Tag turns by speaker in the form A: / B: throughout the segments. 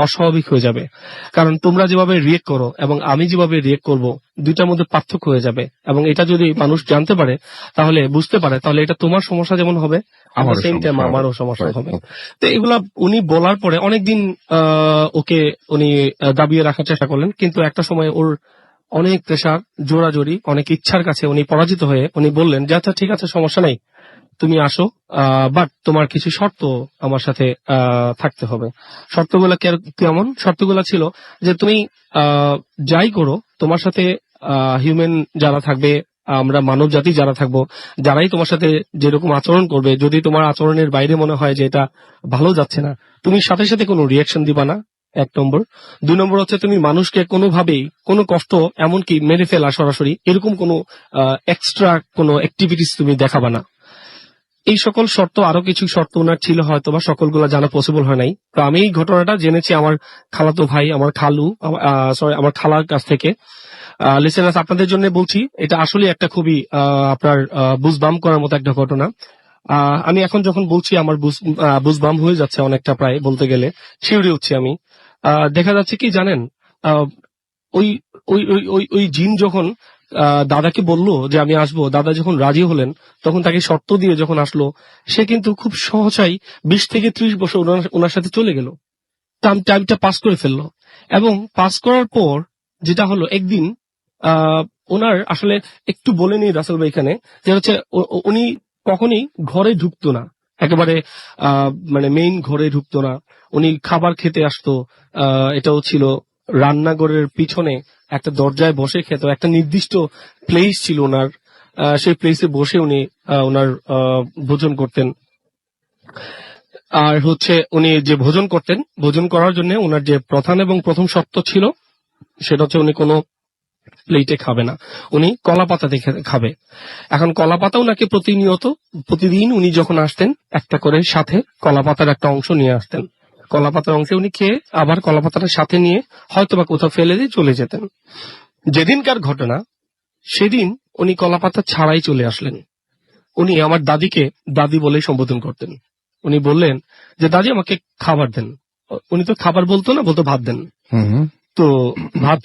A: অস্বাভাবিক হয়ে যাবে। কারণ তোমরা যেভাবে রিয়েক্ট করো এবং আমি যেভাবে রিয়েক্ট করব, দুইটার মধ্যে পার্থক্য হয়ে যাবে। এবং এটা যদি মানুষ জানতে পারে, তাহলে বুঝতে পারে, তাহলে এটা তোমার সমস্যা যেমন হবে,
B: আমারও
A: সেম টাইম
B: সমস্যা হবে।
A: আমারও সমস্যা
B: Right.
A: হবে। তো এগুলা উনি বলার পরে অনেকদিন ওকে উনি দাবিয়ে রাখার চেষ্টা করলেন, কিন্তু একটা সময় ওর অনেক প্রেশার, জোরাজোরি, অনেক ইচ্ছার কাছে উনি পরাজিত হয়ে উনি বললেন যে আচ্ছা ঠিক আছে, সমস্যা নাই, তুমি আসো, বাট তোমার কিছু শর্ত আমার সাথে থাকতে হবে। শর্তগুলা কেমন? শর্তগুলা ছিল যে তুমি যাই করো, তোমার সাথে হিউম্যান যারা থাকবে, আমরা মানব জাতি যারা থাকবো, যারাই তোমার সাথে যেরকম আচরণ করবে, যদি তোমার আচরণের বাইরে মনে হয় যে এটা ভালো যাচ্ছে না, তুমি সাথে সাথে কোনো রিয়াকশন দিবা না, 1 নম্বর। 2 নম্বর হচ্ছে তুমি মানুষকে কোনোভাবেই কোনো কষ্ট, এমনকি মেরে ফেলা সরাসরি, এরকম কোনো এক্সট্রা কোনো অ্যাক্টিভিটিস তুমি দেখাবা না। এই সকল শর্ত, আরো কিছু শর্ত ওনার ছিল, হয়তো বা সকলগুলো জানা পসিবল হয় নাই। তো আমি এই ঘটনাটা জেনেছি আমার খালাতো ভাই, আমার খালু, আমার খালার কাছ থেকে। লিসেনার্স, আপনাদের জন্য বলছি, এটা আসলে একটা খুবই আপনার বুজবাম করার মতো একটা ঘটনা। আমি এখন যখন বলছি আমার বুজবাম হয়ে যাচ্ছে অনেকটা, প্রায় বলতে গেলে শিউরে উঠছি আমি। দেখা যাচ্ছে কি জানেন, আহ, ওই ওই ওই ওই ওই জিন যখন দাদাকে বলল যে আমি আসবো, দাদা যখন রাজি হলেন, তখন তাকে শর্ত দিয়ে যখন আসলো, সে কিন্তু খুব সহসাই 20 থেকে 30 বছর ওনার সাথে চলে গেল। টাইমটা পাস করে ফেললো। এবং পাস করার পর যেটা হলো, একদিন ওনার আসলে একটু বলে নিই রাসেল ভাই এখানে, যে হচ্ছে উনি কখনই ঘরে ঢুকতো না, একেবারে মানে মেইন ঘরে ঢুকতো না। উনি খাবার খেতে আসতো, এটাও ছিল রান্নাঘরের পিছনে একটা দরজায় বসে খেত। একটা নির্দিষ্ট প্লেস ছিল ওনার, সেই প্লেসে বসে উনি ওনার ভোজন করতেন। আর হচ্ছে উনি যে ভোজন করতেন, ভোজন করার জন্য ওনার যে প্রধান এবং প্রথম শর্ত ছিল, সেটা হচ্ছে উনি কোনো প্লেটে খাবে না, উনি কলা পাতাতে খাবে। এখন কলা পাতা ওনাকে প্রতিদিন উনি যখন আসতেন, একটা করে সাথে কলা পাতার একটা অংশ নিয়ে আসতেন। কলা পাতার অংশে উনি খেয়ে আবার কলা পাতাটা সাথে নিয়ে হয়তোবা কোথাও ফেলে দিয়ে চলে যেতেন। যেদিনকার ঘটনা, সেদিন উনি কলা পাতা ছাড়াই চলে আসলেন। উনি আমার দাদিকে দাদি বলেই সম্বোধন করতেন। উনি বললেন যে দাদি আমাকে খাবার দেন। উনি তো খাবার বলতো না, বলতো ভাত দেন। তো ভাত,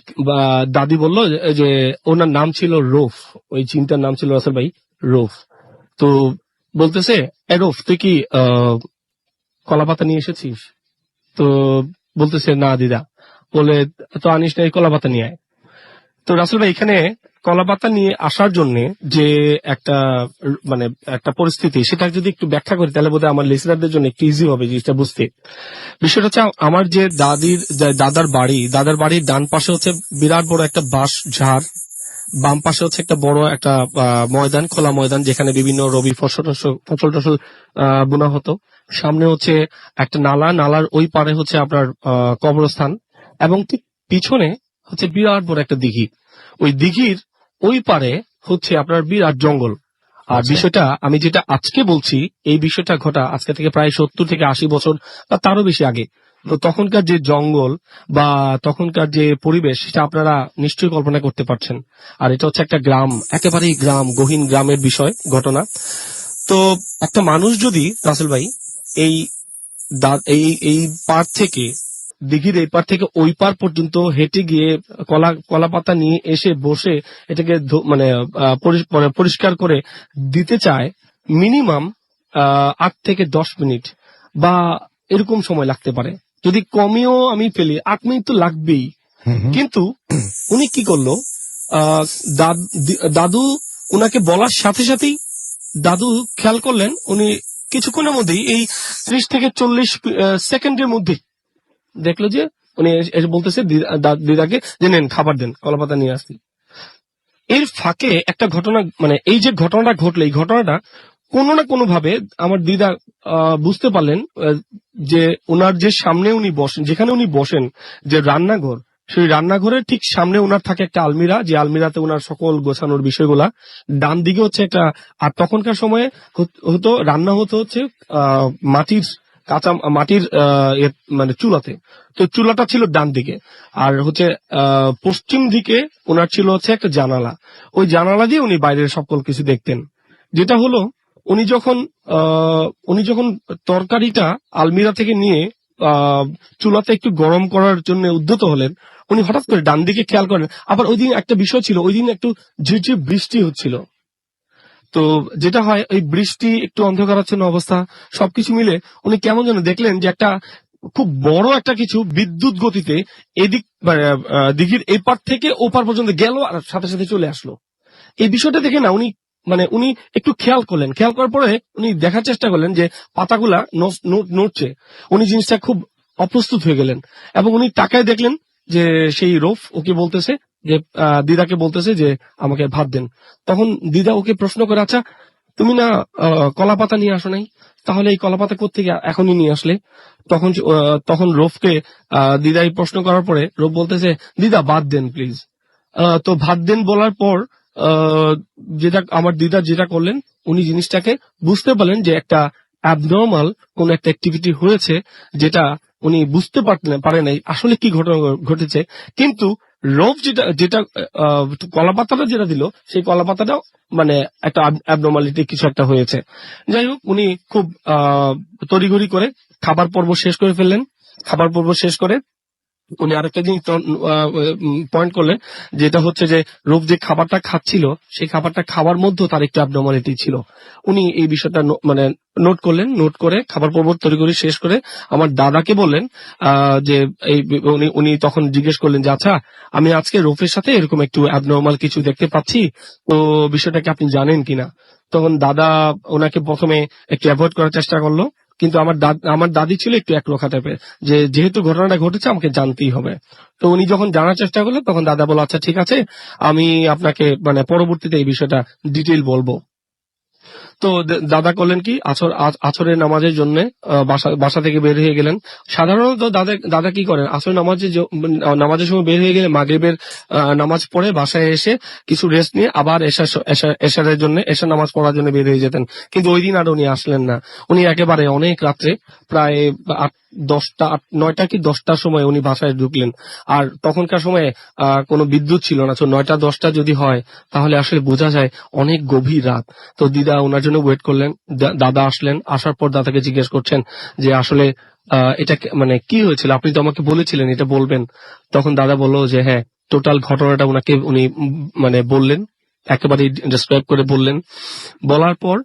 A: দাদি বলল যে ওনার নাম ছিল রৌফ, ওই চিন্তার নাম ছিল রাসেল ভাই, রৌফ। তো বলতেছে, এ রৌফ, তুই কি কলা পাতা নিয়ে এসেছিস? তো বলতেছে, না দিদা। বলে, তো আনিস না, এই কলা পাতা নিয়ে আয়। তো রাসেল ভাই, এখানে কলা পাতা নিয়ে আসার জন্য যে একটা মানে একটা পরিস্থিতি, সেটা যদি একটু ব্যাখ্যা করি, তাহলে বোধহয় আমার লিসনারদের জন্য একটু ইজি হবে জিনিসটা বুঝতে। বিষয়টা হচ্ছে, আমার যে দাদার বাড়ির ডান পাশে হচ্ছে বিরাট বড় একটা বাঁশ ঝাড়, বাম পাশে হচ্ছে একটা বড় একটা ময়দান, খোলা ময়দান, যেখানে বিভিন্ন রবি ফসল টসল বোনা হতো। সামনে হচ্ছে একটা নালার ওই পারে হচ্ছে আপনার কবরস্থান, এবং ঠিক পিছনে হচ্ছে বিরাট বড় একটা দিঘি। ওই দিঘির ওই পারে হচ্ছে আপনার বিরাট জঙ্গল। আর বিষয়টা আমি যেটা আজকে বলছি, এই বিষয়টা ঘটা আজকে থেকে প্রায় 70 থেকে 80 বছর বা তারও বেশি আগে। তো তখনকার যে জঙ্গল বা তখনকার যে পরিবেশ, সেটা আপনারা নিশ্চয়ই কল্পনা করতে পারছেন। আর এটা হচ্ছে একটা গ্রাম, একেবারেই গ্রাম, গহীন গ্রামের বিষয় ঘটনা। তো একটা মানুষ যদি, রাসেল ভাই, এই এই পার থেকে, দিঘির এই পার থেকে ওই পার পর্যন্ত হেঁটে গিয়ে কলা পাতা নিয়ে এসে বসে এটাকে মানে পরিষ্কার করে দিতে চায়, মিনিমাম 8 থেকে 10 মিনিট বা এরকম সময় লাগতে পারে। যদি কমেও আমি ফেলি, 8 মিনিট তো লাগবেই। কিন্তু উনি কি করলো, দাদু উনাকে বলার সাথে সাথেই দাদু খেয়াল করলেন, উনি কিছুক্ষণের মধ্যেই, এই 30 থেকে 40 সেকেন্ডের মধ্যে দেখলো যে উনি এসে বলতেছে দিদাকে যে নেন খাবার দেন, কলাপাতা নিয়ে আসছি। এর ফাঁকে একটা ঘটনা, মানে এই যে ঘটনাটা ঘটলো, এই ঘটনাটা কোনো না কোনো ভাবে আমার দিদা বুঝতে পারলেন যে ওনার যে সামনে উনি বসেন, যেখানে উনি বসেন, যে রান্নাঘর, সেই রান্নাঘরের ঠিক সামনে ওনার থাকে একটা আলমিরা, যে আলমিরাতে ওনার সকল গোছানোর বিষয়গুলা। ডান দিকে হচ্ছে একটা, আর তখনকার সময়ে রান্না হতো হচ্ছে মাটির মানে চুলাতে। তো চুলাটা ছিল ডান দিকে। আর হচ্ছে পশ্চিম দিকে ওনার ছিল হচ্ছে একটা জানালা। ওই জানালা দিয়ে উনি বাইরের সকল কিছু দেখতেন। যেটা হলো, উনি যখন তরকারিটা আলমিরা থেকে নিয়ে চুলাতে একটু গরম করার জন্য উদ্যত হলেন, উনি হঠাৎ করে ডান দিকে খেয়াল করেন। আবার ওই দিন একটা বিষয় ছিল, ওই দিন একটু ঝিরঝির বৃষ্টি হচ্ছিল। তো যেটা হয়, ওই বৃষ্টি, একটু অন্ধকারাচ্ছন্ন অবস্থা, সবকিছু মিলে উনি কেমন যেন দেখলেন যে একটা খুব বড় একটা কিছু বিদ্যুৎ গতিতে এদিক দিঘির এপার থেকে ওপার পর্যন্ত গেল আর সাথে সাথে চলে আসলো। এই বিষয়টা দেখে না উনি একটু খেয়াল করলেন। খেয়াল করার পরে উনি দেখার চেষ্টা করলেন যে পাতাগুলা নড়ছে। উনি জিনিসটা খুব অপ্রস্তুত হয়ে গেলেন এবং উনি তাকায় দেখলেন যে সেই রৌফ ওকে বলতেছে যে, দিদাকে বলতেছে যে আমাকে ভাত দেন। তখন দিদা ওকে প্রশ্ন করে, আচ্ছা তুমি না কলা পাতা নিয়ে আসো নাই, তাহলে এই কলা পাতা কোত্থেকে এখনই নিয়ে আসলে? তখন রৌফকে দিদাই প্রশ্ন করার পরে রৌফ বলতেছে, দিদা ভাত দেন প্লিজ। তো ভাত দেন বলার পর যেটা আমার দিদা যেটা করলেন, উনি জিনিসটাকে বুঝতে পারলেন যে একটা অ্যাবনর্মাল কোন একটা অ্যাক্টিভিটি হয়েছে, যেটা উনি বুঝতে পারে নাই আসলে কি ঘটনা ঘটেছে। কিন্তু রৌফ যেটা যেটা কলাপাতাটা যেটা দিল, সেই কলাপাতাটা মানে একটা অ্যাবনর্মালিটি কিছু একটা হয়েছে। যাই হোক, উনি খুব তড়িঘড়ি করে খাবার পর্ব শেষ করে ফেললেন। খাবার পর্ব শেষ করে উনি আরেকটা জিনিস পয়েন্ট করলেন, যেটা হচ্ছে যে রূপ যে খাবারটা খাচ্ছিল, সেই খাবারটা খাওয়ার মধ্যে তার একটু অ্যাবনর্মালিটি ছিল। উনি এই বিষয়টা মানে নোট করলেন। নোট করে খাবার পর্ব তৈরি শেষ করে আমার দাদাকে বললেন যে এই উনি তখন জিজ্ঞেস করলেন যে, আচ্ছা আমি আজকে রূপের সাথে এরকম একটু অ্যাবনর্মাল কিছু দেখতে পাচ্ছি, তো বিষয়টাকে আপনি জানেন কিনা? তখন দাদা ওনাকে প্রথমে একটু অ্যাভয়েড করার চেষ্টা করলো, কিন্তু আমার দাদি ছিল একটু একরোখা টাইপের, যে যেহেতু ঘটনাটা ঘটেছে আমাকে জানতেই হবে। তো উনি যখন জানার চেষ্টা করলেন, তখন দাদা বলল, আচ্ছা ঠিক আছে, আমি আপনাকে মানে পরবর্তীতে এই বিষয়টা ডিটেইল বলবো। তো দাদা করলেন কি, আসরের নামাজের জন্য বাসা থেকে বের হয়ে গেলেন। সাধারণত দাদা কি করেন, আসর নামাজের সময় বের হয়ে গেলে মাগরিবের নামাজ পড়ে বাসায় এসে কিছু রেস্ট নিয়ে আবার এশার নামাজ পড়ার জন্য বের হয়ে যেতেন। কিন্তু ওই দিন আর উনি আসলেন না। উনি একেবারে অনেক রাত্রে, প্রায় 9টা কি 10টার সময় উনি বাসায় ঢুকলেন। আর তখনকার সময়ে কোনো বিদ্যুৎ ছিল না, তো 9টা-10টা যদি হয় তাহলে আসলে বোঝা যায় অনেক গভীর রাত। তো দিদা ওনার জন্য ওয়েট করলেন। দাদা আসলেন। আসার পর দাদাকে জিজ্ঞেস করছেন যে আসলে এটা মানে কি হয়েছিল, আপনি তো আমাকে বলেছিলেন এটা বলবেন। তখন দাদা বললো যে হ্যাঁ, টোটাল ঘটনাটা উনি মানে বললেন, একেবারে ডিসক্রাইব করে বললেন। বলার পর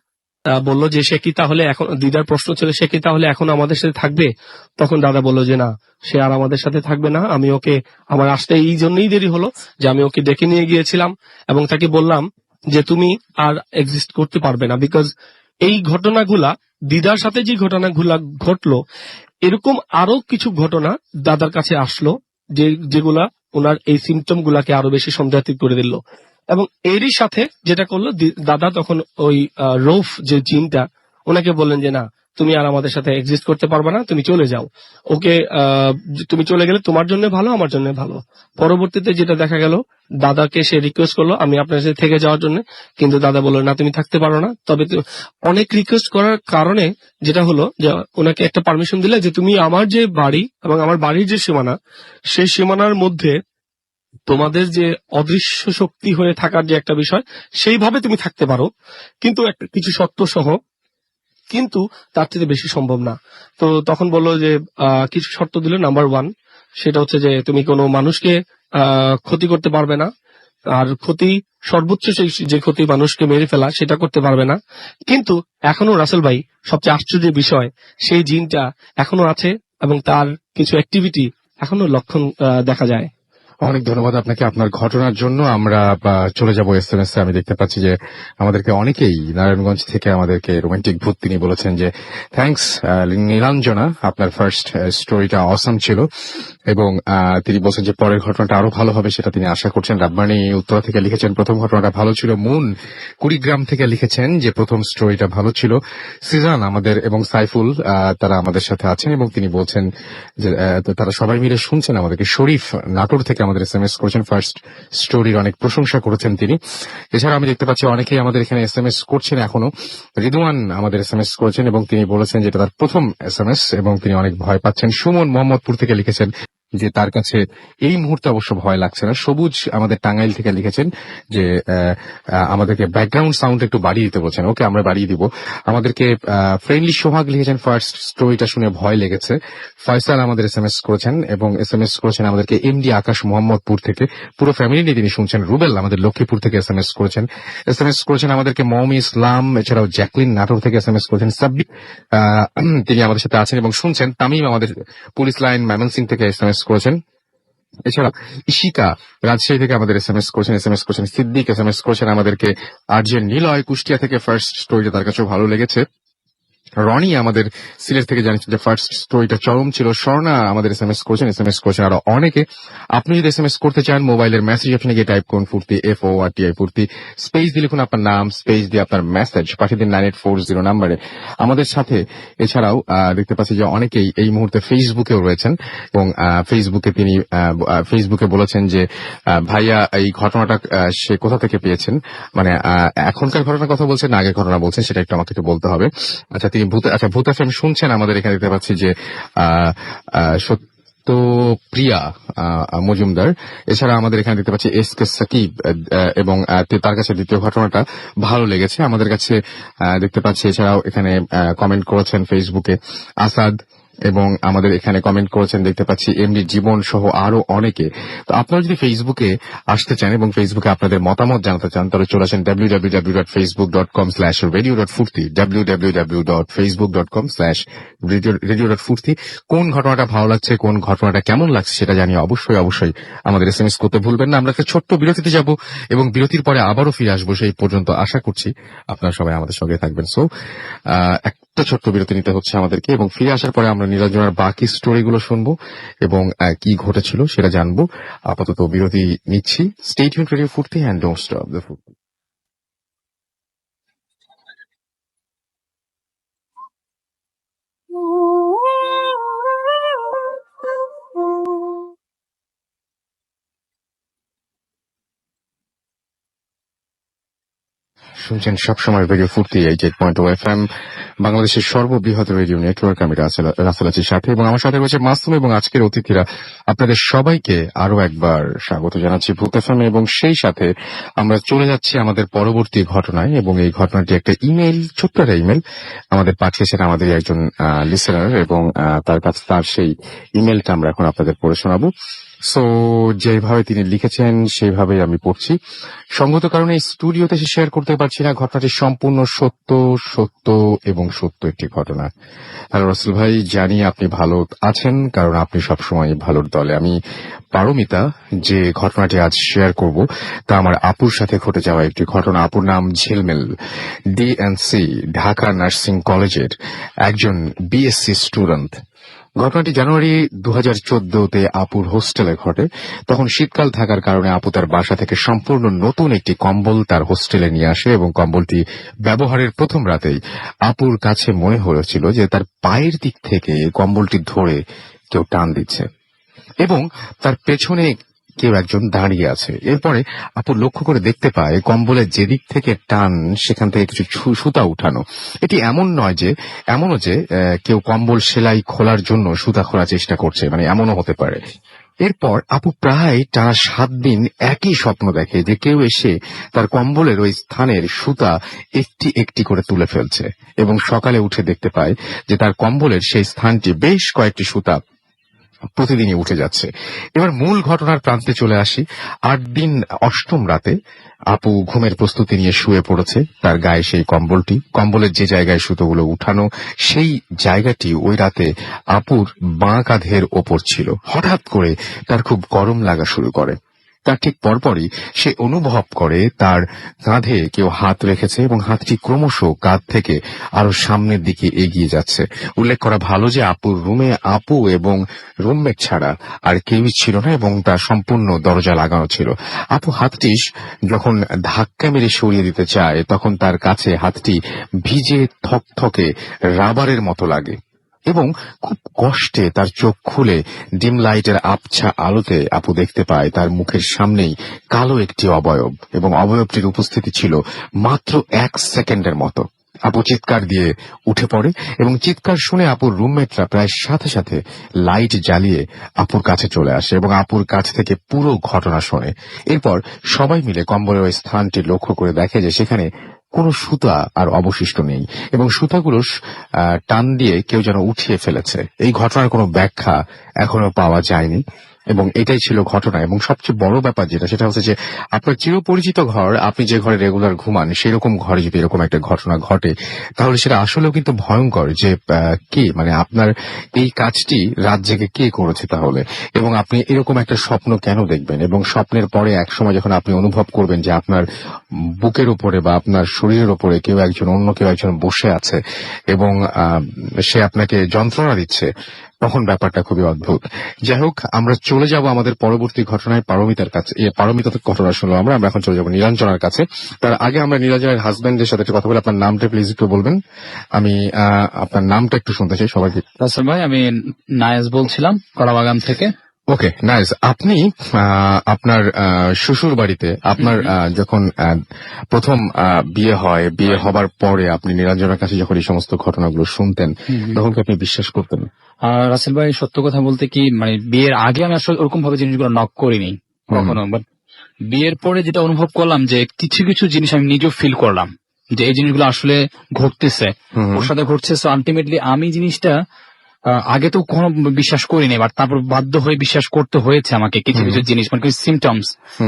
A: বললো যে সে কি তাহলে এখন, দিদার প্রশ্ন ছিল সে কি তাহলে এখন আমাদের সাথে থাকবে? তখন দাদা বললো যে না, সে আর আমাদের সাথে থাকবে না। আমি ওকে, আমার আসতে এই জন্যই দেরি হলো যে আমি ওকে ডেকে নিয়ে গিয়েছিলাম এবং তাকে বললাম যে তুমি আর এক্সিস্ট করতে পারবে না, বিকজ এই ঘটনাগুলা, দিদার সাথে যে ঘটনাগুলা ঘটলো, এরকম আরো কিছু ঘটনা দাদার কাছে আসলো, যেগুলা ওনার এই সিমটম গুলাকে আরো বেশি সন্দেহাতীত করে দিল। এবং এরই সাথে যেটা করলো, দাদা তখন ওই রৌফ যে জিনটা, ওনাকে বললেন যে না, তুমি আর আমাদের সাথে এক্সিস্ট করতে পারবে না, তুমি চলে যাও। ওকে, তুমি চলে গেলে তোমার জন্য ভালো, আমার জন্য ভালো। পরবর্তীতে যেটা দেখা গেল, দাদাকে সে রিকোয়েস্ট করলো আমি আপনার সাথে থেকে যাওয়ার জন্য, কিন্তু দাদা বললো না, তুমি থাকতে পারো না। তবে অনেক রিকোয়েস্ট করার কারণে যেটা হলো যে ওনাকে একটা পারমিশন দিলে যে তুমি আমার যে বাড়ি এবং আমার বাড়ির যে সীমানা, সেই সীমানার মধ্যে তোমাদের যে অদৃশ্য শক্তি হয়ে থাকার যে একটা বিষয়, সেইভাবে তুমি থাকতে পারো, কিন্তু একটা কিছু শর্ত সহ, কিন্তু তার থেকে বেশি সম্ভব না। তো তখন বললো যে কিছু শর্ত দিল। নাম্বার 1, সেটা হচ্ছে যে তুমি কোনো মানুষকে ক্ষতি করতে পারবে না, আর ক্ষতি সর্বোচ্চ যে ক্ষতি মানুষকে মেরে ফেলা, সেটা করতে পারবে না। কিন্তু এখনো রাসেল ভাই, সবচেয়ে আশ্চর্যের বিষয়, সেই জিনটা এখনো আছে এবং তার কিছু অ্যাক্টিভিটি এখনো লক্ষণ দেখা যায়।
B: অনেক ধন্যবাদ আপনাকে আপনার ঘটনার জন্য। আমরা চলে যাব এসএমএস এ। আমি দেখতে পাচ্ছি যে আমাদেরকে অনেকেই নারায়ণগঞ্জ থেকে আমাদেরকে রোমান্টিক ভূত তিনি বলেছেন যে থ্যাঙ্কস নীলাঞ্জনা, আপনার ফার্স্ট স্টোরিটা অসাম ছিল এবং তিনি বলছেন যে পরের ঘটনাটা আরো ভালো হবে, সেটা তিনি আশা করছেন। রাব্বানি উত্তরা থেকে লিখেছেন প্রথম ঘটনাটা ভালো ছিল। মুন কুড়িগ্রাম থেকে লিখেছেন যে প্রথম স্টোরিটা ভালো ছিল। সিজান আমাদের এবং সাইফুল তারা আমাদের সাথে আছেন এবং তিনি বলছেন যে তারা সবাই মিলে শুনছেন আমাদেরকে। শরীফ নাটোর থেকে আমাদের এসএমএস করেছেন, ফার্স্ট স্টোরির অনেক প্রশংসা করেছেন তিনি। এছাড়া আমি দেখতে পাচ্ছি অনেকেই আমাদের এখানে এসএমএস করছেন এখনো। রিদওয়ান আমাদের এসএমএস করেছেন এবং তিনি বলেছেন যে এটা তার প্রথম এসএমএস এবং তিনি অনেক ভয় পাচ্ছেন। সুমন মোহাম্মদপুর থেকে লিখেছেন যে তার কাছে এই মুহূর্তে অবশ্য ভয় লাগছে না। সবুজ আমাদের টাঙ্গাইল থেকে লিখেছেন যে আমাদেরকে ব্যাকগ্রাউন্ড সাউন্ড একটু বাড়িয়ে দিতে বলছেন। ওকে, আমরা বাড়িয়ে দিব। আমাদেরকে ফ্রেন্ডলি সোহাগ লিখেছেন ফার্স্ট স্টোরিটা শুনে ভয় লেগেছে। ফয়সাল আমাদের এসএমএস করেছেন এবং এসএমএস করেছেন আমাদেরকে এমডি আকাশ মোহাম্মদপুর থেকে, পুরো ফ্যামিলি নিয়ে তিনি শুনছেন। রুবেল আমাদের লক্ষ্মীপুর থেকে এসএমএস করেছেন আমাদেরকে মৌমি ইসলাম, এছাড়াও জ্যাকলিন নাটোর থেকে এসএমএস করেছেন। সাব্বির তিনি আমাদের সাথে আছেন এবং শুনছেন। তামিম আমাদের পুলিশ লাইন ময়মনসিং থেকে এসএমএস করেছেন। এছাড়া ইশিকা রাজশাহী থেকে আমাদের এসএমএস করেছেন। সিদ্দিক এসএমএস করেছেন আমাদেরকে। আরজে নিলয় কুষ্টিয়া থেকে ফার্স্ট স্টোরিটা তার কাছেও ভালো লেগেছে। রনি আমাদের সিলেট থেকে জানিয়েছেন যে ফার্স্ট স্টোরিটা চরম ছিল। স্বর্ণা আমাদের এসএমএস করেছেন আরো অনেকে। আপনি যদি এসএমএস করতে চান, মোবাইলের মেসেজ অপশনে গিয়ে টাইপ করুন ফুর্তি, FORTI ফুর্তি, স্পেস দিয়ে লিখুন আপনার নাম, স্পেস দিয়ে আপনার মেসেজ পাঠিয়ে দিন 9840 নাম্বারে আমাদের সাথে। এছাড়াও দেখতে পাচ্ছি যে অনেকেই এই মুহূর্তে ফেসবুকেও রয়েছেন এবং ফেসবুকে বলেছেন যে ভাইয়া এই ঘটনাটা সে কোথা থেকে পেয়েছেন, মানে এখনকার ঘটনার কথা বলছেন না আগের ঘটনা বলছেন, সেটা একটু আমাকে একটু বলতে হবে। আচ্ছা, তিনি ভূত এফএম শুনছেন আমাদের এখানে। দেখতে পাচ্ছি যে সত্য প্রিয়া মজুমদার। এছাড়া আমাদের এখানে দেখতে পাচ্ছি SK সাকিব এবং তার কাছে দ্বিতীয় ঘটনাটা ভালো লেগেছে আমাদের কাছে দেখতে পাচ্ছি। এছাড়াও এখানে কমেন্ট করেছেন ফেসবুকে আসাদ এবং আমাদের এখানে কমেন্ট করেছেন দেখতে পাচ্ছি এমডি জীবন সহ আরো অনেকে। তো আপনারা যদি ফেসবুকে আসতে চান এবং ফেসবুকে আপনাদের মতামত জানাতে চান তাহলে চলে আসেন www.facebook.com/radio.furti, www.facebook.com/radio.furti। কোন ঘটনাটা ভালো লাগছে, কোন ঘটনাটা কেমন লাগছে সেটা জানিয়ে অবশ্যই আমাদের এসএমএস করতে ভুলবেন না। আমরা একটা ছোট্ট বিরতিতে যাব এবং বিরতির পরে আবারও ফিরে আসবো। সেই পর্যন্ত আশা করছি আপনারা সবাই আমাদের সঙ্গে থাকবেন। সো একটা ছোট্ট বিরতি নিতে হচ্ছে আমাদেরকে এবং ফিরে আসার পরে আমরা নীলাঞ্জনার বাকি স্টোরিগুলো শুনবো এবং কি ঘটেছিল সেটা জানবো। আপাতত বিরতি নিচ্ছি। স্টে টিউনড রেডিও ফুর্তি এন্ড ডোন্ট স্টপ দ্য ফুর্তি। শুনছেন সবসময় রেডিও ফুর্তি 88.0 FM, বাংলাদেশের সর্ববৃহৎ রেডিও নেটওয়ার্ক। আমি রাসেল আছির সাথে এবং আমার সাথে রয়েছে মাসুম এবং আজকের অতিথিরা। আপনাদের সবাইকে আরো একবার স্বাগত জানাচ্ছি ভূত এফএম এবং সেই সাথে আমরা চলে যাচ্ছি আমাদের পরবর্তী ঘটনায়। এবং এই ঘটনাটি একটা ইমেল, ছোট্ট একটা ইমেল আমাদের পাঠিয়েছেন আমাদের একজন লিসেনার এবং তার সেই ইমেলটা আমরা এখন আপনাদের পড়ে শোনাবো। সো যেভাবে তিনি লিখেছেন সেইভাবেই আমি পড়ছি। সঙ্গত কারণে এই স্টুডিওতে শেয়ার করতে পারছি না। ঘটনাটি সম্পূর্ণ সত্য একটি ঘটনা। হ্যালো রাসেল ভাই, জানি আপনি ভালো আছেন কারণ আপনি সবসময় ভালোর দলে। আমি পারমিতা, যে ঘটনাটি আজ শেয়ার করব তা আমার আপুর সাথে ঘটে যাওয়া একটি ঘটনা। আপুর নাম ঝিলমিল, DNC ঢাকা নার্সিং কলেজের একজন BSc স্টুডেন্ট। ঘটনাটি জানুয়ারি 2014-তে আপুর হোস্টেলে ঘটে। তখন শীতকাল থাকার কারণে আপু তার বাসা থেকে সম্পূর্ণ নতুন একটি কম্বল তার হোস্টেলে নিয়ে আসে এবং কম্বলটি ব্যবহারের প্রথম রাতেই আপুর কাছে মনে হয়েছিল যে তার পায়ের দিক থেকে কম্বলটি ধরে কেউ টান দিচ্ছে এবং তার পেছনে কেউ একজন দাঁড়িয়ে আছে। এরপরে আপু লক্ষ্য করে দেখতে পায় কম্বলের যেদিক থেকে টান সেখান থেকে কিছু সুতা উঠানো। এটি এমনও যে কেউ কম্বল সেলাই খোলার জন্য সুতা খোলার চেষ্টা করছে, মানে এমনও হতে পারে। এরপর আপু প্রায় টানা 7 দিন একই স্বপ্ন দেখে যে কেউ এসে তার কম্বলের ওই স্থানের সুতা একটি একটি করে তুলে ফেলছে এবং সকালে উঠে দেখতে পায় যে তার কম্বলের সেই স্থানটি বেশ কয়েকটি সুতা প্রতিদিনই উঠে যাচ্ছে। এবার মূল ঘটনার প্রান্তে চলে আসি। 8 দিন 8ম রাতে আপু ঘুমের প্রস্তুতি নিয়ে শুয়ে পড়েছে। তার গায়ে সেই কম্বলের যে জায়গায় সুতোগুলো উঠানো সেই জায়গাটি ওই রাতে আপুর বাঁ কাঁধের ওপর ছিল। হঠাৎ করে তার খুব গরম লাগা শুরু করে। তার ঠিক পরপরই সে অনুভব করে তার কাঁধে কেউ হাত রেখেছে এবং হাতটি ক্রমশ কাঁধ থেকে আরো সামনের দিকে এগিয়ে যাচ্ছে। উল্লেখ করা ভালো যে আপুর রুমে আপু এবং রুমমেট ছাড়া আর কেউই ছিল না এবং তার সম্পূর্ণ দরজা লাগানো ছিল। আপু হাতটি যখন ধাক্কা মেরে সরিয়ে দিতে চায় তখন তার কাছে হাতটি ভিজে থকথকে রাবারের মতো লাগে এবং খুব কষ্টে তার চোখ খুলে ডিম লাইটের আবছা আলোতে আপু দেখতে পায় তার মুখের সামনেই কালো একটি অবয়ব এবং অবয়বটির উপস্থিতি ছিল মাত্র 1 সেকেন্ডের মতো। আপু চিৎকার দিয়ে উঠে পড়ে এবং চিৎকার শুনে আপুর রুমমেটরা প্রায় সাথে সাথে লাইট জ্বালিয়ে আপুর কাছে চলে আসে এবং আপুর কাছ থেকে পুরো ঘটনা শোনে। এরপর সবাই মিলে কম্বলের ওই স্থানটি লক্ষ্য করে দেখে যে সেখানে কোনো সুতা আর অবশিষ্ট নেই এবং সুতাগুলো টান দিয়ে কেউ যেন উঠিয়ে ফেলেছে। এই ঘটনার কোনো ব্যাখ্যা এখনো পাওয়া যায়নি এবং এটাই ছিল ঘটনা। এবং সবচেয়ে বড় ব্যাপার যেটা, সেটা হচ্ছে যে আপনার চিরপরিচিত ঘর, আপনি যে ঘরে রেগুলার ঘুমান, সেরকম ঘরে যদি এরকম একটা ঘটনা ঘটে তাহলে সেটা আসলেও কিন্তু ভয়ঙ্কর। যে কে মানে আপনার এই কাজটি রাত জেগে কে করেছে তাহলে, এবং আপনি এরকম একটা স্বপ্ন কেন দেখবেন, এবং স্বপ্নের পরে একসময় যখন আপনি অনুভব করবেন যে আপনার বুকের উপরে বা আপনার শরীরের উপরে অন্য কেউ একজন বসে আছে এবং সে আপনাকে যন্ত্রণা দিচ্ছে, তখন ব্যাপারটা খুবই অদ্ভুত। যাই হোক, আমরা চলে যাব আমাদের পরবর্তী ঘটনায়, পারমিতার কাছে। পারমিতার ঘটনা শুনলাম আমরা এখন চলে যাব নীলাঞ্জনার কাছে। তার আগে আমরা নীলাঞ্জনের হাজবেন্ডের সাথে একটা কথা বলে, আপনার নামটা প্লিজ একটু বলবেন। আমি আপনার নামটা একটু শুনতে চাই সবাইকে।
C: রাসেল ভাই, আমি নায়াজ বলছিলাম কড়াবাগান থেকে।
B: ওকে, নাইস। আপনি আপনার শ্বশুর বাড়িতে আপনার যখন প্রথম বিয়ে হয়, বিয়ে হবার পরে আপনি নীলাঞ্জনার কাছে যখন এই সমস্ত ঘটনাগুলো শুনতেন, তখন কি আপনি বিশ্বাস করতেন?
C: রাসেল ভাই, সত্য কথা বলতে কি, মানে বিয়ের আগে আমি আসলে ওরকম ভাবে জিনিসগুলো নক করিনি কখনো, বাট বিয়ের পরে যেটা অনুভব করলাম যে কিছু কিছু জিনিস আমি নিজেও ফিল করলাম যে এই জিনিসগুলো আসলে ঘটতেছে, ওর সাথে ঘটছে। সো আলটিমেটলি আমি জিনিসটা আগে তো কোনো বিশ্বাস করিনি, বাট তারপর বাধ্য হয়ে বিশ্বাস করতে হয়েছে আমাকে কিছু কিছু জিনিস, মানে কিছু সিমটমস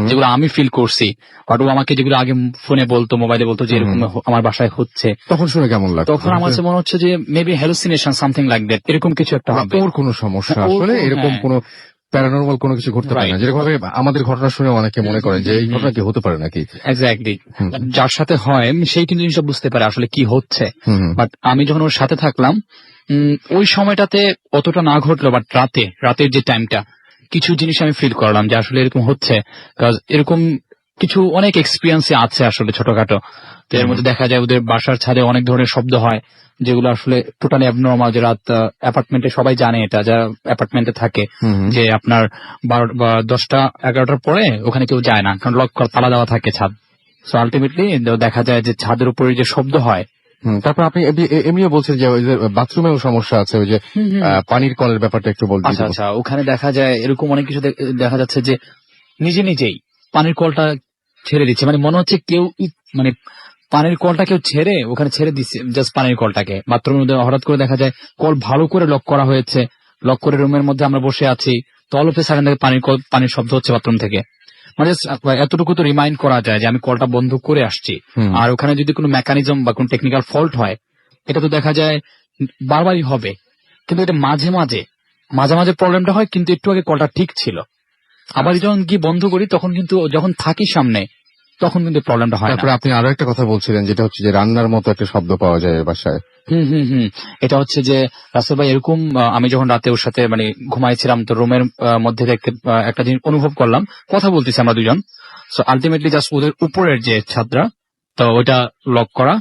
C: যেগুলো আমি ফিল করছি, বাট ও আমাকে যেগুলো আগে ফোনে বলতো, মোবাইলে বলতো যে এরকম আমার বাসায় হচ্ছে,
B: তখন শুনে কেমন লাগতো?
C: তখন আমার কাছে মনে হচ্ছে যে maybe hallucination, something like that, এরকম কিছু একটা হবে।
B: ওর কোনো সমস্যা আসলে এরকম কোনো প্যারানর্মাল কোনো কিছু ঘটতে পারে না, যেরকম আমাদের ঘটনা শুনে অনেকে মনে করেন যে এই ঘটনা কি হতে পারে নাকি।
C: এক্স্যাক্টলি, যার সাথে হয় সেই কিন্তু জিনিসটা বুঝতে পারে আসলে কি হচ্ছে। বাট আমি যখন ওর সাথে থাকলাম ওই সময়টাতে অতটা না ঘটলো, বাট রাতের যে টাইমটা কিছু জিনিস আমি ফিল করলাম যে আসলে এরকম হচ্ছে। এরকম কিছু অনেক এক্সপিরিয়েন্স আছে আসলে ছোটখাটো। তো এর মধ্যে দেখা যায় ওদের বাসার ছাদে অনেক ধরনের শব্দ হয় যেগুলো আসলে টোটালি অ্যাবনর্মাল, যে রাত অ্যাপার্টমেন্টে সবাই জানে এটা, যারা অ্যাপার্টমেন্টে থাকে, যে আপনার 12 বা 10টা 11টার পরে ওখানে কেউ যায় না, কারণ লক তালা দেওয়া থাকে ছাদ। সো আলটিমেটলি দেখা যায় যে ছাদের উপরে যে শব্দ হয়।
B: তারপর আপনি এমনিও বলছেন যে ওই যে বাথরুমেও সমস্যা আছে, ওই যে পানির কলের ব্যাপারটা একটু বলতে।
C: আচ্ছা, ওখানে দেখা যায় এরকম অনেক কিছু দেখা যাচ্ছে যে নিজেই পানির কলটা ছেড়ে দিচ্ছে, মানে মনে হচ্ছে কেউ মানে পানির কলটা কেউ ওখানে ছেড়ে দিচ্ছে, জাস্ট পানির কলটাকে। বাথরুমের মধ্যে হঠাৎ করে দেখা যায় কল ভালো করে লক করা হয়েছে, লক করে রুমের মধ্যে আমরা বসে আছি, তো অল অফ এ সাডেন থেকে পানির শব্দ হচ্ছে বাথরুম থেকে। মানে এতটুকু তো রিমাইন্ড করা যায় যে আমি কলটা বন্ধ করে আসছি। আর ওখানে যদি কোনো মেকানিজম বা কোনো টেকনিক্যাল ফল্ট হয়, এটা তো দেখা যায় বারবারই হবে, কিন্তু এটা মাঝে মাঝে প্রবলেমটা হয়, কিন্তু একটু আগে কলটা ঠিক ছিল। আবার যখন গিয়ে বন্ধ করি তখন কিন্তু, যখন থাকি সামনে তখন কিন্তু প্রবলেমটা হয় না।
B: তারপরে আপনি আরো একটা কথা বলছিলেন, যেটা হচ্ছে যে রান্নার মতো একটা শব্দ পাওয়া যায় বাসায়।
C: এটা হচ্ছে যে রাসেল ভাই, এরকম আমি যখন রাতে ওর সাথে মানে ঘুমাইছিলাম, তো রুমের মধ্যে একটা জিনিস অনুভব করলাম, কথা বলতেছি আমরা দুজন। সো আলটিমেটলি জাস্ট ওদের উপরের যে ছাদরা, তো ওইটা লক করা,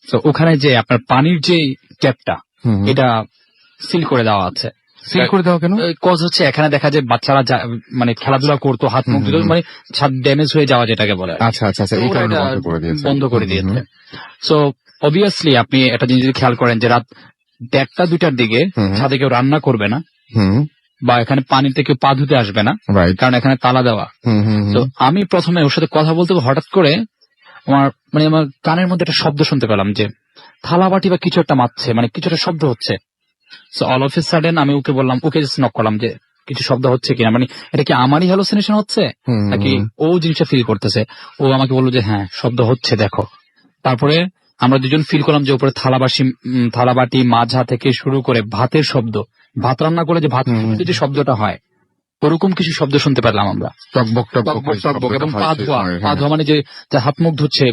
C: তো ওখানে যে আপনার পানির যে ট্যাপটা, এটা সিল করে দেওয়া আছে।
B: সিল করে দেওয়া কেন?
C: কজ হচ্ছে এখানে দেখা যায় বাচ্চারা মানে খেলাধুলা করতো, হাত মুখ দিত, মানে ছাদ ড্যামেজ হয়ে যাওয়া যেটাকে বলে।
B: আচ্ছা, এই কারণে
C: বন্ধ করে দিয়েছে। সো অবভিয়াসলি আপনি একটা জিনিস যদি খেয়াল করেন যে রাত 1টা-2টার দিকে ছাদে কেউ রান্না করবে না, বা এখানে পানিতে কেউ পা ধুতে আসবে না, কারণ এখানে তালা দেওয়া। তো আমি প্রথমে ওর সাথে কথা বলতে হঠাৎ করে আমার কানের মধ্যে একটা শব্দ শুনতে পেলাম, যে থালা বাটি বা কিছু একটা মারছে, মানে কিছু একটা শব্দ হচ্ছে। So all of a sudden আমি ওকে বললাম, ওকে জাস্ট নক করলাম যে কিছু শব্দ হচ্ছে কিনা, মানে এটা কি আমারই হ্যালুসিনেশন হচ্ছে নাকি ও জিনিসটা ফিল করতেছে। ও আমাকে বললো যে হ্যাঁ শব্দ হচ্ছে, দেখো। তারপরে আমরা দুজন ফিল করলাম যে উপরে থালাবাটি মাজা থেকে শুরু করে ভাতের শব্দ, ভাত রান্না করে যে ভাত যে শব্দটা হয়, ওরকম কিছু শব্দ শুনতে পেলাম আমরা।
B: টকবক
C: এবং পা ধোয়া মানে যে হাত মুখ ধুচ্ছে,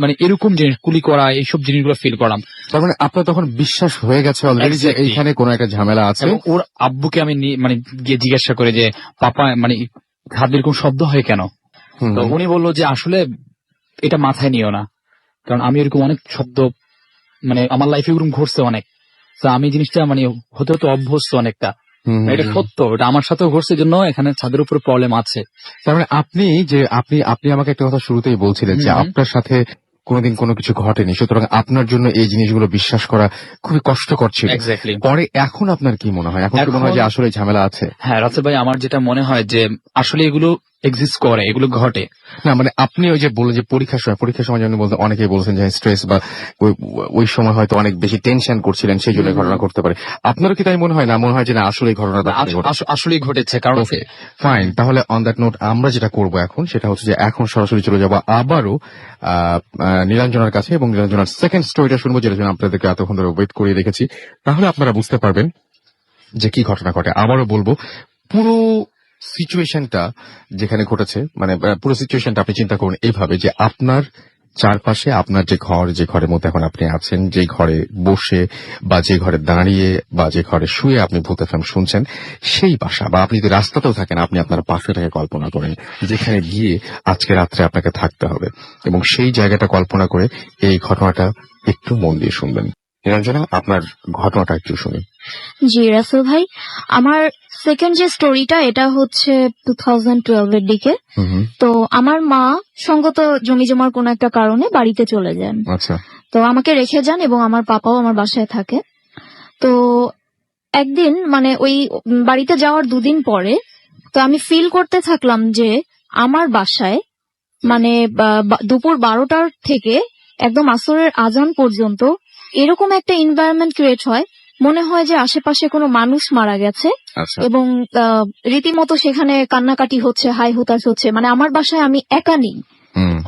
C: মানে এরকম জিনিস, কুলি করা, এইসব জিনিসগুলো ফিল করলাম।
B: তার মানে আপনার তখন বিশ্বাস হয়ে গেছে অলরেডি যে এইখানে কোনো একটা ঝামেলা আছে।
C: এবং ওর আব্বুকে আমি মানে গিয়ে জিজ্ঞাসা করে যে পাপা, মানে হাত এরকম শব্দ হয় কেন? তো উনি বললো যে আসলে এটা মাথায় নিও না, কারণ আমি এরকম অনেক শব্দ, মানে আমার লাইফে এরকম ঘটছে অনেক, তো আমি জিনিসটা মানে হতে অভ্যস্ত অনেকটা। এটা সত্য, এটা আমার সাথেও ঘটছে, জন্য এখানে ছাদের উপরে প্রবলেম আছে।
B: তার মানে আপনি আমাকে একটা কথা শুরুতেই বলছিলেন যে আপনার সাথে কোনোদিন কোনো কিছু ঘটেনি, সুতরাং আপনার জন্য এই জিনিসগুলো বিশ্বাস করা খুবই কষ্টকর ছিল।
C: এক্স্যাক্টলি।
B: পরে এখন আপনার কি মনে হয়? এখন কি মনে হয় যে আসলে ঝামেলা আছে?
C: হ্যাঁ রাসেল ভাই, আমার যেটা মনে হয় যে আসলে এগুলো এক্সিস্ট করে, এগুলো ঘটে।
B: না মানে আপনি ওই যে বললেন যে পরীক্ষার সময় যেমন বলতে অনেকেই বলছেন যে স্ট্রেস বা ওই সময় হয়তো অনেক বেশি টেনশন করছিলেন, সেই জন্য ঘটনা করতে পারে। আপনারও কি তাই মনে হয়? না মনে হয় যে না আসলে এই ঘটনাটা
C: আসলেই ঘটেছে? কারণ
B: ফাইন, তাহলে অন দ্যাট নোট আমরা যেটা করব এখন সেটা হচ্ছে যে এখন সরাসরি চলে যাবো আবারও নীলাঞ্জনার কাছে, এবং নীলাঞ্জনার সেকেন্ড স্টোরিটা শুনবো, যেটা জন্য আপনাদেরকে এতক্ষণ ধরে ওয়েট করিয়ে রেখেছি। তাহলে আপনারা বুঝতে পারবেন যে কি ঘটনা ঘটে। আবারও বলবো, পুরো সিচুয়েশনটা যেখানে ঘটেছে, মানে পুরো সিচুয়েশনটা আপনি চিন্তা করুন এইভাবে যে আপনার চারপাশে আপনার যে ঘর, যে ঘরের মধ্যে এখন আপনি আছেন, যে ঘরে বসে বা যে ঘরে দাঁড়িয়ে বা যে ঘরে শুয়ে আপনি ভূত এফএম শুনছেন, সেই বাসা, বা আপনি যদি রাস্তাতেও থাকেন আপনি আপনার বাসাটাকে কল্পনা করেন যেখানে গিয়ে আজকে রাত্রে আপনাকে থাকতে হবে, এবং সেই জায়গাটা কল্পনা করে এই ঘটনাটা একটু মন দিয়ে শুনবেন। নিরঞ্জনা, আপনার ঘটনাটা একটু শুনি।
D: জি রাসেল ভাই, আমার সেকেন্ড যে স্টোরিটা এটা হচ্ছে 2012 এর দিকে। তো আমার মা সঙ্গত জমি জমার কোন একটা কারণে বাড়িতে চলে যান।
B: আচ্ছা।
D: তো আমাকে রেখে যান এবং আমার পাপাও আমার বাসায় থাকে। তো একদিন মানে ওই বাড়িতে যাওয়ার 2 দিন পরে তো আমি ফিল করতে থাকলাম যে আমার বাসায় মানে দুপুর 12টার থেকে একদম আসরের আজান পর্যন্ত এরকম একটা এনভায়রনমেন্ট ক্রিয়েট হয়, মনে হয় যে আশেপাশে কোনো মানুষ মারা গেছে। এবং রীতিমতো সেখানে কান্নাকাটি হচ্ছে, হাই হুতাশ হচ্ছে। মানে আমার বাসায় আমি একা নেই,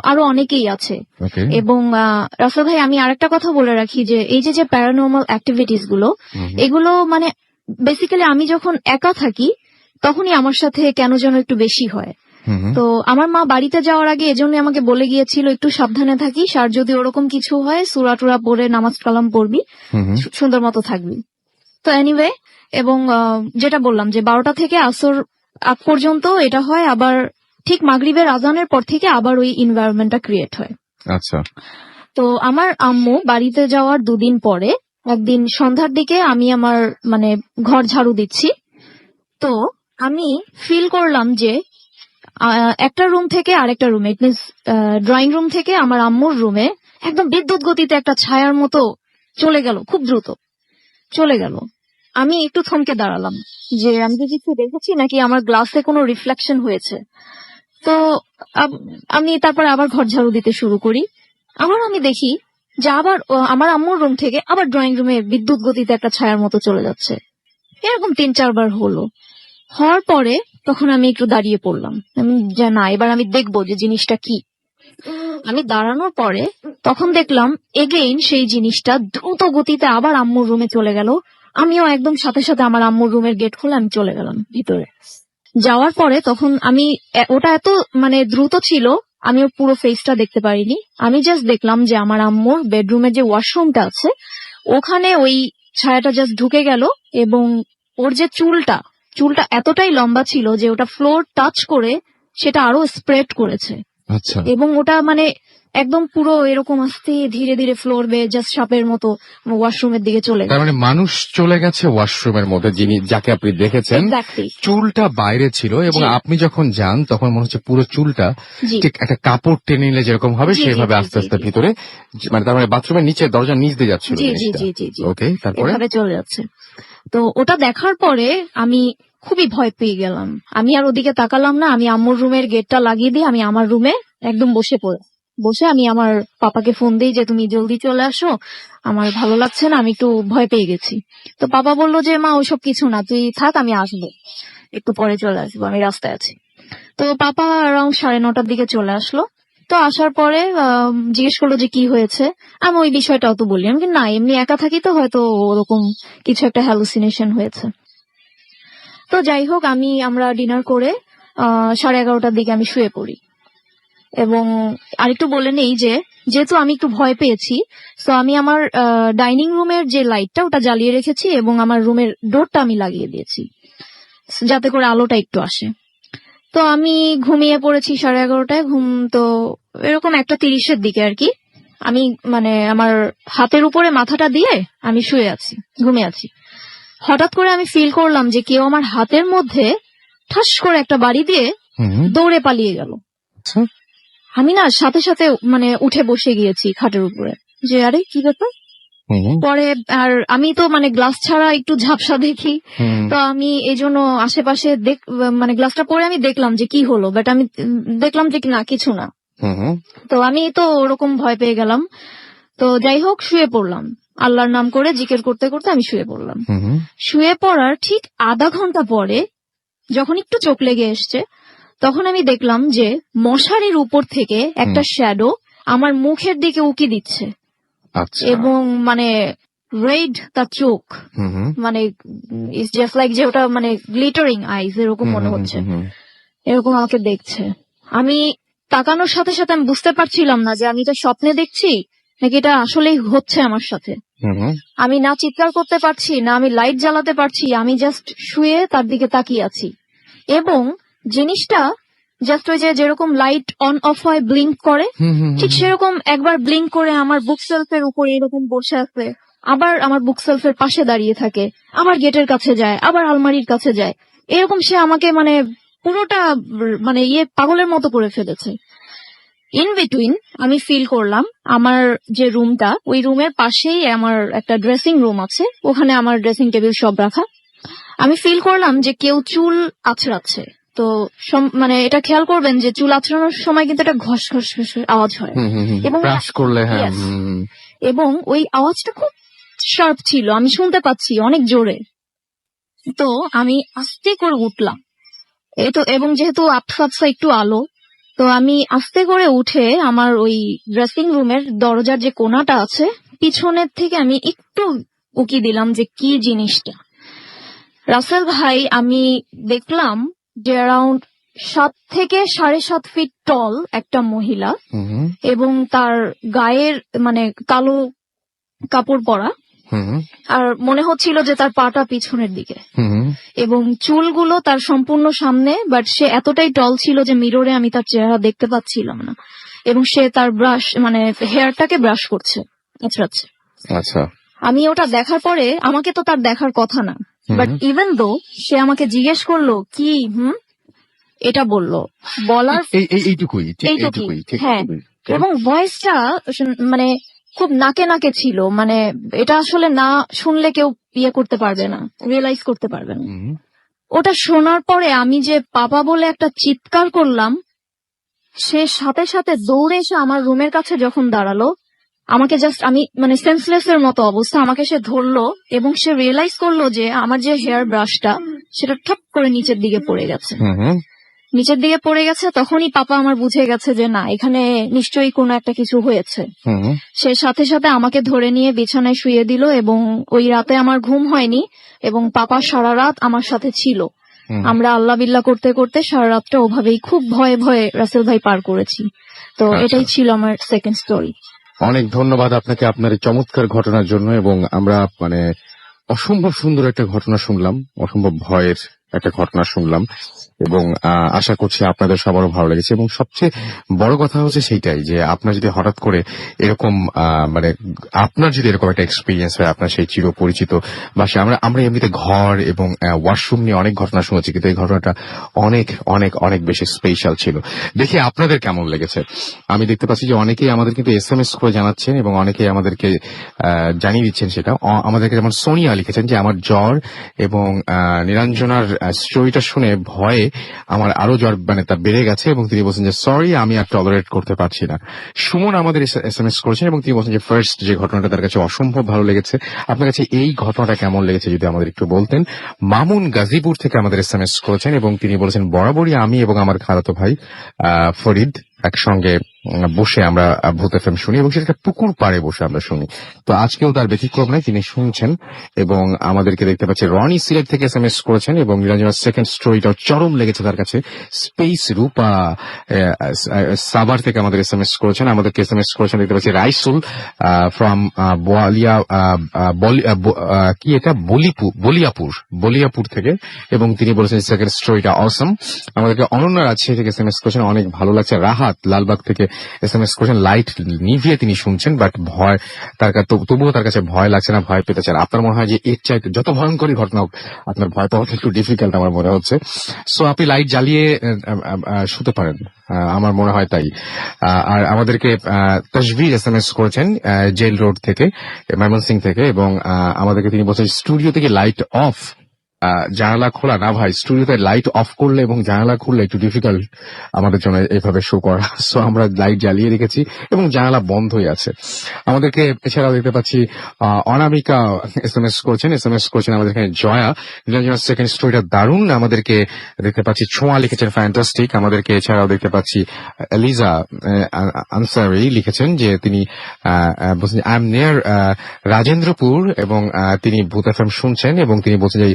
D: আরো অনেকেই আছে। এবং রাসেল ভাই, আমি আরেকটা কথা বলে রাখি যে এই যে প্যারানর্মাল অ্যাক্টিভিটিস গুলো, এগুলো মানে বেসিক্যালি আমি যখন একা থাকি তখনই আমার সাথে কেন যেন একটু বেশি হয়। তো আমার মা বাড়িতে যাওয়ার আগে এজন্য আমাকে বলে গিয়েছিল একটু সাবধানে থাকিস, আর যদি ওরকম কিছু হয় সূরা টুরা পড়ে নামাজ কালাম পড়বি, সুন্দর মতো থাকবি। তো এনিওয়ে, এবং যেটা বললাম যে 12টা থেকে আসর আগ পর্যন্ত এটা হয়, আবার ঠিক মাগরিবের আজানের পর থেকে আবার ওই এনভায়রনমেন্টটা ক্রিয়েট হয়।
B: আচ্ছা।
D: তো আমার আম্মু বাড়িতে যাওয়ার 2 দিন পরে একদিন সন্ধ্যার দিকে আমি আমার মানে ঘর ঝাড়ু দিচ্ছি, তো আমি ফিল করলাম যে একটা রুম থেকে আরেকটা রুমে, ইট মিনস ড্রয়িং রুম থেকে আমার আম্মুর রুমে একদম বিদ্যুৎ গতিতে একটা ছায়ার মতো চলে গেল, খুব দ্রুত চলে গেল। আমি একটু থমকে দাঁড়ালাম যে আমি কি কিছু দেখেছি নাকি আমার গ্লাসে কোনো রিফ্লেকশন হয়েছে। তো আমি তারপরে আবার ঘর ঝাড়ু দিতে শুরু করি। আবার আমি দেখি যে আবার আমার আম্মুর রুম থেকে আবার ড্রয়িং রুমে বিদ্যুৎ গতিতে একটা ছায়ার মতো চলে যাচ্ছে। এরকম 3-4 বার হলো। হওয়ার পরে তখন আমি একটু দাঁড়িয়ে পড়লাম, আমি যে না এবার আমি দেখবো যে জিনিসটা কি। আমি দাঁড়ানোর পরে তখন দেখলাম এগেইন সেই জিনিসটা দ্রুত গতিতে আবার আম্মুর রুমে চলে গেল। আমিও একদম সাথে সাথে আমার আম্মুর রুমের গেট খুলে আমি চলে গেলাম ভিতরে। যাওয়ার পরে তখন আমি ওটা এত মানে দ্রুত ছিল আমি ওর পুরো ফেসটা দেখতে পারিনি। আমি জাস্ট দেখলাম যে আমার আম্মুর বেডরুমের যে ওয়াশরুমটা আছে ওখানে ওই ছায়াটা জাস্ট ঢুকে গেল, এবং ওর যে চুলটা এতটাই লম্বা ছিল যে ওটা ফ্লোর টাচ করে সেটা আরো স্প্রেড করেছে।
B: আচ্ছা।
D: এবং ওটা মানে একদম পুরো এরকম আস্তে ধীরে ধীরে ফ্লোর বেয়ে জাস্ট সাপের মতো ওয়াশরুমের দিকে চলে গেছে।
B: তার মানে মানুষ চলে গেছে ওয়াশরুমের মধ্যে, যিনি যাকে আপনি দেখেছেন। চুলটা বাইরে ছিল, এবং আপনি যখন যান তখন মনে হচ্ছে পুরো চুলটা ঠিক একটা কাপড় টেনে নিলে যেরকম হবে সেভাবে আস্তে আস্তে ভিতরে, মানে তার মানে বাথরুমের নিচে দরজার নিচ দিয়ে যাচ্ছিল। ওকে, তারপরে
D: চলে যাচ্ছে। তো ওটা দেখার পরে আমি খুবই ভয় পেয়ে গেলাম। আমি আর ওদিকে তাকালাম না, আমি আম্মুর রুমের গেটটা লাগিয়ে দিয়ে আমি আমার রুমে একদম বসে আমি আমার পাপাকে ফোন দিই যে তুমি জলদি চলে আসো, আমার ভালো লাগছে না, আমি একটু ভয় পেয়ে গেছি। তো পাপা বললো যে মা ওইসব কিছু না, তুই থাক, আমি আসবো, একটু পরে চলে আসবো, আমি রাস্তায় আছি। তো পাপা অ্যারাউন্ড 9:30টার দিকে চলে আসলো। তো আসার পরে জিজ্ঞেস করলো যে কি হয়েছে। আমি ওই বিষয়টাও তো বললাম কি না এমনি একা থাকি তো হয়তো ওরকম কিছু একটা হ্যালুসিনেশন হয়েছে। তো যাই হোক, আমরা ডিনার করে 11:30টার দিকে আমি শুয়ে পড়ি। এবং আরেকটু বলে নেই যে যেহেতু আমি একটু ভয় পেয়েছি, তো আমি আমার ডাইনিং রুমের যে লাইটটা ওটা জ্বালিয়ে রেখেছি এবং আমার রুমের ডোরটা আমি লাগিয়ে দিয়েছি যাতে করে আলোটা একটু আসে। তো আমি ঘুমিয়ে পড়েছি 11:30টায়। ঘুম তো এরকম 1:30-এর দিকে আর কি। আমি মানে আমার হাতের উপরে মাথাটা দিয়ে আমি শুয়ে আছি, ঘুমিয়ে আছি। হঠাৎ করে আমি ফিল করলাম যে কেউ আমার হাতের মধ্যে ঠাস করে একটা বাড়ি দিয়ে দৌড়ে পালিয়ে গেল। আমি না সাথে সাথে মানে উঠে বসে গিয়েছি খাটের উপরে, যে আরে কি ব্যাপার। পরে আর আমি তো মানে গ্লাস ছাড়া একটু ঝাপসা দেখি, তো আমি এই জন্য আশেপাশে মানে গ্লাসটা পরে আমি দেখলাম যে কি হলো, বাট আমি দেখলাম যে না কিছু না। তো আমি তো ওরকম ভয় পেয়ে গেলাম। তো যাই হোক শুয়ে পড়লাম, আল্লাহর নাম করে জিকির করতে করতে আমি শুয়ে পড়লাম। শুয়ে পড়ার ঠিক আধা ঘন্টা পরে যখন একটু চোখ লেগে এসছে, তখন আমি দেখলাম যে মশারির উপর থেকে একটা শ্যাডো আমার মুখের দিকে উকি দিচ্ছে। এবং মানে রেড তার চোখ, মানে ইটস জাস্ট লাইক যে ওটা মানে গ্লিটারিং আইজ এরকম মনে হচ্ছে, এরকম আমাকে দেখছে। আমি তাকানোর সাথে সাথে আমি বুঝতে পারছিলাম না যে আমি এটা স্বপ্নে দেখছি নাকি এটা আসলেই হচ্ছে আমার সাথে। আমি না চিৎকার করতে পারছি, না আমি লাইট জ্বালাতে পারছি, আমি জাস্ট শুয়ে তার দিকে তাকিয়ে আছি। এবং জিনিসটা জাস্ট ওই যে যেরকম লাইট অন অফ হয় ব্লিঙ্ক করে, ঠিক সেরকম একবার ব্লিঙ্ক করে আমার বুক সেলফের উপর এরকম বসে আছে, আবার আমার বুক সেলফের পাশে দাঁড়িয়ে থাকে, আবার গেটের কাছে যায়, আবার আলমারির কাছে যায়, এরকম সে আমাকে মানে পুরোটা মানে পাগলের মতো করে ফেলেছে। ইন বিটুইন আমি ফিল করলাম আমার যে রুমটা, ওই রুমের পাশেই আমার একটা ড্রেসিং রুম আছে, ওখানে আমার ড্রেসিং টেবিল সব রাখা। আমি ফিল করলাম যে কেউ চুল আছড়াচ্ছে। তো মানে এটা খেয়াল করবেন যে চুল আছড়ানোর সময় কিন্তু একটা ঘস ঘস ঘস আওয়াজ হয়, এবং ওই আওয়াজটা খুব শার্প ছিল, আমি শুনতে পাচ্ছি অনেক জোরে। তো আমি আস্তে করে উঠলাম, এবং যেহেতু আবছা একটু আলো, তো আমি আস্তে করে উঠে আমার ওই ড্রেসিং রুমের দরজার যে কোণাটা আছে পিছনের থেকে আমি একটু উকি দিলাম যে কি জিনিসটা। রাসেল ভাই, আমি দেখলাম যে অ্যারাউন্ড 7 থেকে 7.5 ফিট টল একটা মহিলা, এবং তার গায়ের মানে কালো কাপড় পরা, আর মনে হচ্ছিল যে তার পাটা পিছনের দিকে, এবং চুলগুলো তার সম্পূর্ণ সামনে, বাট সে এতটাই টল ছিল যে মিররে আমি তার চেহারা দেখতে পাচ্ছিলাম না, এবং সে তার ব্রাশ মানে হেয়ারটাকে ব্রাশ করছে, আছড়াচ্ছে।
B: আচ্ছা,
D: আমি ওটা দেখার পরে, আমাকে তো তার দেখার কথা না, বাট ইভেন দো সে আমাকে জিজ্ঞেস করলো কি এটা বলার
B: এইটুকুই,
D: হ্যাঁ, এবং ভয়েসটা মানে খুব নাকে নাকে ছিল, মানে এটা আসলে না শুনলে কেউ করতে পারবে না, রিয়েলাইজ করতে পারবে না। ওটা শোনার পরে আমি যে পাপা বলে একটা চিৎকার করলাম, সে সাথে সাথে দৌড়ে এসে আমার রুমের কাছে যখন দাঁড়ালো, আমাকে জাস্ট আমি মানে সেন্সলেস এর মতো অবস্থা, আমাকে সে ধরলো এবং সে রিয়েলাইজ করলো যে আমার যে হেয়ার ব্রাশটা সেটা ঠপ করে নিচের দিকে পড়ে গেছে। তখনই পাপা আমার বুঝে গেছে যে না, এখানে নিশ্চয়ই কোনো একটা কিছু হয়েছে। সে সাথে সাথে আমাকে ধরে নিয়ে বিছানায় শুয়ে দিল, এবং ওই রাতে আমার ঘুম হয়নি, এবং পাপা সারা রাত আমার সাথে ছিল। আমরা আল্লাহ বিল্লাহ করতে করতে সারা রাতটা ওভাবেই খুব ভয়ে ভয়ে রাসেল ভাই পার করেছি। তো এটাই ছিল আমার সেকেন্ড স্টোরি।
B: অনেক ধন্যবাদ আপনাকে আপনার এই চমৎকার ঘটনার জন্য, এবং আমরা মানে অসম্ভব সুন্দর একটা ঘটনা শুনলাম, অসম্ভব ভয়ের একটা ঘটনা শুনলাম, এবং আশা করছি আপনাদের সবারও ভালো লেগেছে। এবং সবচেয়ে বড় কথা হচ্ছে সেইটাই যে আপনার যদি হঠাৎ করে এরকম মানে আপনার যদি এরকম একটা এক্সপিরিয়েন্স হয়, আপনার সেই চিরপরিচিত বাসে, আমরা এমনিতে ঘর এবং ওয়াশরুম নিয়ে অনেক ঘটনা শুনেছি, কিন্তু এই ঘটনাটা অনেক অনেক অনেক বেশি স্পেশাল ছিল। দেখি আপনাদের কেমন লেগেছে। আমি দেখতে পাচ্ছি যে অনেকেই আমাদের কিন্তু SMS করে জানাচ্ছেন, এবং অনেকেই আমাদেরকে জানিয়ে দিচ্ছেন সেটা। আমাদেরকে যেমন সোনিয়া লিখেছেন যে আমার জ্বর, এবং নীলাঞ্জনার স্টোরিটা শুনে ভয়ে আমার আরো জ্বর মানে তা বেড়ে গেছে, এবং তিনি বলছেন যে সরি, আমি আর টলারেট করতে পারছি না। সুমন আমাদের SMS করেছেন, এবং তিনি বলছেন যে ফার্স্ট যে ঘটনাটা তার কাছে অসম্ভব ভালো লেগেছে। আপনার কাছে এই ঘটনাটা কেমন লেগেছে যদি আমাদের একটু বলতেন। মামুন গাজীপুর থেকে আমাদের SMS করেছেন, এবং তিনি বলেছেন বরাবরই আমি এবং আমার খালাতো ভাই ফরিদ একসঙ্গে বসে আমরা ভূত FM শুনি, এবং সেটা পুকুর পাড়ে বসে আমরা শুনি। তো আজকেও তার ব্যতিক্রম নয়, তিনি শুনছেন। এবং আমাদেরকে দেখতে পাচ্ছি রনি সিলেট থেকে SMS করেছেন, এবং নীলাঞ্জনার সেকেন্ড স্টোরিটাও চরম লেগেছে তার কাছে। স্পেস রূপা সাভার থেকে আমাদের SMS করেছেন, আমাদেরকে SMS করেছেন দেখতে পাচ্ছি রাইসুল ফ্রম কি এটা বলিয়াপুর থেকে, এবং তিনি বলেছেন সেকেন্ড স্টোরিটা অসম। আমাদেরকে অনন্যা রাজশাহী থেকে SMS করেছেন, অনেক ভালো লাগছে। রাহাত লালবাগ থেকে SMS করেছেন, লাইট নিভিয়ে তিনি শুনছেন, বাট ভয় তবুও তার কাছে ভয় লাগছে না, ভয় পেতে চান। আপনার মনে হয় যে এর চাইতে যত ভয়ঙ্করই ঘটনা হোক আপনার ভয় পাওয়াটা একটু ডিফিকাল্ট আমার মনে হচ্ছে। সো আপনি লাইট জ্বালিয়ে শুতে পারেন, আমার মনে হয় তাই। আর আমাদেরকে তাসভির SMS করেছেন জেল রোড থেকে, ময়মনসিং থেকে, এবং আমাদেরকে তিনি বলছেন স্টুডিও থেকে লাইট অফ, জানালা খোলা না ভাই, স্টুডিওতে লাইট অফ করলে এবং জানালা খুললে একটু ডিফিকাল্ট আমাদের জন্য এইভাবে শো করা। সো আমরা লাইট জ্বালিয়ে রেখেছি এবং জানালা বন্ধই আছে। আমাদেরকে এছাড়াও দেখতে পাচ্ছি অনামিকা SMS করেছেন আমাদের এখানে জয়া, নীলাঞ্জনার সেকেন্ড স্টোরিটা দারুণ। আমাদেরকে দেখতে পাচ্ছি ছোঁয়া লিখেছেন ফ্যান্টাস্টিক। আমাদেরকে এছাড়াও দেখতে পাচ্ছি এলিজা আনসারি লিখেছেন যে তিনি বলছেন আই এম নিয়ার রাজেন্দ্রপুর, এবং তিনি ভূত FM শুনছেন এবং তিনি বলছেন যে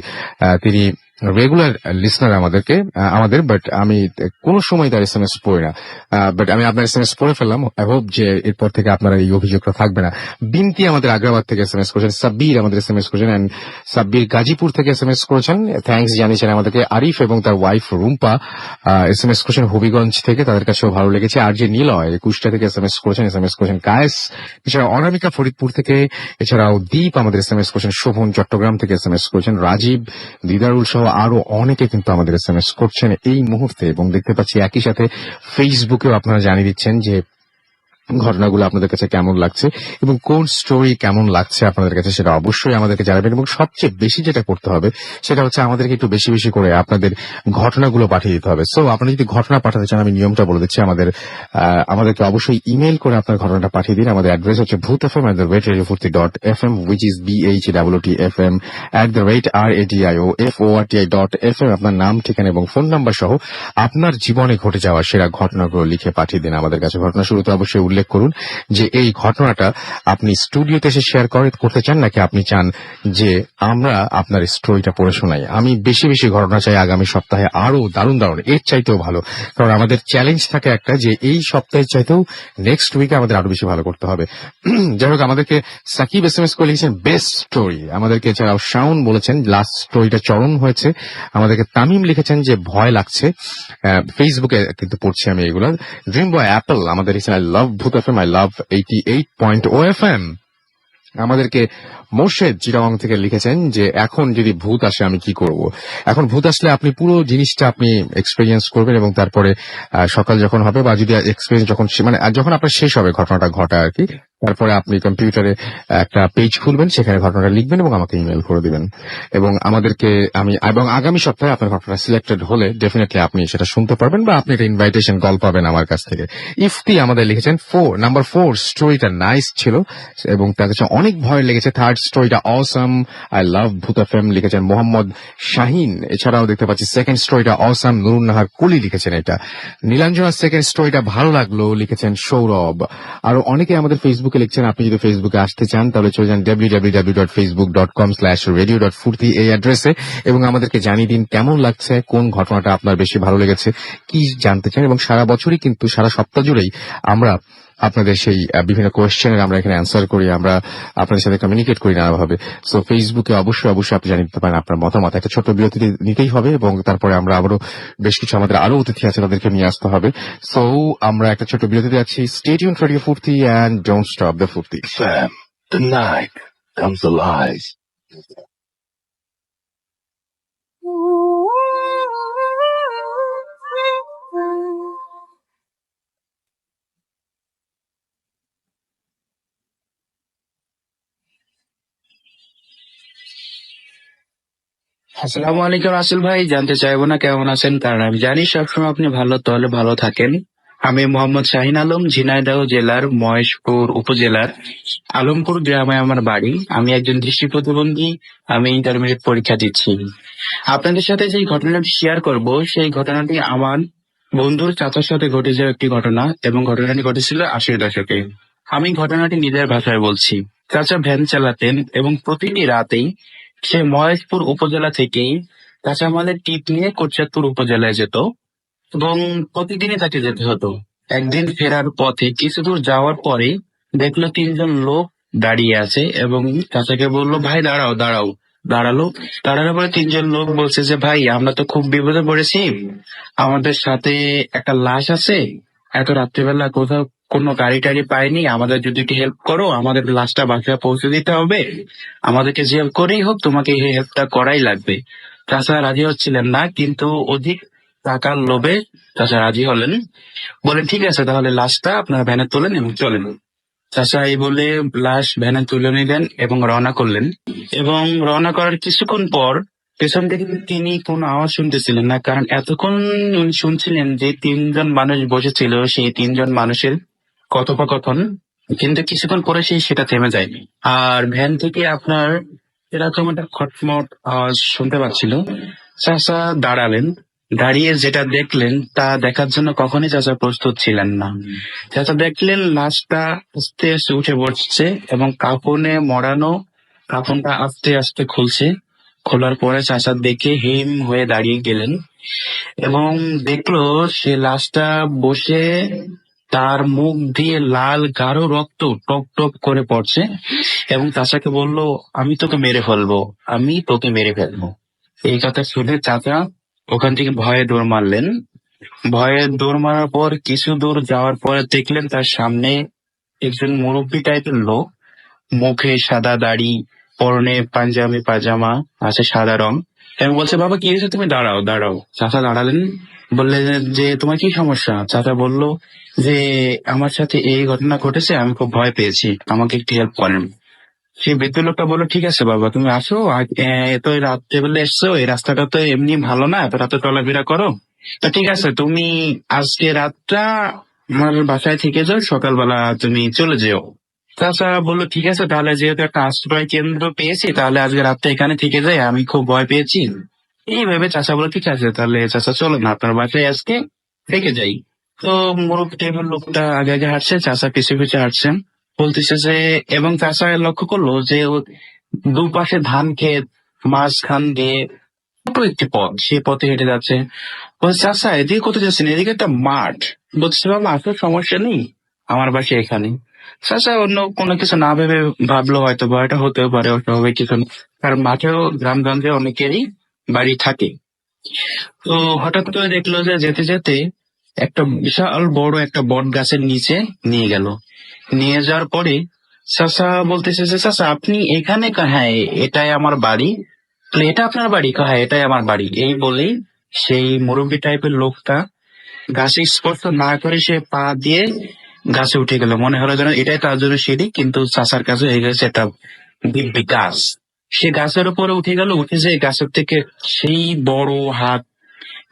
B: তিনি রেগুলার লিসনার আমাদের, বাট আমি কোনো সময় তার SMS পড়ি না, বাট আমি আপনার SMS পড়ে ফেললাম। আই হোপ যে এরপর থেকে আপনারা এই অভিযোগটা থাকবে না। বিনতি আমাদের আগ্রাবাদ থেকে SMS করেছেন, সাব্বির আমাদের SMS করেছেন, এন্ড সাব্বির গাজীপুর থেকে SMS করেছেন, থ্যাঙ্কস জানিয়েছেন আমাদেরকে। আরিফ এবং তার ওয়াইফ রুম্পা SMS করেছেন হবিগঞ্জ থেকে, তাদের কাছেও ভালো লেগেছে। আর যে নীলয় কুষ্টা থেকে SMS করেছেন কায়েস, এছাড়া অনামিকা ফরিদপুর থেকে, এছাড়াও দীপ আমাদের SMS করেছেন, শোভন চট্টগ্রাম থেকে SMS করেছেন, রাজীব, দিদারুল সহ আরো অনেকে কিন্তু আমাদের SMS করছেন এই মুহূর্তে। এবং দেখতে পাচ্ছি একই সাথে ফেসবুকেও আপনারা জানিয়ে দিচ্ছেন যে ঘটনাগুলো আপনাদের কাছে কেমন লাগছে এবং কোন স্টোরি কেমন লাগছে আপনাদের কাছে, সেটা অবশ্যই আমাদেরকে জানাবেন। এবং সবচেয়ে বেশি যেটা করতে হবে সেটা হচ্ছে আমাদেরকে একটু বেশি বেশি করে আপনাদের ঘটনাগুলো পাঠিয়ে দিতে হবে। সো আপনারা যদি ঘটনা পাঠাতে চান, আমি নিয়মটা বলে দিচ্ছি, আমাদেরকে অবশ্যই ইমেল করে আপনার ঘটনাটা পাঠিয়ে দিন। আমাদের অ্যাড্রেস হচ্ছে bhutfm@radiofurti.fm, which is BHWTFM@radiofurti.fm। আপনার নাম, ঠিকানা এবং ফোন নাম্বার সহ আপনার জীবনে ঘটে যাওয়া সেরা ঘটনাগুলো লিখে পাঠিয়ে দিন আমাদের কাছে। ঘটনা শুরুতে অবশ্যই উল্লেখ করুন যে এই ঘটনাটা আপনি স্টুডিওতে এসে শেয়ার করতে চান, নাকি আপনি চান যে আমরা আপনার স্টোরিটা পড়ে শোনাই। আমি বেশি বেশি ঘটনা চাই আগামী সপ্তাহে, আরো দারুণ দারুণ, এর চাইতেও ভালো, কারণ আমাদের চ্যালেঞ্জ থাকে একটা যে এই সপ্তাহের চাইতেও নেক্সট উইকে আমাদের আরো বেশি ভালো করতে হবে। যাই হোক, আমাদেরকে সাকিব SMS করে লিখেছেন বেস্ট স্টোরি। আমাদেরকে এছাড়াও শাওন বলেছেন লাস্ট স্টোরিটা চরম হয়েছে। আমাদেরকে তামিম লিখেছেন যে ভয় লাগছে। ফেসবুকে কিন্তু পড়ছি আমি এগুলো। ড্রিম বয় অ্যাপল আমাদের আই লাভ ভূত FM, আই লাভ 88.0 FM। আমাদেরকে মোর্শেদ চিটাগং থেকে লিখেছেন যে এখন যদি ভূত আসে আমি কি করব। এখন ভূত আসলে আপনি পুরো জিনিসটা আপনি এক্সপেরিয়েন্স করবেন এবং তারপরে সকাল যখন হবে বা যদি এক্সপেরিয়েন্স যখন আপনার শেষ হবে ঘটনাটা ঘটা আর কি, তারপরে আপনি কম্পিউটারে একটা পেজ খুলবেন, সেখানে ঘটনাটা লিখবেন এবং আমাকে ইমেল করে দিবেন। এবং আমাদেরকে এবং আগামী সপ্তাহে আপনার ঘটনা সিলেক্টেড হলে ডেফিনেটলি আপনি সেটা শুনতে পারবেন বা আপনি একটা ইনভাইটেশন কল পাবেন আমার কাছ থেকে। ইফতি আমাদের লিখেছেন নাম্বার 4 স্টোরিটা নাইস ছিল এবং তার কাছে অনেক ভয় লেগেছে। থার্ড স্টোরিটা অসাম, আই লাভ ভূত FM লিখেছেন মোহাম্মদ শাহিন। এছাড়াও দেখতে পাচ্ছি সেকেন্ড স্টোরিটা অসাম, নুরুন নাহার কুলি লিখেছেন এটা। নীলাঞ্জনার সেকেন্ড স্টোরিটা ভালো লাগলো লিখেছেন সৌরভ। আরো অনেকে আমাদের ফেসবুকে লিখছেন। আপনি যদি ফেসবুকে আসতে চান তাহলে চলে যান www.facebook.com/radio.furti এই অ্যাড্রেসে এবং আমাদেরকে জানিয়ে দিন কেমন লাগছে, কোন ঘটনাটা আপনার বেশি ভালো লেগেছে, কি জানতে চান। এবং সারা বছরই কিন্তু সারা সপ্তাহ জুড়েই আমরা আপনাদের সেই বিভিন্ন কোয়েশ্চেনের আমরা এখানে অ্যান্সার করি, আমরা আপনাদের সাথে কমিউনিকেট করি নানাভাবে। সো ফেসবুকে অবশ্যই আপনি জানিয়ে দিতে পারেন আপনার মতামত। একটা ছোট্ট বিরতি নিতেই হবে এবং তারপরে আমরা আবারও বেশ কিছু আমাদের আরো অতিথি আছে তাদেরকে নিয়ে আসতে হবে। সো আমরা একটা ছোট্ট বিরতিতে আছি। স্টে টিউনড ফর রেডিও ফুর্তি এন্ড ডোন্ট স্টপ দ্য ফুর্তি।
E: The night comes alive.
F: আসসালামু আলাইকুম রাসেল ভাই, জানতে চাইবো না কেমন আছেন, কারণ আমি জানি সবসময় আপনি ভালো, তাহলে ভালো থাকেন। আমি মোহাম্মদ শাহিন আলম, ঝিনাইদহ জেলার মহেশপুর উপজেলার আলমপুর গ্রামে আমার বাড়ি। আমি একজন দৃষ্টি প্রতিবন্ধী, আমি ইন্টারমিডিয়েট পরীক্ষা দিচ্ছি। আপনাদের সাথে যে ঘটনাটি শেয়ার করব সেই ঘটনাটি আমার বন্ধুর চাচার সাথে ঘটে যাওয়া একটি ঘটনা এবং ঘটনাটি ঘটেছিল 80-এর দশকে। আমি ঘটনাটি নিজের ভাষায় বলছি। চাচা ভ্যান চালাতেন এবং প্রতিটি রাতেই সে মহেশপুর উপজেলা থেকেই কাঁচামালের টিপ নিয়ে কোটচাঁদপুর উপজেলায় যেত এবং প্রতিদিনই তাকে যেতে হতো। একদিন ফেরার পথে কিছু দূর যাওয়ার পরে দেখলো 3জন লোক দাঁড়িয়ে আছে এবং চাচাকে বললো, ভাই দাঁড়াও দাঁড়াও। দাঁড়ানোর পরে 3জন লোক বলছে যে, ভাই আমরা তো খুব বিপদে পড়েছি, আমাদের সাথে একটা লাশ আছে, এত রাত্রিবেলা কোথাও কোনো গাড়ি টাড়ি পাইনি, আমাদের যদি একটু হেল্প করো, আমাদের লাশটা বাসায় পৌঁছে দিতে হবে, আমাদেরকে যে করেই হোক তোমাকে এই হেল্পটা করাই লাগবে। চাচা রাজি হচ্ছিলেন না, কিন্তু অধিক টাকার লোভে চাচা রাজি হলেন। বলেন ঠিক আছে, তাহলে লাশটা আপনার ভ্যানে তোলেন এবং চলেন। চাচা এই বলে লাশ ভ্যানে তুলে নিলেন এবং রওনা করলেন। এবং রওনা করার কিছুক্ষণ পর পেছন থেকে তিনি কোনো আওয়াজ শুনতেছিলেন না, কারণ এতক্ষণ উনি শুনছিলেন যে 3জন মানুষ বসেছিল, সেই 3জন মানুষের কথোপকথন। কিন্তু কিছুক্ষণ পরে সেটা থেমে যায়। আর ভ্যান থেকে আপনার এরকম একটা খটমট আওয়াজ শুনতে পাচ্ছিল। চাচা দাঁড়ালেন। দাঁড়িয়ে যেটা দেখলেন তা দেখার জন্য কখনই চাচা প্রস্তুত ছিলেন না। চাচা দেখলেন লাশটা আস্তে আস্তে উঠে বসছে এবং কাফনে মরানো কাফনটা আস্তে আস্তে খুলছে। খোলার পরে চাচা দেখে হিম হয়ে দাঁড়িয়ে গেলেন এবং দেখলো সে লাশটা বসে, তার মুখ দিয়ে লাল গাঢ় রক্ত টপ টপ করে পড়ছে এবং চাচাকে বলল, আমি তোকে মেরে ফেলবো, আমি তোকে মেরে ফেলবো। এই কথা শুনে চাচা ওখান থেকে ভয়ে দৌড় মারলেন। ভয়ে দৌড় মারার পর কিছু দূর যাওয়ার পরে দেখলেন তার সামনে একজন মুরব্বী টাইপের লোক, মুখে সাদা দাড়ি, পরনে পাঞ্জাবি পাজামা আছে সাদা রং, এবং বলছে, বাবা কি হয়েছে, তুমি দাঁড়াও দাঁড়াও। চাচা দাঁড়ালেন, বললেন যে তোমার কি সমস্যা? চাচা বলল যে আমার সাথে এই ঘটনা ঘটেছে, আমি খুব ভয় পেয়েছি, আমাকে একটু হেল্প করেন। সেই বৃদ্ধ লোকটা বললো, ঠিক আছে বাবা, তুমি আসো, এত রাত্রেবেলা এসছো, এই রাস্তাটা তো এমনি ভালো না, এত রাতে চলাফেরা করো, তো ঠিক আছে তুমি আজকে রাতটা আমার বাসায় থেকে যাও, সকালবেলা তুমি চলে যেও। চাচা বললো, ঠিক আছে, তাহলে যেহেতু একটা আশ্রয় কেন্দ্র পেয়েছি, তাহলে আজকে রাতটা এখানে থেকে যাই, আমি খুব ভয় পেয়েছি। এই ভেবে চাচা বললো, ঠিক আছে, তাহলে চাচা চলো না, আপনার বাসায় আজকে থেকে যাই। তো মুরব্বী টাইপের লোকটা আগে আগে হাঁটছে, চাচা পিছু পিছু হাঁটছেন। বলতেছে যে, এবং চাচা লক্ষ্য করলো যে দুপাশে ধান ক্ষেত, মাঝখান দিয়ে ছোট একটি পথ, সেই পথে হেঁটে যাচ্ছে। বলছে, চাচা এদিকে কোথায় যাচ্ছেন? এদিকে একটা মাঠ। বলছে, বাবা আসলে সমস্যা নেই, আমার বাসা এখানে। চাচা অন্য কোনো কিছু না ভেবে ভাবলো হয়তো ভয়টা হতেও পারে, অস্বাভাবিক কিছু না। কারণ মাঠেও গ্রামগঞ্জে অনেকেরই বাড়ি থাকে। তো হঠাৎ করে দেখলো যে যেতে যেতে একটা বিশাল বড় একটা বট গাছের নিচে নিয়ে গেল। নিয়ে যাওয়ার পরে চাচা বলতেছে যে, চাচা আপনি এখানে? হ্যাঁ, এটাই আমার বাড়ি। তো এটা আপনার বাড়ি? হ্যাঁ, এটাই আমার বাড়ি। এই বলেই সেই মুরব্বী টাইপের লোকটা গাছে স্পর্শ না করে সে পা দিয়ে গাছে উঠে গেল। মনে হলো যেন এটাই তার জন্য সিঁড়ি, কিন্তু চাচার কাছে হয়ে গেছে একটা দিব্যি গাছ। সে গাছের উপরে উঠে গেল, উঠে যে গাছের থেকে সেই বড় হাত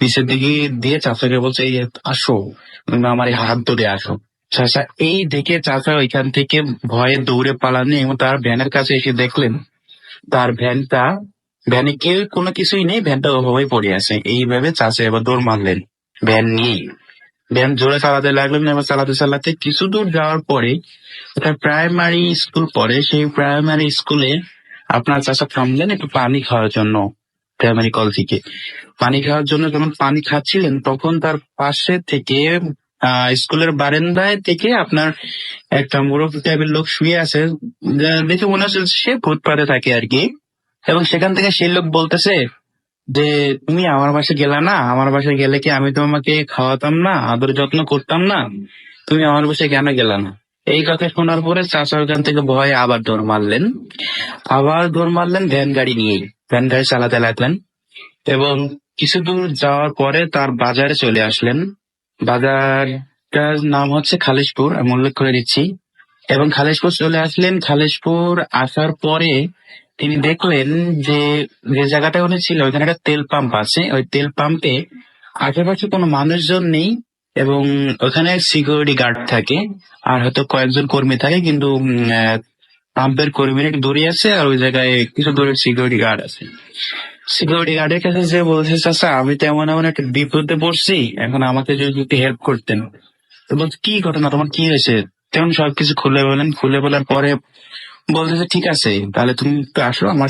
F: নিচের দিকে দিয়ে চাচাকে বলছে, এই আসো, তুমি আমার এই হাত ধরে আসো। চাচা এই দেখে চাচা ওইখান থেকে ভয়ে দৌড়ে পালানি এবং তার ভ্যানের কাছে এসে দেখলেন তার ভ্যানে কেউ কোনো কিছুই নেই, ভ্যানটা ওভাবেই পড়ে আছে। এইভাবে চাচা এবার দৌড় মারলেন ভ্যান নিয়ে। ভ্যান জোরে চালাতে লাগলেন এবং চালাতে চালাতে কিছু দূর যাওয়ার পরে একটা প্রাইমারি স্কুল পড়ে, সেই প্রাইমারি স্কুলে আপনার চাচা থামলেন একটু পানি খাওয়ার জন্য। প্রাইমারি কল থেকে পানি খাওয়ার জন্য যখন পানি খাচ্ছিলেন, তখন তার পাশে থেকে স্কুলের বারান্দায় থেকে আপনার একটা মুরব্বী টাইপের লোক শুয়ে আছে, যা দেখে মনে হচ্ছে সে ফুটপাতে থাকে আর কি। এবং সেখান থেকে সেই লোক বলতেছে যে, তুমি আমার বাসায় গেলা না? আমার বাসায় গেলে কি আমি তোমাকে খাওয়াতাম না, আদর যত্ন করতাম না? তুমি আমার বাসায় কেন গেলা না? এই কথা শোনার পরে চাচা ওখান থেকে ভয়ে আবার দৌড় মারলেন ভ্যান গাড়ি নিয়েই। ভ্যান গাড়ি চালাতে লাগলেন এবং কিছু দূর যাওয়ার পরে তার বাজারে চলে আসলেন। বাজারটার নাম হচ্ছে খালিশপুর, আমি উল্লেখ করে দিচ্ছি। এবং খালিশপুর চলে আসলেন। খালিশপুর আসার পরে তিনি দেখলেন যে যে জায়গাটা উনি ছিল ওইখানে একটা তেল পাম্প আছে। ওই তেল পাম্পে আশেপাশে কোনো মানুষজন নেই এবং ওখানে সিকিউরিটি গার্ড থাকে আর হয়তো কয়েকজন কর্মী থাকে, কিন্তু পাম্পের কর্মীরা একটু দূরে আছে আর ওই জায়গায় কিছু দূরে সিকিউরিটি গার্ড আছে। সিকিউরিটি গার্ডের কাছে যে বলছে, চাচা আমি তো এমন এমন একটা বিপদে পড়ছি, এখন আমাকে যদি একটু হেল্প করতেন। তো বলছে, কি ঘটনা, তোমার কি হয়েছে? তেমন সবকিছু খুলে বলেন। খুলে বলার পরে বলতেছে, ঠিক আছে তাহলে তুমি একটু আসো আমার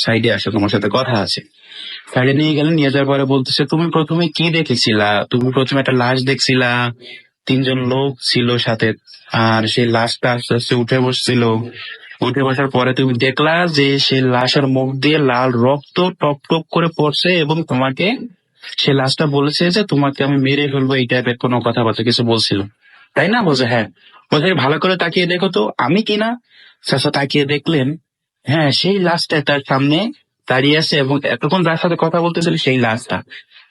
F: সাইডে আসো, তোমার সাথে কথা আছে। সাইডে নিয়ে গেলেন। নিয়ে যাওয়ার পরে বলতেছে, তুমি প্রথমে কি দেখেছিলা? তুমি প্রথমে একটা লাশ দেখছিলা, 3জন লোক ছিল সাথে, আর সেই লাশটা আস্তে আস্তে উঠে বসছিল। উঠে বসার পরে তুমি দেখলা যে সেই লাশের মুখ দিয়ে লাল রক্ত টপ টপ করে পড়ছে এবং তোমাকে সে লাস্টটা বলেছে যে তোমাকে আমি মেরে ফেলবো, এই টাইপের কোনো কথাবার্তা কিছু বলছিল, তাই না? বলছে হ্যাঁ। বলছে ভালো করে তাকিয়ে দেখো তো আমি কিনা। চাচা তাকিয়ে দেখলেন, হ্যাঁ সেই লাশটা তার সামনে দাঁড়িয়ে আছে এবং এতক্ষণ যার সাথে কথা বলতেছিল সেই লাশটা।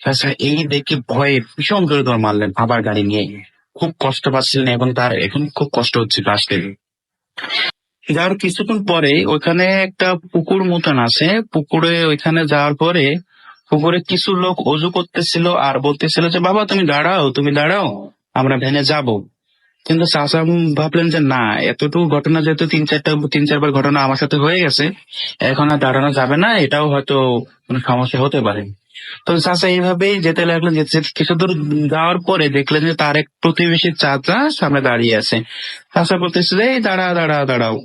F: চাচা এই দেখে ভয়ে ভীষণ করে দৌড় মারলেন আবার গাড়ি নিয়ে। খুব কষ্ট পাচ্ছিলেন এবং তার এখন খুব কষ্ট হচ্ছে লাশকে। যার কিছুক্ষণ পরে ওইখানে একটা পুকুর মতন আছে, পুকুরে ওইখানে যাওয়ার পরে পুকুরে কিছু লোক অজু করতেছিল আর বলতেছিল যে বাবা তুমি দাঁড়াও, তুমি দাঁড়াও, আমরা ভ্যানে যাব। কিন্তু চাচা ভাবলেন যে না, এতটুকু ঘটনা যেহেতু তিন চারবার ঘটনা আমার সাথে হয়ে গেছে, এখন আর দাঁড়ানো যাবে না, এটাও হয়তো কোনো সমস্যা হতে পারে। তো চাচা এইভাবেই যেতে লাগলেন। কিছু দূর যাওয়ার পরে দেখলেন যে তার এক প্রতিবেশী চাচা সামনে দাঁড়িয়ে আছে। চাচা বলতেছে যে এই দাঁড়া দাঁড়া দাঁড়াও।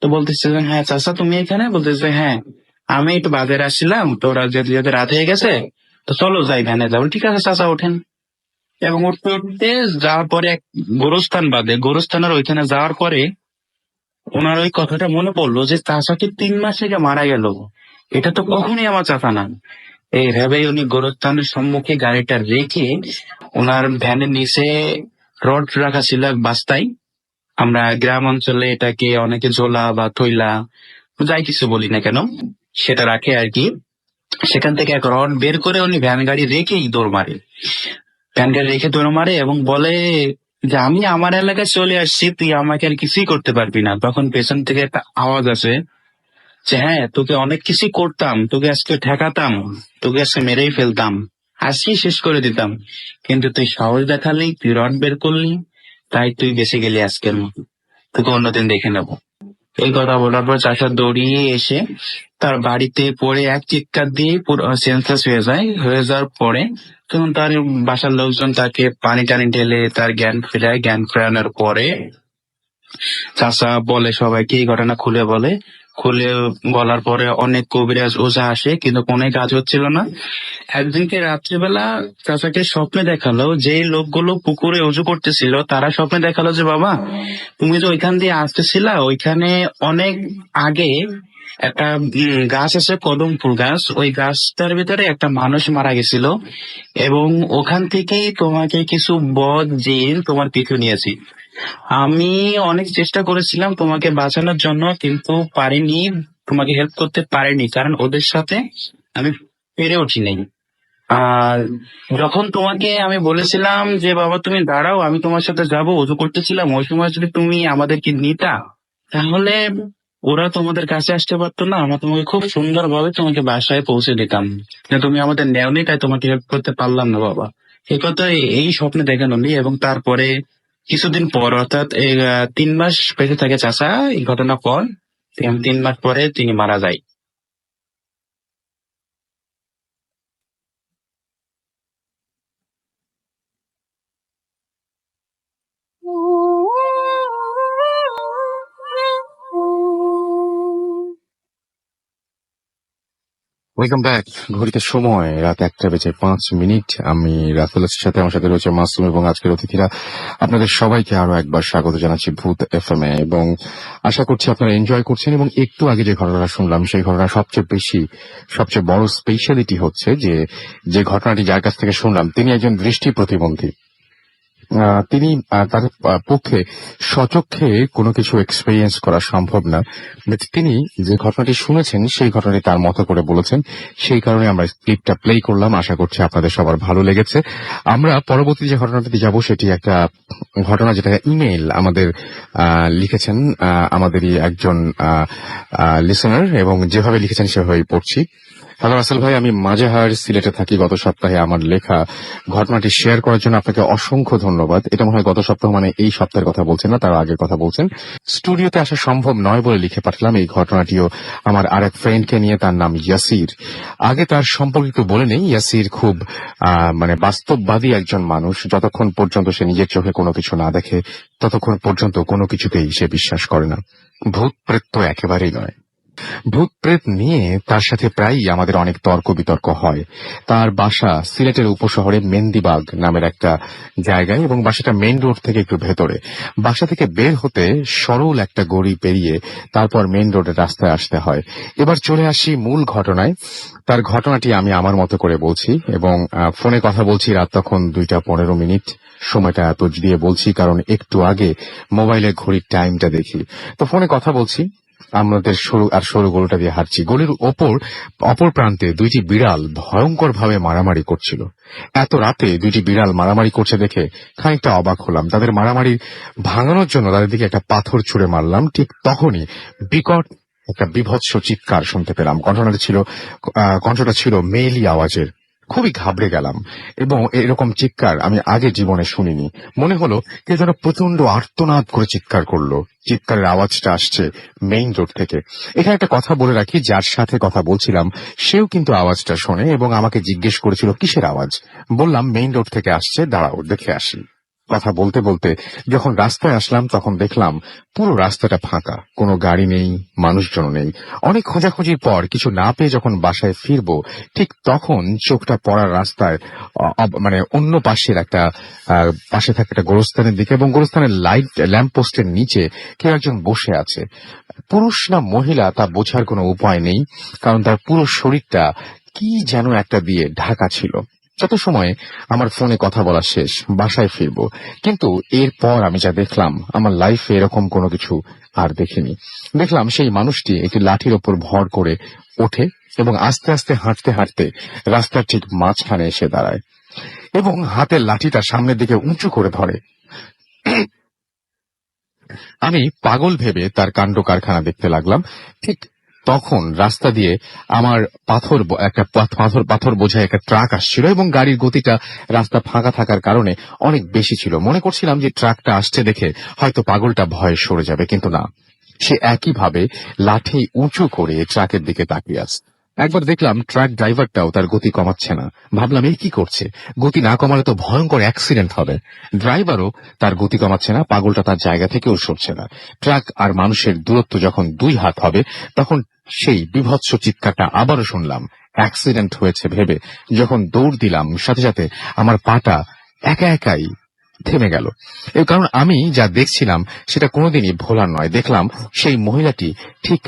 F: তো বলতেছে যে হ্যাঁ চাচা তুমি এখানে? বলতেছে হ্যাঁ আমি একটু বাজারে আসছিলাম, তো ওরা যেতে যেতে রাত হয়ে গেছে, তো চলো যাই ভ্যানে যাবো। ঠিক আছে চাচা ওঠেন। এবং উঠতে উঠতে যাওয়ার পরে এক গোরস্থান বাদে, গোরস্থানের ওইখানে যাওয়ার পরে ওনার ওই কথাটা মনে পড়লো যে চাচাকে 3 মাস আগে মারা গেল, এটা তো কখনই আমার চাচা না। এই ভেবেই উনি গোরস্থানের সম্মুখে গাড়িটা রেখে ওনার ভ্যানের নিচে রড রাখা ছিল এক বাস্তায়, আমরা গ্রাম অঞ্চলে এটাকে অনেকে ঝোলা বা থইলা যাই কিছু বলি না কেন, সেটা রাখে আর কি। সেখান থেকে এক রড বের করে উনি ভ্যান গাড়ি রেখেই দৌড় মারে। ভ্যান গাড়ি রেখে দৌড় মারে এবং বলে যে আমি আমার এলাকায় চলে আসছি, তুই আমাকে আর কিছুই করতে পারবি না। তখন পেছন থেকে একটা আওয়াজ আসে যে হ্যাঁ তোকে অনেক কিছু করতাম, তোকে আজকে ঠেকাতাম, তোকে আজকে মেরেই ফেলতাম, আজকেই শেষ করে দিতাম, কিন্তু তুই সাহস দেখালি, তুই রড বের করলি, তাই তুই বেঁচে গেলি আজকের মতো, তোকে অন্যদিন দেখে নেবো। এই কথা বলার পর চাষা দৌড়িয়ে এসে তার বাড়িতে পড়ে এক চিৎকার দিয়ে পুরো সেন্সলেস হয়ে যাওয়ার পরে তখন তার বাসার লোকজন তাকে পানি টানি ঢেলে তার জ্ঞান ফেরায়। জ্ঞান ফেরানোর পরে চাচা বলে সবাইকে এই ঘটনা খুলে বলে। খুলে বলার পরে অনেক কবিরাজ ওঝা আসে, কিন্তু কোনো কাজ হচ্ছিল না। একদিনকে রাত্রিবেলা চাচাকে স্বপ্নে দেখালো, যে লোকগুলো পুকুরে অজু করতেছিল তারা স্বপ্নে দেখালো যে বাবা তুমি যে ওইখান দিয়ে আসতেছিলা, ওইখানে অনেক আগে একটা গাছ আছে, কদম ফুল গাছ, ওই গাছটার ভিতরে একটা মানুষ মারা গেছিল এবং ওখান থেকেই তোমাকে কিছু বদ জিন তোমার পিছু নিয়েছি। আমি অনেক চেষ্টা করেছিলাম তোমাকে বাঁচানোর জন্য, কিন্তু পারিনি, তোমাকে হেল্প করতে পারিনি, কারণ ওদের সাথে আমি পেরে উঠি নাই। আর যখন তোমাকে আমি বলেছিলাম যে বাবা তুমি দাঁড়াও আমি তোমার সাথে যাবো, অজু করতেছিলাম, ওই সময় যদি তুমি আমাদেরকে নিতা তাহলে ওরা তোমাদের কাছে আসতে পারতো না, আমরা তোমাকে খুব সুন্দরভাবে তোমাকে বাসায় পৌঁছে দিতাম। কিন্তু তুমি আমাদের নেওনি, তাই তোমাকে হেল্প করতে পারলাম না বাবা। এই কথা এই স্বপ্নে দেখানো নি। এবং তারপরে কিছুদিন পর অর্থাৎ 3 মাস বেঁচে থাকে চাচা এই ঘটনা পর। 3 মাস পরে তিনি মারা যায়।
B: Welcome back. ঘড়িতে সময় রাত 1:05। আমি রাফেলের সাথে, আমার সাথে রয়েছে মাসুম এবং আজকের অতিথিরা। আপনাদের সবাইকে আরো একবার স্বাগত জানাচ্ছি ভূত এফএম এ এবং আশা করছি আপনারা এনজয় করছেন। এবং একটু আগে যে ঘটনাটা শুনলাম সেই ঘটনা সবচেয়ে বড় স্পেশালিটি হচ্ছে যে ঘটনাটি যার কাছ থেকে শুনলাম তিনি একজন দৃষ্টি প্রতিবন্ধী। তিনি তার পক্ষে সচক্ষে কোনো কিছু এক্সপেরিয়েন্স করা সম্ভব না, তিনি যে ঘটনাটি শুনেছেন সেই ঘটনাটি তার মতো করে বলেছেন, সেই কারণে আমরা ক্লিপটা প্লে করলাম। আশা করছি আপনাদের সবার ভালো লেগেছে। আমরা পরবর্তী যে ঘটনাটিতে যাব সেটি একটা ঘটনা যেটা ইমেইল আমাদের লিখেছেন আমাদেরই একজন লিসেনার, এবং যেভাবে লিখেছেন সেভাবেই পড়ছি। হ্যালো রাসেল ভাই, আমি মাঝেহার সিলেটে থাকি। গত সপ্তাহে আমার লেখা ঘটনাটি শেয়ার করার জন্য আপনাকে অসংখ্য ধন্যবাদ। এটা মনে হয় গত সপ্তাহ মানে এই সপ্তাহের কথা বলছেন না, তার আগের কথা বলছেন। স্টুডিওতে আসা সম্ভব নয় বলে লিখে পাঠালাম। এই ঘটনাটিও আমার আরেক ফ্রেন্ডকে নিয়ে, তার নাম ইয়াসির। আগে তার সম্পর্কে একটু বলে নেই। ইয়াসির খুব বাস্তববাদী একজন মানুষ। যতক্ষণ পর্যন্ত সে নিজের চোখে কোনো কিছু না দেখে ততক্ষণ পর্যন্ত কোনো কিছুকেই সে বিশ্বাস করে না। ভূত প্রেত একেবারেই নয়। ভূত প্রেত নিয়ে তার সাথে প্রায়ই আমাদের অনেক তর্ক বিতর্ক হয়। তার বাসা সিলেটের উপশহরে মেন্দিবাগ নামের একটা জায়গায়, এবং বাসাটা মেইন রোড থেকে একটু ভেতরে। বাসা থেকে বের হতে সরল একটা গড়ি পেরিয়ে তারপর মেইন রোডের রাস্তায় আসতে হয়। এবার চলে আসি মূল ঘটনায়। তার ঘটনাটি আমি আমার মতো করে বলছি, এবং ফোনে কথা বলছি রাত তখন 2:15। সময়টা এত দিয়ে বলছি কারণ একটু আগে মোবাইলের ঘড়ির টাইমটা দেখি, তো ফোনে কথা বলছি। আমাদের সরু গরুটা দিয়ে হাঁটছি। গলির অপর প্রান্তে দুইটি বিড়াল ভয়ঙ্কর ভাবে মারামারি করছিল। এত রাতে দুইটি বিড়াল মারামারি করছে দেখে খানিকটা অবাক হলাম। তাদের মারামারি ভাঙানোর জন্য তাদের দিকে একটা পাথর ছুঁড়ে মারলাম। ঠিক তখনই বিকট একটা বিভৎস চিৎকার শুনতে পেলাম। কণ্ঠটা ছিল মেয়েলি আওয়াজের। খুবই ঘাবড়ে গেলাম, এবং এরকম চিৎকার আমি আগে জীবনে শুনিনি। মনে হলো কে যেন প্রচন্ড আর্তনাদ করে চিৎকার করলো। চিৎকারের আওয়াজটা আসছে মেইন রোড থেকে। এখানে একটা কথা বলে রাখি, যার সাথে কথা বলছিলাম সেও কিন্তু আওয়াজটা শোনে এবং আমাকে জিজ্ঞেস করেছিল কিসের আওয়াজ। বললাম মেইন রোড থেকে আসছে, দাঁড়াও দেখে আসি। কথা বলতে বলতে যখন রাস্তায় আসলাম তখন দেখলাম পুরো রাস্তাটা ফাঁকা, কোনো গাড়ি নেই, মানুষজন নেই। অনেক খোঁজাখুঁজির পর কিছু না পেয়ে যখন বাসায় ফিরবো, ঠিক তখন চোখটা পড়ার রাস্তায় মানে অন্য পাশের পাশে থাকা একটা গোরস্থানের দিকে, এবং গোরস্থানের ল্যাম্প পোস্টের নিচে কেউ একজন বসে আছে। পুরুষ না মহিলা তা বোঝার কোনো উপায় নেই, কারণ তার পুরো শরীরটা কি যেন একটা দিয়ে ঢাকা ছিল। যত সময় আমার ফোনে কথা বলা শেষ, বাসায় ফিরবো, কিন্তু এরপর আমি যা দেখলাম আমার লাইফে এরকম কোনো কিছু আর দেখিনি। দেখলাম সেই মানুষটি একটি লাঠির ওপর ভর করে ওঠে এবং আস্তে আস্তে হাঁটতে হাঁটতে রাস্তার ঠিক মাঝখানে এসে দাঁড়ায় এবং হাতের লাঠিটা সামনের দিকে উঁচু করে ধরে। আমি পাগল ভেবে তার কাণ্ড কারখানা দেখতে লাগলাম। ঠিক তখন রাস্তা দিয়ে আমার পাথর বোঝায় একটা ট্রাক আসছিল, এবং গাড়ির গতিটা রাস্তা ফাঁকা থাকার কারণে অনেক বেশি ছিল। মনে করছিলাম যে ট্রাকটা আসছে দেখে হয়তো পাগলটা ভয়ে সরে যাবে, কিন্তু না, সে একইভাবে লাঠি উঁচু করে ট্রাকের দিকে তাকিয়ে আসছে। একবার দেখলাম ট্রাক ড্রাইভারটাও তার গতি কমাচ্ছে না। ভাবলাম এই কি করছে, গতি না কমালে তো ভয়ঙ্কর অ্যাক্সিডেন্ট হবে। ড্রাইভারও তার গতি কমাচ্ছে না, পাগলটা তার জায়গা থেকেও সরছে না। ট্রাক আর মানুষের দূরত্ব যখন 2 হাত হবে তখন সেই বিভৎস চিৎকারটা আবারও শুনলাম। অ্যাক্সিডেন্ট হয়েছে ভেবে যখন দৌড় দিলাম, সাথে সাথে আমার পাটা একাই থেমে গেল। এর কারণ আমি যা দেখছিলাম সেটা কোনোদিনই ভোলার নয়। দেখলাম সেই মহিলাটি ঠিক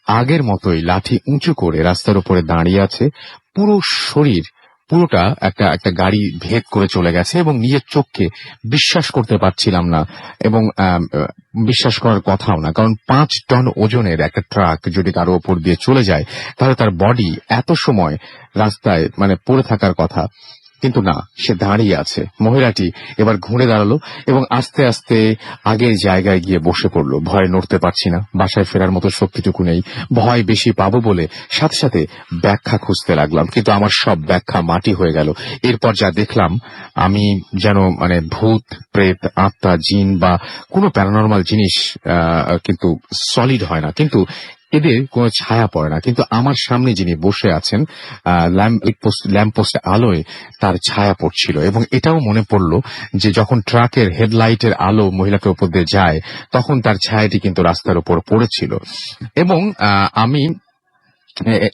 B: আগের মতোই লাঠি উঁচু করে রাস্তার উপরে দাঁড়িয়ে আছে। পুরো শরীর পুরোটা একটা গাড়ি ভেদ করে চলে গেছে, এবং নিজের চোখকে বিশ্বাস করতে পারছিলাম না, এবং বিশ্বাস করার কথাও না, কারণ 5 টন ওজনের একটা ট্রাক যদি কারো ওপর দিয়ে চলে যায় তাহলে তার বডি এত সময় রাস্তায় মানে পড়ে থাকার কথা, কিন্তু না, সে দাঁড়িয়ে আছে। মহিলাটি এবার ঘুরে দাঁড়ালো এবং আস্তে আস্তে আগের জায়গায় গিয়ে বসে পড়লো। ভয়ে নড়তে পারছি না, বাসায় ফেরার মতো শক্তিটুকু নেই, ভয় বেশি পাবো বলে সাথে সাথে ব্যাখ্যা খুঁজতে লাগলাম, কিন্তু আমার সব ব্যাখ্যা মাটি হয়ে গেল। এরপর যা দেখলাম আমি যেন মানে ভূত প্রেত আত্মা জিন বা কোনো প্যারানরমাল জিনিস কিন্তু সলিড হয় না, কিন্তু এদের কোনো ছায়া পড়ে না, কিন্তু আমার সামনে যিনি বসে আছেন ল্যাম্প পোস্ট আলোয় তার ছায়া পড়ছিল। এবং এটাও মনে পড়লো যে যখন ট্রাকের হেডলাইটের আলো মহিলাকে উপর দিয়ে যায় তখন তার ছায়াটি কিন্তু রাস্তার উপর পড়েছিল। এবং আমি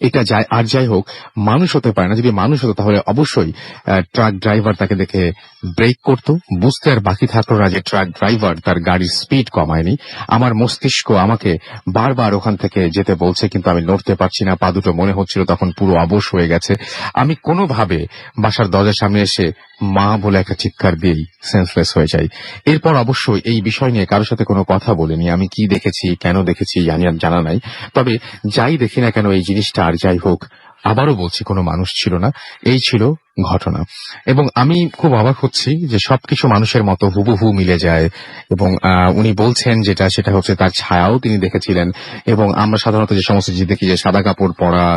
B: এটা যাই হোক, মানুষ হতে পারে না। যদি মানুষ হতো তাহলে অবশ্যই ট্রাক ড্রাইভার তাকে দেখে ব্রেক করতো। বুঝতে আর বাকি থাকলো না যে ট্রাক ড্রাইভার তার গাড়ির স্পিড কমায়নি। আমার মস্তিষ্ক আমাকে বারবার ওখান থেকে যেতে বলছে, কিন্তু আমি নড়তে পারছি না। পা দুটো মনে হচ্ছিল তখন পুরো অবশ হয়ে গেছে। আমি কোনোভাবে বাসার দরজার সামনে এসে মা বলে একটা চিৎকার দিয়েই সেন্সলেস হয়ে যাই। এরপর অবশ্যই এই বিষয় নিয়ে কারোর সাথে কোনো কথা বলিনি। আমি কি দেখেছি, কেন দেখেছি জানা নাই। তবে যাই দেখি না কেন এই জিনিসটা, আর যাই হোক, আবারও বলছি কোনো মানুষ ছিল না, এই ছিল ঘটনা। এবং আমি খুব অবাক হচ্ছি যে সবকিছু মানুষের মতো হুবহু মিলে যায়। এবং উনি বলছেন সেটা হচ্ছে তার ছায়াও তিনি দেখেছিলেন। এবং আমরা সাধারণত যে সমস্ত জিনিস দেখি, যে সাদা কাপড় পরা,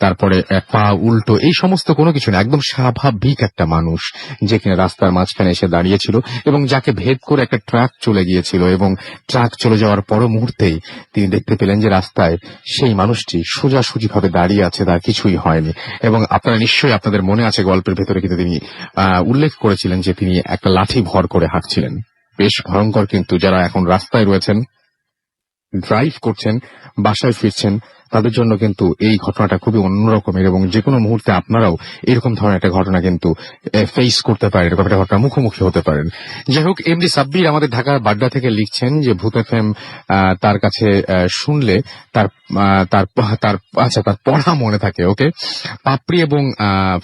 B: তারপরে পা উল্টো, এই সমস্ত কোনো কিছু না, একদম স্বাভাবিক একটা মানুষ যে কিনা রাস্তার মাঝখানে এসে দাঁড়িয়েছিল এবং যাকে ভেদ করে একটা ট্রাক চলে গিয়েছিল। এবং ট্রাক চলে যাওয়ার পর মুহূর্তেই তিনি দেখতে পেলেন যে রাস্তায় সেই মানুষটি সোজাসুজি ভাবে দাঁড়িয়ে আছে, তার কিছুই হয়নি। এবং আপনারা নিশ্চয়ই, আপনাদের মনে আছে গল্পের ভেতরে কিন্তু তিনি উল্লেখ করেছিলেন যে তিনি একটা লাঠি ভর করে হাঁটছিলেন। বেশ ভয়ঙ্কর। কিন্তু যারা এখন রাস্তায় রয়েছেন, ড্রাইভ করছেন, বাসায় ফিরছেন, তাদের জন্য কিন্তু এই ঘটনাটা খুবই অন্যরকমের, এবং যে কোনো মুহূর্তে আপনারাও এরকম ধরনের একটা ঘটনা কিন্তু ফেস করতে পারেন, এরকম একটা ঘটনা মুখোমুখি হতে পারেন। যাই হোক, এমডি সাব্বির আমাদের ঢাকার বাড্ডা থেকে লিখছেন যে ভূত এফএম তার কাছে শুনলে তার তার তার আচ্ছা তার পড়া মনে থাকে। ওকে, পাপড়ি এবং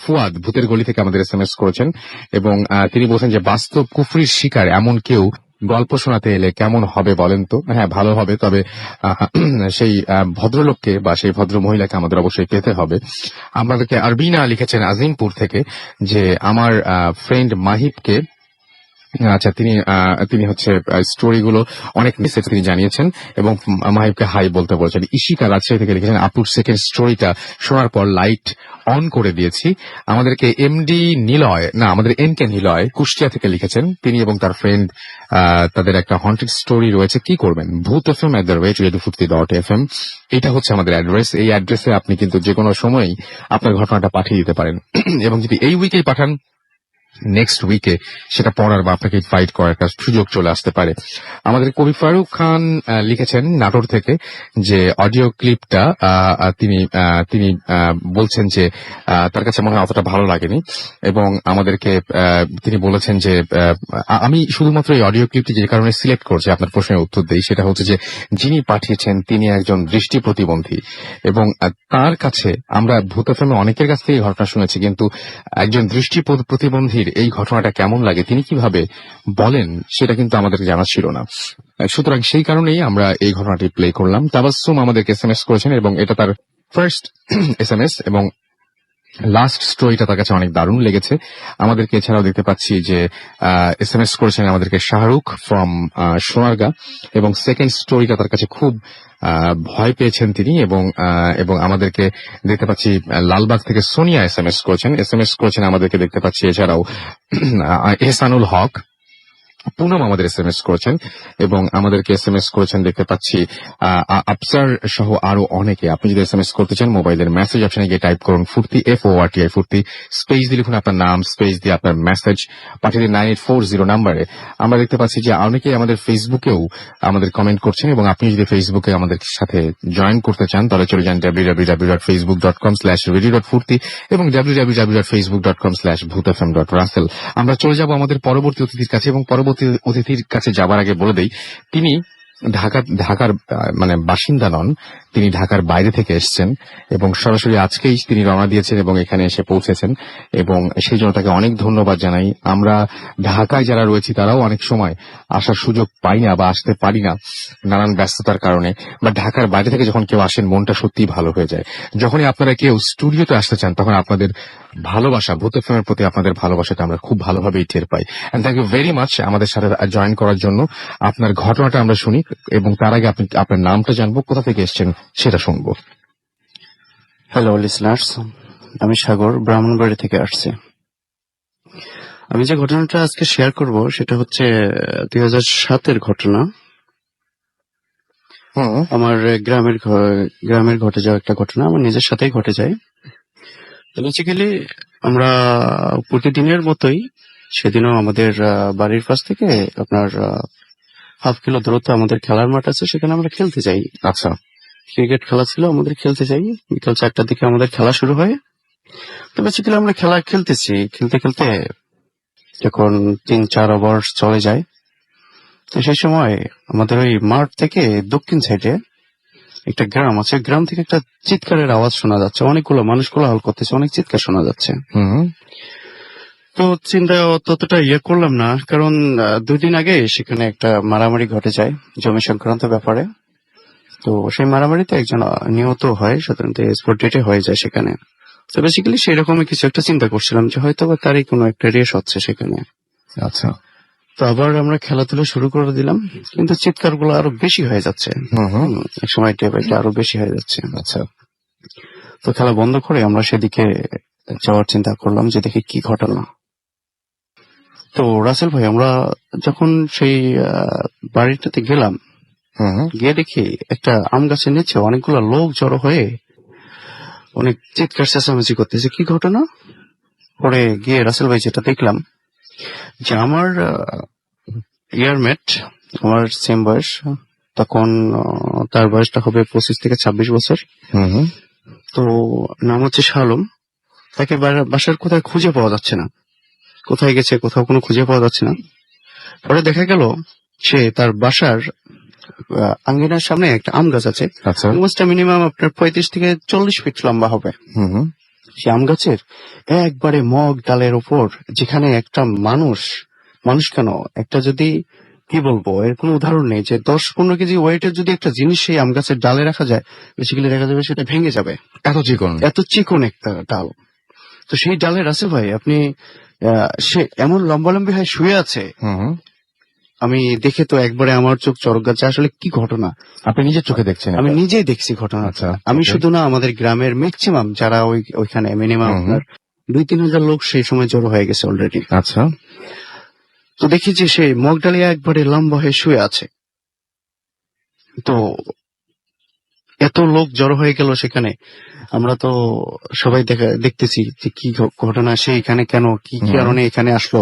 B: ফুয়াদ ভূতের গলি থেকে আমাদের এসএমএস করেছেন, এবং তিনি বলছেন যে বাস্তব কুফরির শিকার এমন কেউ গল্প শোনাতে এলে কেমন হবে বলেন তো? হ্যাঁ, ভালো হবে, তবে সেই ভদ্রলোককে বা সেই ভদ্র মহিলাকে আমাদের অবশ্যই পেতে হবে। আমাদেরকে আরবিনা লিখেছেন আজিমপুর থেকে যে আমার ফ্রেন্ড মাহিবকে, আচ্ছা তিনি হচ্ছে স্টোরিগুলো অনেক মেসেজ তিনি জানিয়েছেন এবং মাহিবকে হাই বলতে বলেছেন। ইশিকা রাজশাহী থেকে লিখেছেন আপুর সেকেন্ড স্টোরিটা শোনার পর লাইট অন করে দিয়েছি। আমাদেরকে এমডি নিলয় না আমাদের এনকে নিলয় কুষ্টিয়া থেকে লিখেছেন, তিনি এবং তার ফ্রেন্ড তাদের একটা হন্টেড স্টোরি রয়েছে, কি করবেন bhuthfm@radio50.fm, এটা হচ্ছে আমাদের অ্যাড্রেস। এই অ্যাড্রেসে আপনি কিন্তু যে কোনো সময়ই আপনার ঘটনাটা পাঠিয়ে দিতে পারেন, এবং যদি এই উইকেই পাঠান নেক্সট উইকে সেটা পড়ার বা আপনাকে ফাইট করার একটা সুযোগ চলে আসতে পারে। আমাদের কবি ফারুক খান লিখেছেন নাটোর থেকে যে অডিও ক্লিপটা তিনি বলছেন যে তার কাছে মনে হয় অতটা ভালো লাগেনি, এবং আমাদেরকে তিনি বলেছেন যে আমি শুধুমাত্র এই অডিও ক্লিপটি যে কারণে সিলেক্ট করছি আপনার প্রশ্নের উত্তর দেই, সেটা হচ্ছে যে যিনি পাঠিয়েছেন তিনি একজন দৃষ্টি প্রতিবন্ধী, এবং তার কাছে আমরা ভূত এফএমে অনেকের কাছ থেকে ঘটনা শুনেছি, কিন্তু একজন দৃষ্টি প্রতিবন্ধীর এই ঘটনাটা কেমন লাগে, তিনি কিভাবে বলেন, সেটা কিন্তু আমাদের জানা ছিল না। সুতরাং সেই কারণেই আমরা এই ঘটনাটি প্লে করলাম। তাবাসসুম আমাদেরকে এসএমএস করেছেন, এবং এটা তার ফার্স্ট এসএমএস, এবং লাস্ট স্টোরিটা তার কাছে অনেক দারুণ লেগেছে। আমাদেরকে এছাড়াও দেখতে পাচ্ছি যে এসএমএস করেছেন আমাদেরকে শাহরুখ ফ্রম সোনারগাঁ, এবং সেকেন্ড স্টোরিটা তার কাছে খুব ভয় পেয়েছেন তিনি, এবং আমাদেরকে দেখতে পাচ্ছি লালবাগ থেকে সোনিয়া এসএমএস করেছেন আমাদেরকে দেখতে পাচ্ছি। এছাড়াও এহসানুল হক পুনম আমাদের এসএমএস করেছেন, এবং আমাদেরকে এসএমএস করেছেন দেখতে পাচ্ছি আফসার সহ আরো অনেকে। আপনি যদি এসএমএস করতে চান মোবাইলের মেসেজ অপশনে গিয়ে টাইপ করুন ফুর্তি FORTI ফুর্তি, স্পেস দিয়ে লিখুন আপনার নাম, স্পেস দিয়ে আপনার মেসেজ পাঠিয়ে দিন 9840 নাম্বারে। আমরা দেখতে পাচ্ছি যে অনেকেই আমাদের ফেসবুকেও আমাদের কমেন্ট করছেন, এবং আপনি যদি ফেসবুকে আমাদের সাথে জয়েন করতে চান তাহলে চলে যান www.facebook.com/radio.furti এবং www.facebook.com/bhuthfm.russell। আমরা চলে যাব আমাদের পরবর্তী অতিথির কাছে, এবং পরবর্তী অতিথির কাছে যাবার আগে বলে দেই তিনি ঢাকার মানে বাসিন্দা নন, তিনি ঢাকার বাইরে থেকে এসেছেন, এবং সরাসরি আজকেই তিনি রওনা দিয়েছেন এবং এখানে এসে পৌঁছেছেন, এবং সেই জন্য তাকে অনেক ধন্যবাদ জানাই। আমরা ঢাকায় যারা রয়েছি তারাও অনেক সময় আসার সুযোগ পাই না বা আসতে পারি না নানান ব্যস্ততার কারণে, বা ঢাকার বাইরে থেকে যখন কেউ আসেন মনটা সত্যিই ভালো হয়ে যায়। যখনই আপনারা কেউ স্টুডিওতে আসতে চান তখন আপনাদের ভালোবাসা, ভূত এফএমের প্রতি আপনাদের ভালোবাসাটা আমরা খুব ভালোভাবেই টের পাই। And thank you very much আমাদের সাথে জয়েন করার জন্য। আপনার ঘটনাটা আমরা শুনি, এবং তার আগে আপনি আপনার নামটা জানবো, কোথা থেকে এসেছেন সেটা শুনবো।
G: হ্যালো লিসনার্স, আমি সাগর ব্রাহ্মণবাড়ি থেকে আসছি। আমি যে ঘটনাটা আজকে শেয়ার করব সেটা হচ্ছে 2007-এর ঘটনা। আমার গ্রামের ঘটে যাওয়া একটা ঘটনা, আমার নিজের সাথেই ঘটে যায়। বেসিক্যালি আমরা প্রতিদিনের মতোই সেদিনও আমাদের বাড়ির পাশ থেকে আপনার হাফ কিলো দূরত্ব আমাদের খেলার মাঠ আছে, সেখানে আমরা খেলতে যাই।
B: আচ্ছা,
G: ক্রিকেট খেলা ছিল, আমাদের খেলতে যাই। বিকাল 4টার দিকে আমাদের খেলা শুরু হয়। তো বেসিক্যালি আমরা খেলা খেলতেছি, খেলতে খেলতে যখন 3-4 ওভার চলে যায়, তো সেই সময় আমাদের ওই মাঠ থেকে দক্ষিণ সাইডে একটা গ্রাম আছে, গ্রাম থেকে একটা চিৎকারের আওয়াজ শোনা যাচ্ছে, অনেকগুলো মানুষ কোলাহল করতেছে, অনেক চিৎকার শোনা যাচ্ছে। তো চিন্তা ততটা করলাম না, কারণ 2 দিন আগে সেখানে একটা মারামারি ঘটে যায় জমি সংক্রান্ত ব্যাপারে। তো সেই মারামারিতে একজন নিহত হয়, সাধারণত স্পট ডেটে হয়ে যায় সেখানে। তো বেসিক্যালি সেই রকমই কিছু একটা চিন্তা করছিলাম যে হয়তো বা তারই কোনো একটা রেস হচ্ছে সেখানে।
B: আচ্ছা,
G: তো আবার আমরা খেলাধুলা শুরু করে দিলাম, কিন্তু চিৎকার গুলো আরো বেশি হয়ে যাচ্ছে, এক সময় আরো বেশি হয়ে যাচ্ছে।
B: আচ্ছা,
G: তো খেলা বন্ধ করে আমরা সেদিকে যাওয়ার চিন্তা করলাম যে দেখি কি ঘটনা। তো রাসেল ভাই, আমরা যখন সেই বাড়িটাতে গেলাম, গিয়ে দেখি একটা আম গাছের নিচে অনেকগুলো লোক জড়ো হয়ে অনেক চিৎকার চেঁচামেচি করতেছে। কি ঘটনা? পরে গিয়ে রাসেল ভাই যেটা দেখলাম যে আমার ইয়ারমেট, আমার সেম বয়স, তখন তার বয়সটা হবে 25 থেকে 26 বছর। তো নাম হচ্ছে শাহ আলম। তাকে বাসার কোথায় খুঁজে পাওয়া যাচ্ছে না, কোথায় গেছে কোথাও কোনো খুঁজে পাওয়া যাচ্ছে না। পরে দেখা গেল সে তার বাসার আঙ্গিনার সামনে একটা আম গাছ আছে।
B: আচ্ছা।
G: আম গাছটা মিনিমাম আপনার 35 থেকে 40 ফিট লম্বা হবে। সে আম গাছের একবারে মগ ডালের উপর, যেখানে একটা মানুষ কেন, একটা যদি কি বলবো, এর কোনো উদাহরণ নেই, যে 10-15 কেজি ওয়েটের যদি একটা জিনিস সেই আম গাছের ডালে রাখা যায়, বেসিক্যালি দেখা যাবে সেটা ভেঙে যাবে, এত চিকন একটা ডাল। তো সেই ডালের আছে ভাই আপনি, সে এমন লম্বালম্বি হয়ে শুয়ে আছে, আমি দেখে তো একবারে আমার চোখ চড়ক গাছে। আসলে কি ঘটনা,
B: আপনি নিজের চোখে দেখছেন?
G: আমি নিজেই দেখছি ঘটনা।
B: আচ্ছা,
G: আমি শুধু না, আমাদের গ্রামের ম্যাক্সিমাম যারা ওইখানে মিনিমাম আপনার 2-3 হাজার লোক সেই সময় জড়ো হয়ে গেছে অলরেডি।
B: আচ্ছা।
G: তো দেখি যে সে মগডালিয়া একবারে লম্বা হয়ে শুয়ে আছে। তো এত লোক জড়ো হয়ে গেল সেখানে, আমরা তো সবাই দেখতেছি যে কি ঘটনা, সে এখানে কেন, কি কারণে এখানে আসলো।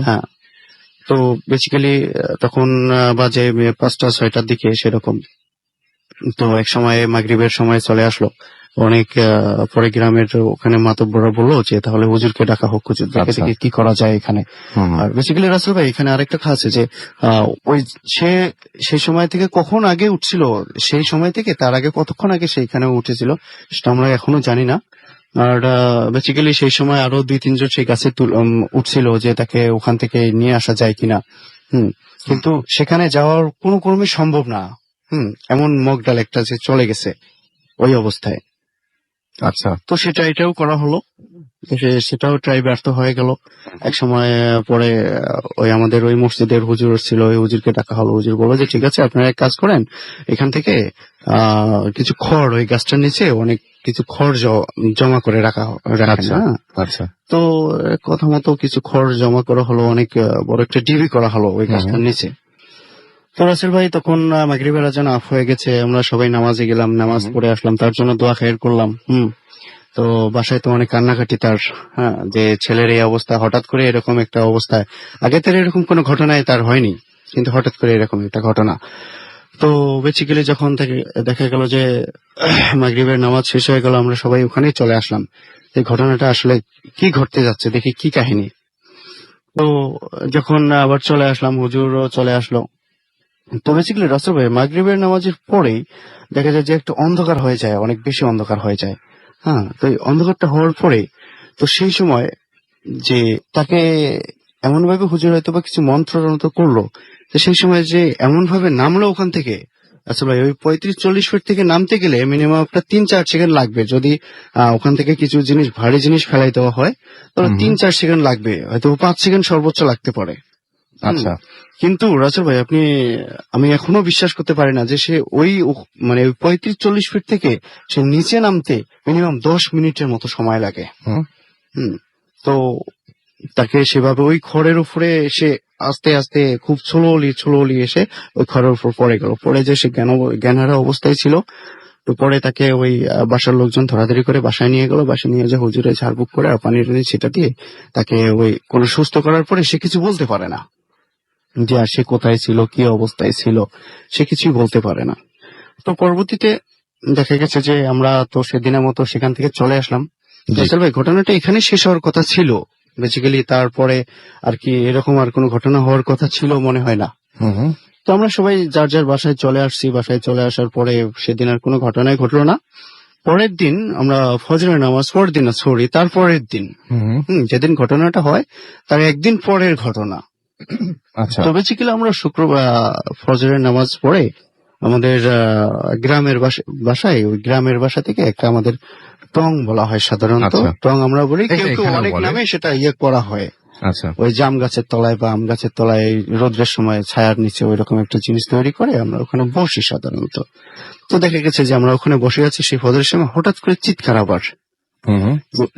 G: হ্যাঁ, তো বেসিক্যালি তখন বাজে 5টা-6টার দিকে সেরকম। তো এক সময় মাগরিবের সময় চলে আসলো। অনেক পরে গ্রামের ওখানে মাতব্বররা বললো যে তাহলে হুজুরকে ডাকা হোক, হুজুর দেখে দেখে কি করা যায় এখানে। আর বেসিক্যালি রাসেল ভাই এখানে আরেকটা কথা আছে যে ওই সে সেই সময় থেকে কখন আগে উঠছিল, সেই সময় থেকে তার আগে কতক্ষণ আগে সেইখানে উঠেছিল সেটা আমরা এখনো জানি না। আর বেসিক্যালি সেই সময় আরো 2-3 জন সেই গাছে উঠছিল যে তাকে ওখান থেকে নিয়ে আসা যায় কিনা। কিন্তু সেখানে যাওয়ার কোনো ক্রমে সম্ভব না। এমন মগডাল একটা যে চলে গেছে ওই অবস্থায়।
B: আচ্ছা।
G: তো এটাও করা হলো, সেটাও ট্রাই ব্যর্থ হয়ে গেল। এক সময় পরে ওই আমাদের ওই মসজিদের হুজুর ছিল, ওই হুজুরকে ডাকা হলো। হুজুর বললো যে ঠিক আছে, আপনারা এক কাজ করেন, এখান থেকে কিছু খড়, ওই গাছটার নিচে অনেক কিছু খড় জমা করে রাখা।
B: আচ্ছা।
G: তো কথা মতো কিছু খড় জমা করা হলো, অনেক বড় একটা ডিবি করা হলো ওই গাছটার নিচে। তো রাসেল ভাই তখন মাগরিবের আজান অফ হয়ে গেছে, আমরা সবাই নামাজে গেলাম, নামাজ পড়ে আসলাম, তার জন্য দোয়া খায়ের করলাম। তো বাসায় তো অনেক কান্নাকাটি তার, হ্যাঁ, যে ছেলের এই অবস্থা, হঠাৎ করে এরকম একটা অবস্থায়। আগে তার এরকম কোনো ঘটনায় তার হয়নি, কিন্তু হঠাৎ করে এরকম একটা ঘটনা। তো বেসিক্যালি যখন থেকে দেখা গেল যে মাগরিবের নামাজ শেষ হয়ে গেল, আমরা সবাই ওখানেই চলে আসলাম, এই ঘটনাটা আসলে কি ঘটতে যাচ্ছে, দেখি কি কাহিনী। তো যখন আবার চলে আসলাম, হুজুরও চলে আসলো। তো বেসিক্যালি রাসেল ভাই মাগরিবের নামাজের পরেই দেখা যায় যে একটু অন্ধকার হয়ে যায়, অনেক বেশি অন্ধকার হয়ে যায়। হ্যাঁ, তো এই অন্ধকারটা হওয়ার পরে তো সেই সময় যে তাকে এমন ভাবে হুজুর হয়তো বা কিছু মন্ত্র করলো, তো সেই সময় যে এমন ভাবে নামলো ওখান থেকে, আচ্ছা ভাই ওই 35-40 ফিট থেকে নামতে গেলে মিনিমাম আপনার 3-4 সেকেন্ড লাগবে। যদি ওখান থেকে কিছু জিনিস, ভারী জিনিস ফেলাই দেওয়া হয় তাহলে 3-4 সেকেন্ড লাগবে, হয়তো 5 সেকেন্ড সর্বোচ্চ লাগতে পারে।
B: আচ্ছা।
G: কিন্তু রাসেল ভাই আমি এখনো বিশ্বাস করতে পারি না যে সে ওই মানে 35-40 ফিট থেকে সে নিচে নামতে মিনিমাম 10 মিনিটের মতো সময় লাগে। তো তাকে সেভাবে ওই খড়ের উপরে সে আস্তে আস্তে খুব স্লোলি এসে ওই খড়ের উপর পড়ে গেল। পড়ে যে সে জ্ঞানহারা অবস্থায় ছিল। তো পরে তাকে ওই বাসার লোকজন ধরাধরি করে বাসায় নিয়ে গেল। বাসায় নিয়ে যে হুজুরে ঝাড়ফুঁক করে আর পানির সেটা দিয়ে তাকে ওই কোনো সুস্থ করার পরে সে কিছু বলতে পারে না, যে আর সে কোথায় ছিল, কি অবস্থায় ছিল, সে কিছুই বলতে পারে না। তো পরবর্তীতে দেখা গেছে যে আমরা তো সেদিনের মতো সেখান থেকে চলে আসলাম। ভাই ঘটনাটা এখানে শেষ হওয়ার কথা ছিল বেসিক্যালি, তারপরে আর কি এরকম আর কোনো ঘটনা হওয়ার কথা ছিল মনে হয় না। তো আমরা সবাই যার যার বাসায় চলে আসছি। বাসায় চলে আসার পরে সেদিন আর কোনো ঘটনাই ঘটলো না। পরের দিন আমরা ফজরের নামাজ, তারপরের দিন, যেদিন ঘটনাটা হয় তার একদিন পরের ঘটনা।
B: আচ্ছা।
G: তো বেসিক্যালি আমরা শুক্রবার ফজরের নামাজ পড়ে আমাদের গ্রামের বাসায়, ওই গ্রামের বাসা থেকে একটা আমাদের টং বলা হয় সাধারণত, টং আমরা বলি, কেউ কেউ অনেক নামে সেটা করা হয়।
B: আচ্ছা।
G: ওই জাম গাছের তলায় বা আম গাছের তলায় রোদ্রের সময় ছায়ার নিচে ওই রকম একটা জিনিস তৈরি করে আমরা ওখানে বসি সাধারণত। তো দেখা গেছে যে আমরা ওখানে বসে আছি, সেই ফজরের সময় হঠাৎ করে চিৎকার, আবার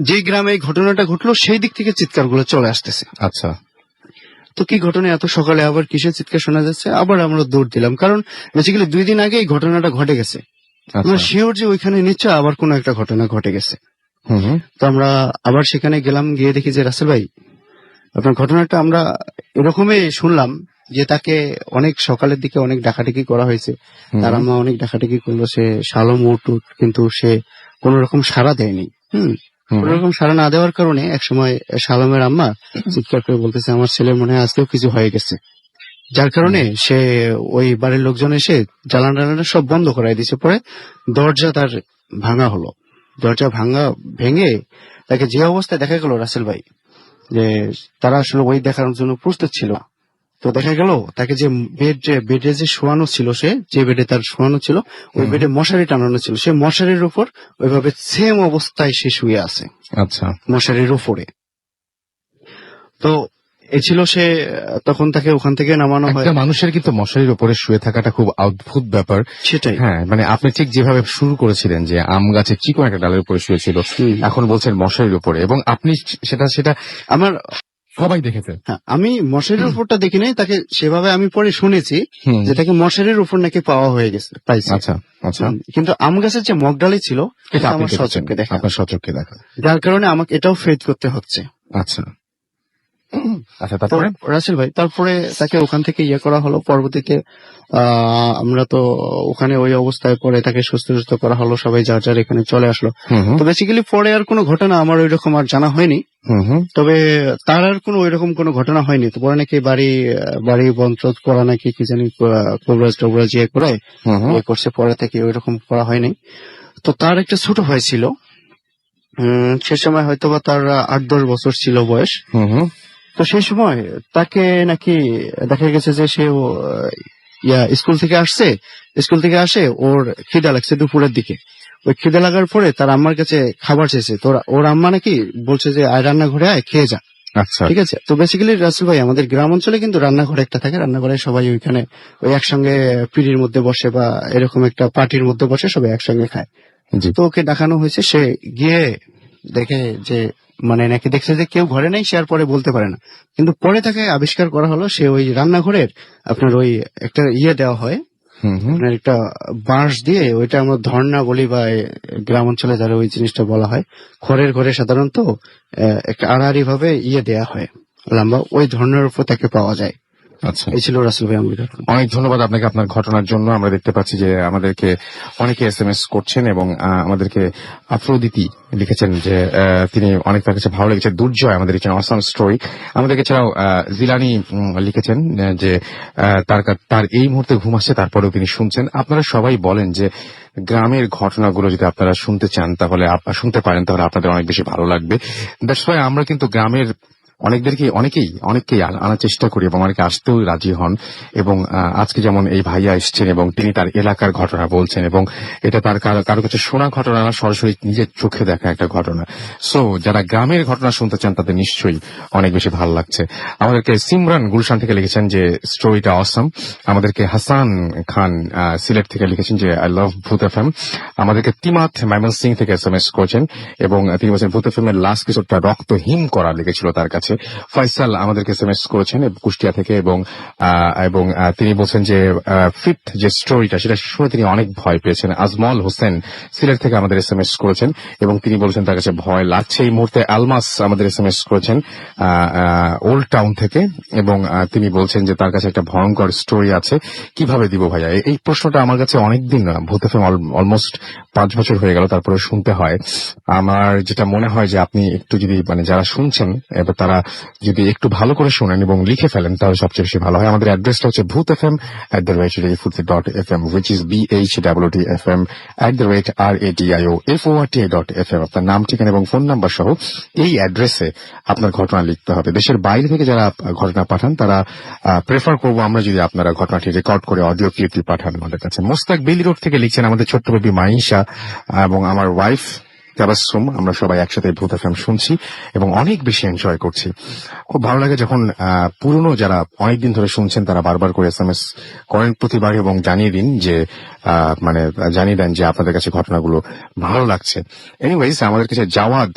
G: যে গ্রামে এই ঘটনাটা ঘটলো সেই দিক থেকে চিৎকার গুলো চলে আসতেছে।
B: আচ্ছা।
G: তো কি ঘটনা, এত সকালে আবার কিসের চিৎকার শোনা যাচ্ছে? আবার আমরা দৌড় দিলাম, কারণ বেসিক্যালি 2 দিন আগে এই ঘটনাটা ঘটে গেছে। আমরা শিওর যে ওইখানে নিশ্চয় আবার কোনো একটা ঘটনা ঘটে গেছে। তো আমরা আবার সেখানে গেলাম, গিয়ে দেখি যে রাসেল ভাই আপনার ঘটনাটা আমরা এরকমই শুনলাম যে তাকে অনেক সকালের দিকে অনেক ডাকাডাকি করা হয়েছে, তার আম্মা অনেক ডাকাডাকি করলো, সে শালম উঠ, কিন্তু সে কোন রকম সাড়া দেয়নি। কোন রকম সাড়া না দেওয়ার কারণে একসময় শালমের আম্মা চিৎকার করে বলতেছে আমার ছেলের মনে হয় আজকেও কিছু হয়ে গেছে, যার কারণে সে ওই বাড়ির লোকজন এসে জ্বালানা সব বন্ধ করাই দিয়েছে। পরে দরজা তার ভাঙা হলো, দরজা ভেঙে তাকে যে অবস্থায় দেখা গেল রাসেল ভাই, যে তারা আসলে ওই দেখার জন্য প্রস্তুত ছিল। তো দেখা গেল তাকে যে বেডে যে শোয়ানো ছিল, সে যে বেডে তার শোয়ানো ছিল ওই বেডে মশারি টানানো ছিল, সে মশারির উপর ওইভাবে সেম অবস্থায় সে শুয়ে আছে।
B: আচ্ছা,
G: মশারির উপরে। তো এ ছিল সে, তখন তাকে ওখান থেকে নামানো হয়।
B: একটা মানুষের কিন্তু মশারির উপরে শুয়ে থাকাটা খুব অদ্ভুত ব্যাপার।
G: সেটাই,
B: হ্যাঁ, মানে আপনি ঠিক যেভাবে শুরু করেছিলেন যে আম গাছে চিকন একটা ডালের উপরে শুয়েছিল, এখন বলছেন মশারির উপরে, এবং আপনি সেটা
G: আমার
B: সবাই দেখেছে।
G: হ্যাঁ, আমি মশারির উপরটা দেখি নাই, তাকে সেভাবে আমি পরে শুনেছি যে তাকে মশারির উপর নাকি পাওয়া হয়ে গেছে, পাইছে।
B: আচ্ছা আচ্ছা,
G: কিন্তু আম গাছের যে মগডালি ছিল
B: এটা
G: আমার সচক্ষে দেখা,
B: আপনার সচক্ষে দেখা,
G: যার কারণে আমাকে এটাও ফেস করতে হচ্ছে।
B: আচ্ছা আচ্ছা, তারপরে
G: রাসেল ভাই তারপরে তাকে ওখান থেকে ইয়ে করা হলো। পরবর্তীতে আমরা তো ওখানে ওই অবস্থায় পরে তাকে সুস্থ করা হলো, সবাই যার যার এখানে চলে আসলো। তো বেসিক্যালি পরে আর কোনো ঘটনা আমার ওই রকম আর জানা হয়নি, তবে তার আর কোনো ওই রকম কোনো ঘটনা হয়নি। তো পরে নাকি বাড়ি বন্ধ করা নাকি কি জানি কবরাজ ইয়ে করে করছে, পরে থেকে ওই রকম করা হয়নি। তো তার একটা ছোট ভাই ছিল, সে সময় হয়তোবা তার 8-10 বছর ছিল বয়স। তো সেই সময় তাকে নাকি দেখা গেছে যে সে স্কুল থেকে আসে ওর খিদা লাগছে দুপুরের দিকে। ওই খিদা লাগার পরে তার আম্মার কাছে খাবার চেয়েছে, তো ওর আম্মা নাকি বলছে যে আয় রান্নাঘরে আয় খেয়ে যা।
B: আচ্ছা,
G: ঠিক আছে। তো বেসিক্যালি রাসেল ভাই আমাদের গ্রাম অঞ্চলে কিন্তু রান্নাঘরে একটা থাকে, রান্নাঘরে সবাই ওইখানে ওই একসঙ্গে পিড়ির মধ্যে বসে বা এরকম একটা পার্টির মধ্যে বসে সবাই একসঙ্গে খায়। তো ওকে দেখানো হয়েছে, সে গিয়ে দেখে যে মানে নাকি দেখছে যে কেউ ঘরে নেই, সে আর পরে বলতে পারে না। কিন্তু পরে তাকে আবিষ্কার করা হলো, সে ওই রান্নাঘরের আপনার ওই একটা ইয়ে দেওয়া হয়, আপনার একটা বাঁশ দিয়ে, ওইটা আমরা ধর্না বলি বা গ্রাম অঞ্চলে যারা ওই জিনিসটা বলা হয়, খড়ের ঘরে সাধারণত একটা আড়াআড়ি ভাবে ইয়ে দেয়া হয় লম্বা, ওই ধর্নার উপর তাকে পাওয়া যায়।
B: আচ্ছা,
G: এই ছিল রাসেল ভাই আমার ঘটনা।
B: অনেক ধন্যবাদ আপনাকে আপনার ঘটনার জন্য। আমরা দেখতে পাচ্ছি যে আমাদেরকে অনেকে SMS করছেন, এবং আমাদেরকে আফ্রোদিতি লিখেছেন যে তিনি অনেক তার কাছে ভালো লেগেছে, দুর্জয় আমাদের লিখেছেন অসাম স্টোরি। আমাদের এছাড়াও জিলানি লিখেছেন যে তার এই মুহূর্তে ঘুম আসছে, তারপরেও তিনি শুনছেন। আপনারা সবাই বলেন যে গ্রামের ঘটনাগুলো যদি আপনারা শুনতে চান তাহলে শুনতে পারেন, তাহলে আপনাদের অনেক বেশি ভালো লাগবে। দ্যাটস ওয়াই আমরা কিন্তু গ্রামের অনেককেই আনার চেষ্টা করি, এবং অনেকে আসতেও রাজি হন। এবং আজকে যেমন এই ভাইয়া এসছেন এবং তিনি তার এলাকার ঘটনা বলছেন, এবং এটা তার কারো কাছে শোনা ঘটনা না, সরাসরি নিজের চোখে দেখা একটা ঘটনা। সো যারা গ্রামের ঘটনা শুনতে চান তাদের নিশ্চয়ই অনেক বেশি ভালো লাগছে। আমাদেরকে সিমরান গুলশান থেকে লিখেছেন যে স্টোরিটা অসাম। আমাদেরকে হাসান খান সিলেট থেকে লিখেছেন যে আই লাভ ভূত FM। আমাদেরকে তিমাত ময়মনসিং থেকে SMS করেছেন, এবং তিনি বলছেন ভূত FM এর লাস্ট এপিসোডটা রক্তহীন করা লেগেছিল তার কাছে। ফয়সাল আমাদেরকে SMS করেছেন কুষ্টিয়া থেকে, এবং তিনি বলছেন যে ফিফথ যে স্টোরিটা সেটা শুনে তিনি অনেক ভয় পেয়েছেন। আজমল হোসেন সিলেট থেকে আমাদের SMS করেছেন, এবং তিনি বলছেন তার কাছে ভয় লাগছে এই মুহূর্তে। আলমাস আমাদের SMS করেছেন ওল্ড টাউন থেকে, এবং তিনি বলছেন যে তার কাছে একটা ভয়ঙ্কর স্টোরি আছে। কিভাবে দিব ভাইয়া? এই প্রশ্নটা আমার কাছে অনেকদিন, ভূত FM অলমোস্ট 5 বছর হয়ে গেল, তারপরে শুনতে হয়। আমার যেটা মনে হয় যে আপনি একটু যদি যারা শুনছেন এবার তারা যদি একটু ভালো করে শোনেন এবং লিখে ফেলেন তাহলে সবচেয়ে বেশি ভালো হয়। আমাদের অ্যাড্রেসটা হচ্ছে bhutfm@radio.fm, which is bhwtfm@radio.fm। আপনার নাম, ঠিকানা এবং ফোন নাম্বার সহ এই অ্যাড্রেসে আপনার ঘটনা লিখতে হবে। দেশের বাইরে থেকে যারা ঘটনা পাঠান তারা প্রেফার করবো আমরা যদি আপনারা ঘটনাটি রেকর্ড করে অডিও ক্লিপটি পাঠান আমাদের কাছে। মোস্তাক বেলি রোড থেকে লিখছেন আমাদের ছোট্ট বেবি মাইশা এবং আমার ওয়াইফ তাবাসসুম। আমরা সবাই একসাথে ভূত FM শুনছি এবং অনেক বেশি এনজয় করছি। খুব ভালো লাগে যখন পুরনো যারা অনেকদিন ধরে শুনছেন তারা বারবার করে SMS করেন প্রতিবার, এবং জানিয়ে দেন যে আপনাদের কাছে ঘটনাগুলো ভালো লাগছে। এনিওয়েজ, আমাদের কাছে জাওয়াদ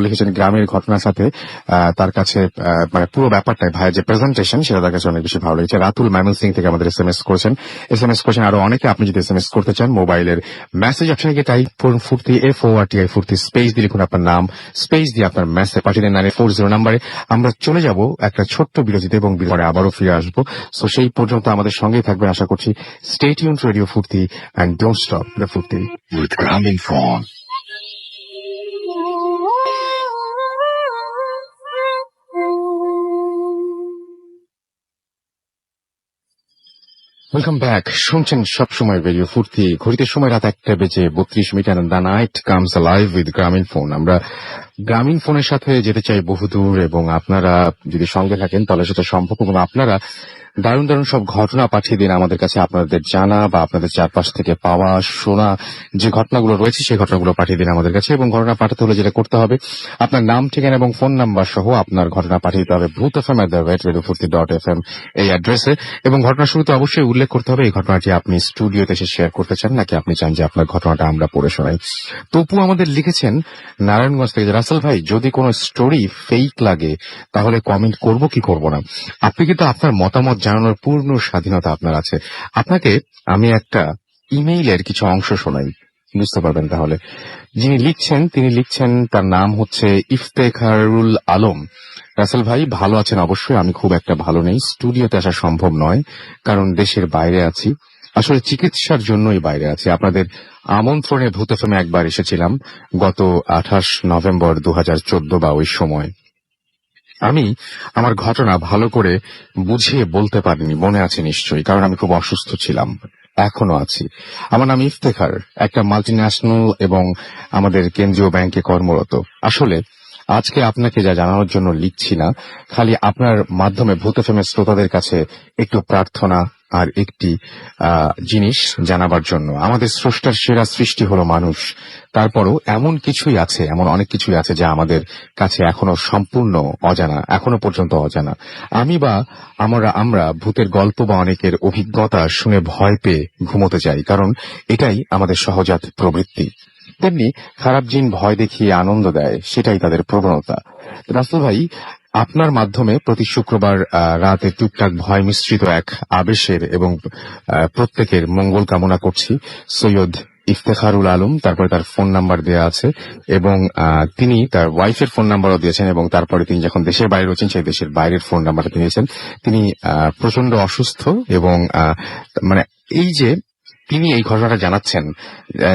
B: লিখেছেন গ্রামের ঘটনার সাথে তার কাছে পুরো ব্যাপারটাই ভাইয়ের যে প্রেজেন্টেশন সেটা তার কাছে অনেক বেশি ভালো লেগেছে। রাতুল ময়মনসিং থেকে আমাদের SMS করেছেন আরো অনেকে। আপনি যদি SMS করতে চান মোবাইলের মেসেজ অপশনে গিয়ে টাইপ করুন ফুর্তি FORTI রেডিও ফুর্তি স্পেস দিয়ে লিখুন আপনার নাম, স্পেস দিয়ে আপনার মেসেজ পাঠিয়ে দেন 940 নাম্বারে। আমরা চলে যাব একটা ছোট্ট বিরতিতে এবং পরে আবারও ফিরে আসবো। সো সেই পর্যন্ত আমাদের সঙ্গেই থাকবেন আশা করছি। স্টে টিউন টু রেডিও ফুর্তি এন্ড ডোন্ট স্টপ দ্য ফুর্তি
E: with Grameenphone.
B: Welcome back. শুনছেন সবসময় রেডিও ফুর্তি। ঘড়িতে সময় রাত 1:32 and the night comes alive with Grameenphone. আমরা গ্রামীণফোনের সাথে যেতে চাই বহুদূর, এবং আপনারা যদি সঙ্গে থাকেন তাহলে সেটা সম্ভব। এবং আপনারা দারুণ দারুণ সব ঘটনা পাঠিয়ে দিন আমাদের কাছে, আপনাদের জানা বা আপনাদের চারপাশ থেকে পাওয়া শোনা যে ঘটনাগুলো রয়েছে সেই ঘটনাগুলো পাঠিয়ে দিন আমাদের কাছে। এবং ঘটনা পাঠাতে হলে যেটা করতে হবে, আপনার নাম, ঠিকানা এবং ফোন নাম্বার সহ আপনার ঘটনা পাঠিয়ে দিতে হবে bhootfm@radiofurti.fm এই অ্যাড্রেসে। এবং ঘটনা শুরুতে অবশ্যই উল্লেখ করতে হবে এই ঘটনাটি আপনি স্টুডিওতে এসে শেয়ার করতে চান, নাকি আপনি চান যে আপনার ঘটনাটা আমরা পড়ে শোনাই। তপু আমাদের লিখেছেন নারায়ণগঞ্জ থেকে, রাসেল ভাই যদি কোনো স্টোরি ফেক লাগে তাহলে কমেন্ট করব কি করব না? আপনি কিন্তু আপনার মতামত জানানোর পূর্ণ স্বাধীনতা আপনার আছে। আপনাকে আমি একটা ইমেইলের কিছু অংশ শোনাই, বুঝতে পারবেন তাহলে। যিনি লিখছেন তিনি লিখছেন, তার নাম হচ্ছে ইফতেখারুল আলম। রাসেল ভাই ভালো আছেন? অবশ্যই আমি খুব একটা ভালো নেই, স্টুডিওতে আসা সম্ভব নয় কারণ দেশের বাইরে আছি, আসলে চিকিৎসার জন্যই বাইরে আছি। আপনাদের আমন্ত্রণে ভূত এফএম একবার এসেছিলাম গত 28 নভেম্বর 2014 বা ওই সময়। আমি আমার ঘটনা ভালো করে বুঝিয়ে বলতে পারিনি, মনে আছে নিশ্চয়ই, কারণ আমি খুব অসুস্থ ছিলাম, এখনো আছি। আমার নাম ইফতেখার, একটা মাল্টিন্যাশনাল এবং আমাদের কেন্দ্রীয় ব্যাংকে কর্মরত। আসলে আজকে আপনাকে যা জানানোর জন্য লিখছি না, খালি আপনার মাধ্যমে ভূত এফএমের শ্রোতাদের কাছে একটু প্রার্থনা আর একটি জিনিস জানাবার জন্য। আমাদের স্রষ্টার সেরা সৃষ্টি হলো মানুষ, তারপরও এমন কিছুই আছে, এমন অনেক কিছুই আছে যা আমাদের কাছে এখনো সম্পূর্ণ অজানা, এখনো পর্যন্ত অজানা। আমরা ভূতের গল্প বা অনেকের অভিজ্ঞতা শুনে ভয় পেয়ে ঘুমোতে যাই, কারণ এটাই আমাদের সহজাত প্রবৃত্তি। তেমনি খারাপ জিন ভয় দেখিয়ে আনন্দ দেয়, সেটাই তাদের প্রবণতা। রাসেল ভাই, আপনার মাধ্যমে প্রতি শুক্রবার রাতে টুকটাক ভয় মিশ্রিত এক আবেশের এবং প্রত্যেকের মঙ্গল কামনা করছি। সৈয়দ ইফতেখারুল আলম, তারপরে তার ফোন নাম্বার দেওয়া আছে এবং তিনি তার ওয়াইফের ফোন নাম্বারও দিয়েছেন, এবং তারপরে তিনি যখন দেশের বাইরে রয়েছেন সেই দেশের বাইরের ফোন নাম্বারটা দিয়েছেন। তিনি প্রচন্ড অসুস্থ এবং মানে এই যে তিনি এই ঘটনাটা জানাচ্ছেন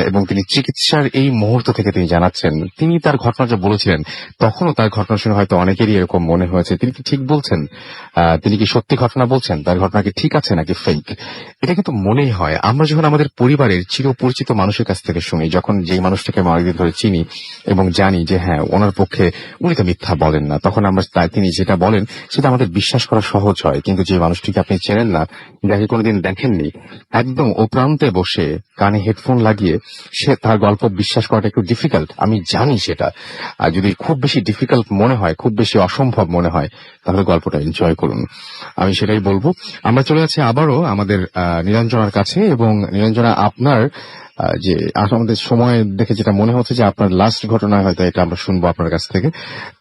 B: এবং তিনি চিকিৎসার এই মুহূর্ত থেকে তিনি জানাচ্ছেন, তিনি তার ঘটনা যা বলেছিলেন তখনও তার ঘটনা শুনে হয়তো অনেকেরই এরকম মনে হয়েছে তিনি কি ঠিক বলছেন, তিনি কি সত্যি ঘটনা বলছেন, তার ঘটনা কি ঠিক আছে নাকি ফেক। এটা কিন্তু মনেই হয় আমরা যখন আমাদের পরিবারের চিরপরিচিত মানুষের কাছ থেকে শুনি, যখন যেই মানুষটাকে আমরা অনেকদিন ধরে চিনি এবং জানি যে হ্যাঁ ওনার পক্ষে উনি তো মিথ্যা বলেন না, তখন আমরা তিনি যেটা বলেন সেটা আমাদের বিশ্বাস করা সহজ হয়। কিন্তু যে মানুষটিকে আপনি চেনেন না, যাকে কোনোদিন দেখেননি, একদম ও প্রান্তে বসে কানে হেডফোন লাগিয়ে সে তার গল্প বিশ্বাস করাটা একটু ডিফিকাল্ট, আমি জানি সেটা। আর যদি খুব বেশি ডিফিকাল্ট মনে হয়, খুব বেশি অসম্ভব মনে হয়, তাহলে গল্পটা এনজয় করুন, আমি সেটাই বলবো। আমরা চলে যাচ্ছি আবারও আমাদের নিরঞ্জনার কাছে। এবং নিরঞ্জনা, আপনার যে আমাদের সময় দেখে যেটা মনে হচ্ছে যে আপনার লাস্ট ঘটনা হয়তো এটা আমরা শুনবো আপনার কাছ থেকে।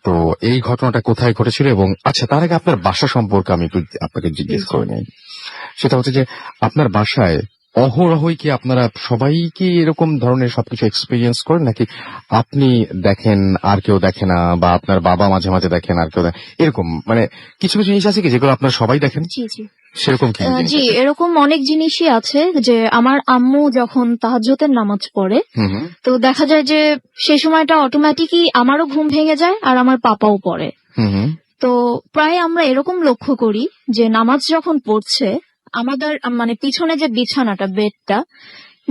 B: তো এই ঘটনাটা কোথায় ঘটেছিল, এবং আচ্ছা তার আগে আপনার বাসা সম্পর্কে আমি একটু আপনাকে জিজ্ঞেস করে নিই। সেটা হচ্ছে যে আপনার বাসায় অহরহই কি আপনারা সবাই কি এরকম ধরনের সবকিছু এক্সপিরিয়েন্স করেন, নাকি আপনি দেখেন আর কেউ দেখে না, বা আপনার বাবা মাঝে মাঝে দেখেন আর কেউ এরকম, মানে কিছু কিছু জিনিস আছে কি যেগুলো আপনারা সবাই দেখেন?
D: জি জি
B: সেরকম কি জিনিস
D: জি,
B: আছে?
D: এরকম অনেক জিনিসই আছে। যে আমার আম্মু যখন তাহাজ্জুদের নামাজ পড়ে, তো দেখা যায় যে সেই সময়টা অটোমেটিকই আমারও ঘুম ভেঙে যায় আর আমার পাপাও পড়ে। তো প্রায় আমরা এরকম লক্ষ্য করি যে নামাজ যখন পড়ছে আমাদের মানে পিছনে যে বিছানাটা, বেডটা,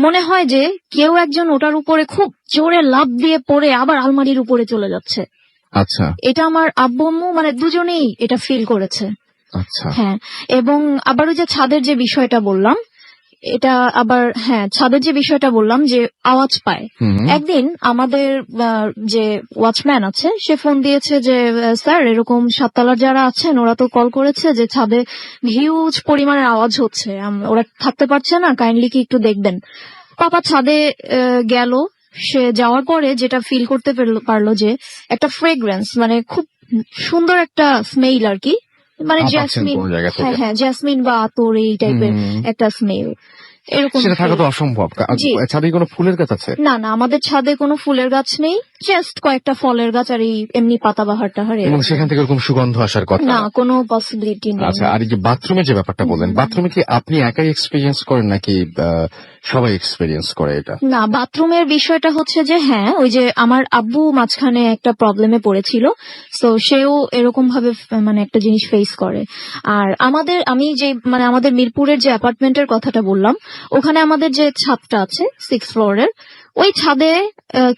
D: মনে হয় যে কেউ একজন ওটার উপরে খুব জোরে লাফ দিয়ে পড়ে আবার আলমারির উপরে চলে যাচ্ছে।
B: আচ্ছা,
D: এটা আমার আব্বু আম্মু মানে দুজনেই এটা ফিল করেছে।
B: আচ্ছা,
D: হ্যাঁ। এবং আবার ওই যে ছাদের যে বিষয়টা বললাম, এটা আবার হ্যাঁ ছাদের যে বিষয়টা বললাম যে আওয়াজ পায়। একদিন আমাদের যে ওয়াচম্যান আছে সে ফোন দিয়েছে যে স্যার এরকম সাততলার যারা আছেন ওরা তো কল করেছে যে ছাদে হিউজ পরিমাণের আওয়াজ হচ্ছে, ওরা থাকতে পারছে না, কাইন্ডলি কি একটু দেখবেন। পাপা ছাদে গেল, সে যাওয়ার পরে যেটা ফিল করতে পারলো যে একটা ফ্রেগ্রেন্স, মানে খুব সুন্দর একটা স্মেল আর কি, মানে জ্যাসমিন, হ্যাঁ হ্যাঁ জ্যাসমিন বা আতর এই টাইপের একটা স্মেল। এরকম
B: সেটা থাকা তো
D: feel।
B: অসম্ভব।
D: জি।
B: ছাদে কোনো ফুলের গাছ আছে?
D: না না, আমাদের ছাদে কোনো ফুলের গাছ নেই, জাস্ট কয়েকটা ফলের গাছ আর এই এমনি পাতাবাহার টাহার
B: এবং
D: এরকম।
B: সেখান থেকে এরকম সুগন্ধ আসার কথা?
D: না, কোনো পসিবিলিটি নেই।
B: আচ্ছা, আর এই যে বাথরুমের যে ব্যাপারটা বললেন, বাথরুমে কি আপনি একাই এক্সপিরিয়েন্স করেন নাকি সবাই এক্সপিরিয়েন্স করে এটা?
D: না, বাথরুমের বিষয়টা হচ্ছে যে হ্যাঁ, ওই যে আমার আব্বু মাঝখানে একটা প্রবলেমে পড়েছিল, তো সেও এরকম ভাবে মানে একটা জিনিস ফেস করে। আর আমি যে মানে আমাদের মিরপুরের যে অ্যাপার্টমেন্টের কথাটা বললাম, ওখানে আমাদের যে ছাদটা আছে 6 ফ্লোরের, ওই ছাদে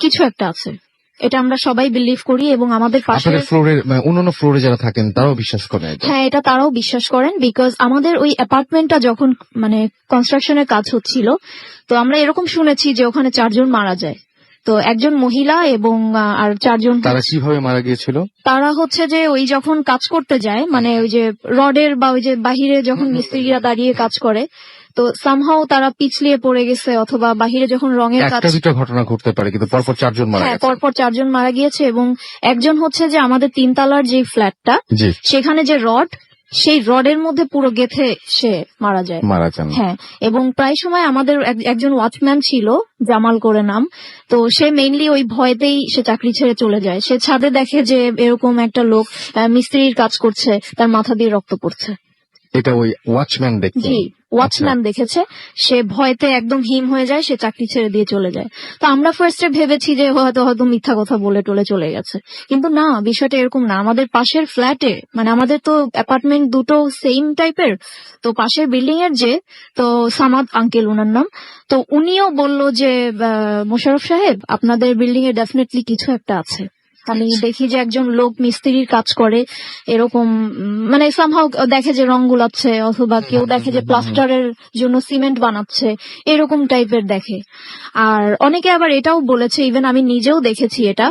D: কিছু একটা আছে, এটা আমরা সবাই বিলিভ করি। এবং আমাদের পাশে
B: আপনাদের ফ্লোরের অন্যান্য ফ্লোরে যারা থাকেন তারাও বিশ্বাস করেন এটা?
D: হ্যাঁ, এটা তারাও বিশ্বাস করেন, বিকজ আমাদের ওই অ্যাপার্টমেন্টটা যখন মানে কনস্ট্রাকশনের কাজ হচ্ছিল, তো আমরা এরকম শুনেছি যে ওখানে 4 জন মারা যায়। তো একজন মহিলা এবং আর 4 জন।
B: তারা কিভাবে মারা গিয়েছিল?
D: তারা হচ্ছে যে ওই যখন কাজ করতে যায়, মানে ওই যে রডের বা ওই যে বাহিরে যখন মিস্ত্রিরা দাঁড়িয়ে কাজ করে, তো সামহাও তারা পিছলিয়ে পড়ে গেছে, অথবা বাহিরে যখন রঙের কাজ।
B: একটা দুটো ঘটনা ঘটতে পারে, কিন্তু পরপর 4 জন মারা
D: হ্যাঁ,
B: গেছে।
D: পরপর 4 জন মারা গিয়েছে। এবং একজন হচ্ছে যে আমাদের 3 তলার যে ফ্ল্যাটটা,
B: জি।
D: সেখানে যে রড, সেই রডের মধ্যে পুরো গেথে সে মারা যায়।
B: মারা যান।
D: হ্যাঁ, এবং প্রায় সময় আমাদের একজন ওয়াচম্যান ছিল, জামাল করে নাম, তো সে মেইনলি ওই ভয়তেই সে চাকরি ছেড়ে চলে যায়। সে ছাদে দেখে যে এরকম একটা লোক মিস্ত্রির কাজ করছে, তার মাথা দিয়ে রক্ত পড়ছে।
B: এটা ওই ওয়াচম্যান দেখতেন?
D: জি, ওয়াচম্যান দেখেছে। সে ভয়তে একদম হিম হয়ে যায়, সে চাকরি ছেড়ে দিয়ে চলে যায়। তো আমরা ফার্স্টে ভেবেছি যে হয়তো মিথ্যা কথা বলে টলে চলে গেছে, কিন্তু না, বিষয়টা এরকম না। আমাদের পাশের ফ্ল্যাটে, মানে আমাদের তো অ্যাপার্টমেন্ট দুটো সেম টাইপের, তো পাশের বিল্ডিং এর যে, তো সামাদ আঙ্কেল ওনার নাম, তো উনিও বলল যে মোশাররফ সাহেব, আপনাদের বিল্ডিং এ ডেফিনেটলি কিছু একটা আছে। আমি দেখি যে একজন লোক মিস্ত্রির কাজ করে, এরকম মানে সামহাও দেখে যে রং গুলাচ্ছে, অথবা কেউ দেখে যে প্লাস্টারের জন্য সিমেন্ট বানাচ্ছে, এরকম টাইপের দেখে। আর অনেকে আবার এটাও বলেছে, ইভেন আমি নিজেও দেখেছি এটা,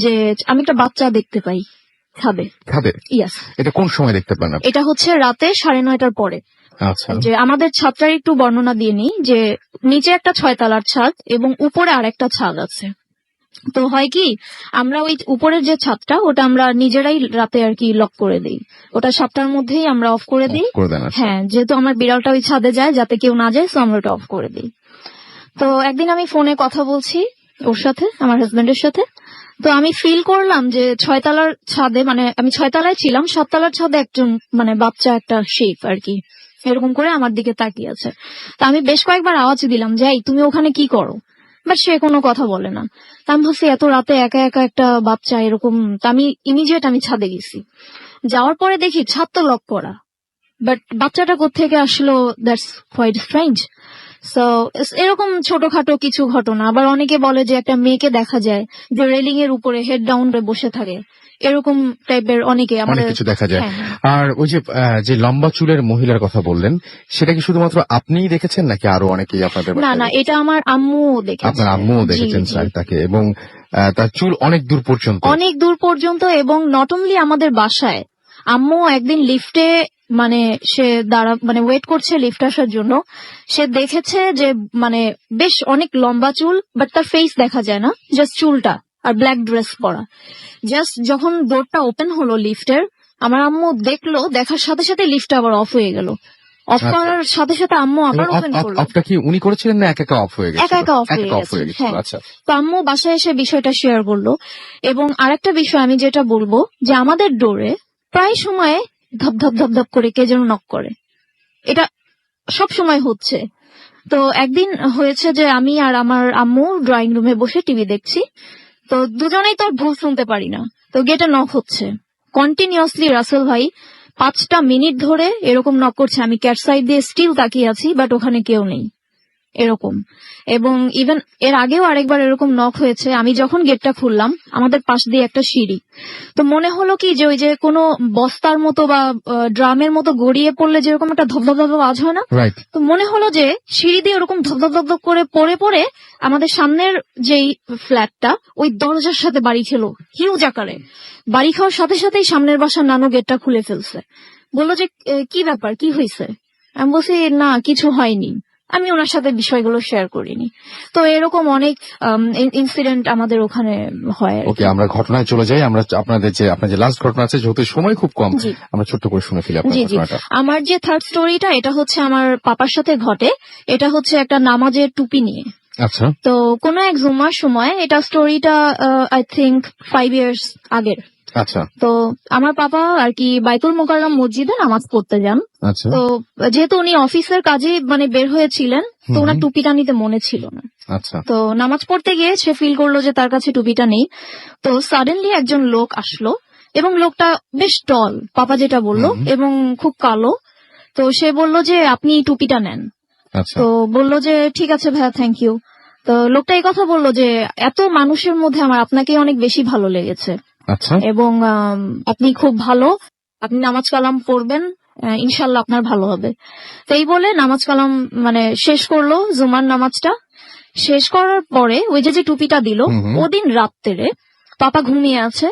D: যে আমি একটা বাচ্চা দেখতে পাই ছাদে।
B: ছাদে?
D: ইয়াস।
B: এটা কোন সময় দেখতে পান আপনি?
D: এটা হচ্ছে রাতে 9:30টার পরে।
B: আচ্ছা।
D: যে আমাদের ছাদটার একটু বর্ণনা দিয়ে নিই, যে নিচে একটা 6 তলার ছাদ এবং উপরে আরেকটা ছাদ আছে। তো হয় কি, আমরা ওই উপরের যে ছাদটা, ওটা আমরা নিজেরাই রাতে আর কি লক করে দিই, ওটা 7টার মধ্যেই আমরা অফ করে দিই। হ্যাঁ, যেহেতু আমার বিড়ালটা ওই ছাদে যায়, যাতে কেউ না যায়, তো আমরা ওটা অফ করে দিই। তো একদিন আমি ফোনে কথা বলছি ওর সাথে, আমার হাজবেন্ডের সাথে, তো আমি ফিল করলাম যে 6 তলার ছাদে, মানে আমি 6 তলায় ছিলাম, 7 তলার ছাদে একজন মানে বাচ্চা একটা শেপ আর কি এরকম করে আমার দিকে তাকিয়ে আছে। তা আমি বেশ কয়েকবার আওয়াজ দিলাম যে এই তুমি ওখানে কি করো, বাট সে কোনো কথা বলে না। তা আমি ভাবছি এত রাতে একা একা একটা বাচ্চা এরকম, তা আমি ইমিডিয়েট আমি ছাদে গেছি। যাওয়ার পরে দেখি ছাদ তো লক করা, বাট বাচ্চাটা কোত্থেকে আসলো, দ্যাটস কোয়াইট স্ট্রেঞ্জ। সো এরকম ছোটখাটো কিছু ঘটনা। আবার অনেকে বলে যে একটা মেয়েকে দেখা যায় যে রেলিং এর উপরে হেড ডাউন বসে থাকে, এরকম টাইপের অনেকে
B: অনেক কিছু দেখা যায়। আর ওই যে লম্বা চুলের মহিলার কথা বললেন, সেটা কি শুধুমাত্র আপনিই দেখেছেন নাকি আরো অনেকেই আপনাদের?
D: না না, এটা আমার আম্মু দেখেছে।
B: আপনার আম্মুও দেখেছেন তাকে, এবং তার চুল অনেক দূর পর্যন্ত? অনেক
D: দূর পর্যন্ত। এবং নট অনলি আমাদের বাসায়, আম্মু একদিন লিফটে মানে সে মানে ওয়েট করছে লিফট আসার জন্য, সে দেখেছে যে মানে বেশ অনেক লম্বা চুল, বাট তার ফেস দেখা যায় না, জাস্ট চুলটা, আর ব্ল্যাক ড্রেস পরা। জাস্ট যখন ডোরটা ওপেন হলো লিফটের, আমার আম্মু দেখলো, দেখার সাথে সাথে লিফট আবার অফ হয়ে গেল। অফ করার সাথে সাথে আম্মু আবার ওপেন করলো।
B: অফটা কি উনি করেছিলেন না একা একা অফ হয়ে গেছে?
D: একা একা অফ হয়ে গেছে। হ্যাঁ, তো আম্মু বাসায় এসে বিষয়টা শেয়ার করলো। এবং আরেকটা বিষয় আমি যেটা বলবো, যে আমাদের ডোরে প্রায় সময় ধপ ধপ ধপ ধপ করে কে যেন নক করে, এটা সব সময় হচ্ছে। তো একদিন হয়েছে যে আমি আর আমার আম্মু ড্রয়িং রুমে বসে টিভি দেখছি, তো দুজনেই তো ভুল শুনতে পারি না, তো গেটে নক হচ্ছে কন্টিনিউয়াসলি। রাসেল ভাই 5টা মিনিট ধরে এরকম নক করছে, আমি ক্যাট সাইড দিয়ে স্টিল তাকিয়ে আছি, বাট ওখানে কেউ নেই এরকম। এবং ইভেন এর আগেও আরেকবার এরকম নক হয়েছে। আমি যখন গেটটা খুললাম, আমাদের পাশ দিয়ে একটা সিঁড়ি, তো মনে হলো কি যে ওই যে কোনো বস্তার মতো বা ড্রামের মতো গড়িয়ে পড়লে যেরকম একটা ধপ ধপ ধপ আওয়াজ হয় না, তো মনে হলো যে সিঁড়ি দিয়ে ওরকম ধপ ধপ ধপ করে পড়ে পড়ে আমাদের সামনের যেই ফ্ল্যাটটা, ওই দরজার সাথে বাড়ি খেলো, হিউজ আকারে। বাড়ি খাওয়ার সাথে সাথেই সামনের বাসার নানু গেটটা খুলে ফেলছে, বললো যে কি ব্যাপার, কি হয়েছে? আমি বলছি না কিছু হয়নি। আমি ওনার সাথে বিষয়গুলো শেয়ার করিনি। তো এরকম অনেক ইনসিডেন্ট আমাদের ওখানে হয় আর কি।
B: ওকে, আমরা ঘটনায় চলে যাই। আমরা আপনার যে লাস্ট ঘটনা আছে, যেহেতু সময় খুব কম,
D: জি
B: আমরা ছোট্ট করে শুনে ফেলি আপনার
D: জি জি
B: ঘটনাটা।
D: আমার যে থার্ড স্টোরিটা, এটা হচ্ছে আমার পাপার সাথে ঘটে। এটা হচ্ছে একটা নামাজের টুপি নিয়ে।
B: আচ্ছা।
D: তো কোন এক জুমার সময়, এটা স্টোরিটা আই থিংক 5 ইয়ার্স আগের।
B: আচ্ছা
D: তো আমার পাপা আর কি বাইতুল মোকাররম মসজিদে নামাজ পড়তে যান।
B: আচ্ছা।
D: তো যেহেতু উনি অফিসের কাজে মানে বের হয়েছিলেন, তো ওনার টুপিটা নিতে মনে ছিল না।
B: আচ্ছা।
D: তো নামাজ পড়তে গিয়ে সে ফিল করলো যে তার কাছে টুপিটা নেই। তো সাডেনলি একজন লোক আসলো, এবং লোকটা বেশ টল, পাপা যেটা বললো, এবং খুব কালো। তো সে বললো যে আপনি এই টুপিটা নেন।
B: আচ্ছা।
D: তো বললো যে ঠিক আছে ভাইয়া, থ্যাংক ইউ। তো লোকটা এই কথা বললো যে এত মানুষের মধ্যে আমার আপনাকে অনেক বেশি ভালো লেগেছে,
B: আচ্ছা।
D: এবং আপনি খুব ভালো, আপনি নামাজ কালাম পড়বেন, ইনশাল্লাহ আপনার ভালো হবে। তো এই বলে নামাজ কালাম মানে শেষ করলো। জুমার নামাজটা শেষ করার পরে ওই যে টুপিটা দিল, ওদিন রাত্রে পাপা ঘুমিয়ে আছে।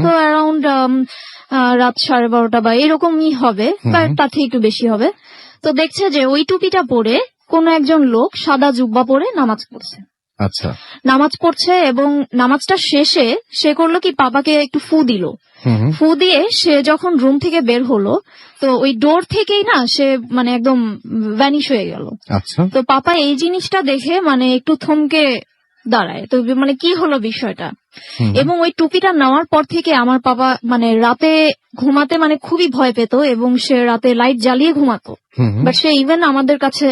D: তো অ্যারাউন্ড রাত 12:30 বা এরকমই হবে, বা তার থেকে একটু বেশি হবে। তো দেখছে যে ওই টুপিটা পরে কোন একজন লোক সাদা জুব্বা পরে নামাজ পড়ছে।
B: আচ্ছা।
D: নামাজ পড়ছে, এবং নামাজটা শেষে সে করলো কি, পাপাকে একটু ফু দিল। ফু দিয়ে সে যখন রুম থেকে বের হলো, তো ওই ডোর থেকেই না সে মানে একদম ভ্যানিশ হয়ে গেল।
B: আচ্ছা।
D: তো পাপা এই জিনিসটা দেখে মানে একটু থমকে দাঁড়ায়, তো মানে কি হলো বিষয়টা। এবং ওই টুপিটা নেওয়ার পর থেকে আমার পাপা মানে রাতে ঘুমাতে মানে খুবই ভয় পেত, এবং সে রাতে লাইট জ্বালিয়ে ঘুমাতো। বাট সে ইভেন আমাদের কাছে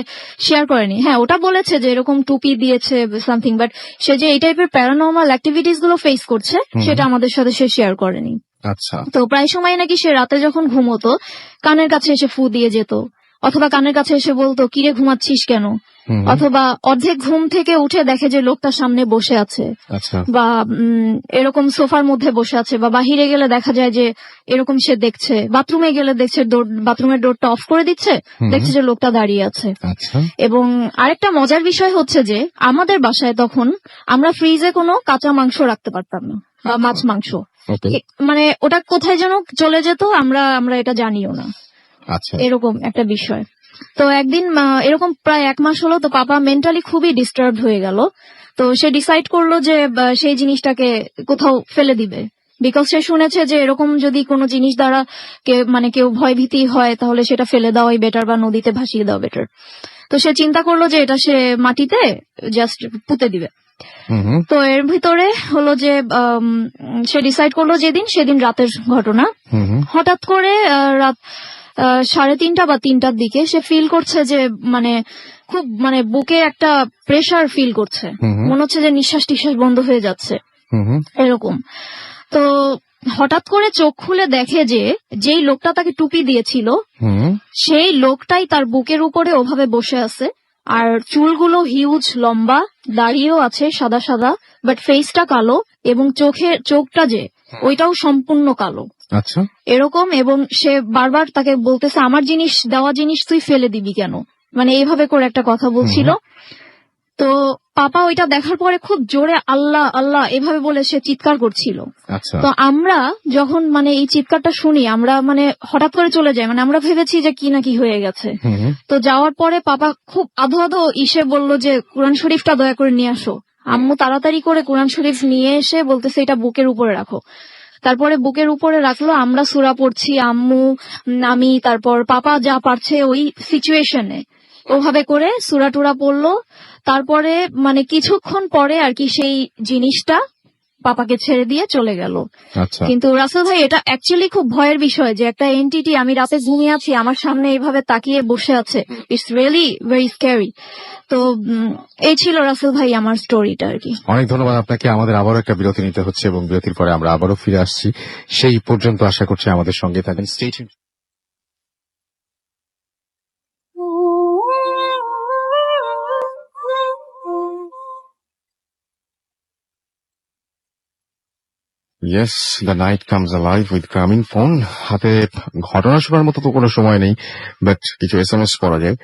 D: শেয়ার করেনি। হ্যাঁ, ওটা বলেছে যে এরকম টুপি দিয়েছে সামথিং, বাট সে যে এই টাইপের প্যারানর্মাল অ্যাক্টিভিটিস গুলো ফেস করছে সেটা আমাদের সাথে সে শেয়ার করেনি।
B: আচ্ছা।
D: তো প্রায় সময় নাকি সে রাতে যখন ঘুমোতো কানের কাছে এসে ফু দিয়ে যেত, অথবা কানের কাছে এসে বলতো কিরে ঘুমাচ্ছিস কেন, অথবা অর্ধেক ঘুম থেকে উঠে দেখে যে লোকটা সামনে বসে আছে,
B: আচ্ছা।
D: বা এরকম সোফার মধ্যে বসে আছে, বা বাহিরে গেলে দেখা যায় যে এরকম সে দেখছে, বাথরুমে গেলে দেখছে বাথরুমের ডোরটা অফ করে দিচ্ছে, দেখছে যে লোকটা দাঁড়িয়ে আছে।
B: আচ্ছা।
D: এবং আরেকটা মজার বিষয় হচ্ছে যে আমাদের বাসায় তখন আমরা ফ্রিজে কোনো কাঁচা মাংস রাখতে পারতাম না, বা মাছ মাংস, মানে ওটা কোথায় যেন চলে যেত, আমরা এটা জানিও না।
B: আচ্ছা।
D: এরকম একটা বিষয়। তো একদিন এরকম প্রায় 1 মাস হলো, তো পাপা মেন্টালি খুবই ডিস্টার্ব হয়ে গেল। তো সে ডিসাইড করলো যে সেই জিনিসটাকে কোথাও ফেলে দিবে, বিকজ সে শুনেছে যে এরকম যদি কোনো জিনিস দ্বারা কেউ ভয়ভীতি হয় তাহলে সেটা ফেলে দেওয়াই বেটার, বা নদীতে ভাসিয়ে দেওয়া বেটার। তো সে চিন্তা করলো যে এটা সে মাটিতে জাস্ট পুঁতে দিবে। তো এর ভিতরে হলো যে সে ডিসাইড করলো সেদিন রাতের ঘটনা। হঠাৎ করে রাত 3:30 বা 3টার দিকে সে ফিল করছে যে মানে খুব মানে বুকে একটা প্রেসার ফিল করছে, মনে হচ্ছে যে নিঃশ্বাস টিশ্বাস বন্ধ হয়ে যাচ্ছে এরকম। তো হঠাৎ করে চোখ খুলে দেখে যে যেই লোকটা তাকে টুপি দিয়েছিল সেই লোকটাই তার বুকের উপরে ওভাবে বসে আছে, আর চুলগুলো হিউজ লম্বা, দাড়িও আছে সাদা সাদা, বাট ফেসটা কালো, এবং চোখটা যে ওইটাও সম্পূর্ণ কালো।
B: আচ্ছা।
D: এরকম, এবং সে বারবার তাকে বলতেছে আমার দেওয়া জিনিস তুই ফেলে দিবি কেন, মানে এইভাবে করে একটা কথা বলছিল। তো পাপা ওইটা দেখার পরে খুব জোরে আল্লাহ আল্লাহ এভাবে বলে সে চিৎকার করছিল। তো আমরা যখন মানে এই চিৎকারটা শুনি, আমরা মানে হঠাৎ করে চলে যাই, মানে আমরা ভেবেছি যে কি না কি হয়ে গেছে। তো যাওয়ার পরে পাপা খুব আধো আধো ইসে বললো যে কোরআন শরীফটা দয়া করে নিয়ে আসো। আম্মু তাড়াতাড়ি করে কোরআন শরীফ নিয়ে এসে বলতেছে এটা বুকের উপরে রাখো। তারপরে বুকের উপরে রাখলো, আমরা সূরা পড়ছি, আম্মু আমি, তারপর পাপা যা পারছে ওই সিচুয়েশনে ওভাবে করে সূরা টুরা পড়লো। তারপরে মানে কিছুক্ষণ পরে আর কি সেই জিনিসটা পাপাকে ছেড়ে দিয়ে চলে গেল। কিন্তু রাসেল ভাই, এটা অ্যাকচুয়ালি খুব ভয়ের বিষয় যে একটা এন্টিটি, আমি রাতে ঘুমিয়ে আছি, আমার সামনে এইভাবে তাকিয়ে বসে আছে। It's really very scary. তো এই ছিল রাসেল ভাই আমার স্টোরিটা আর কি।
B: অনেক ধন্যবাদ আপনাকে। আমাদের আবারও একটা বিরতি নিতে হচ্ছে, এবং বিরতির পরে আমরা আবারও ফিরে আসছি। সেই পর্যন্ত আশা করছি আমাদের সঙ্গে থাকেন। Stay tuned. Yes, the night comes alive with গ্রামীণ ফোন। হাতে ঘটনা শোনার মতো তো কোনো সময় নেই, বাট কিছু SMS পড়া যায়।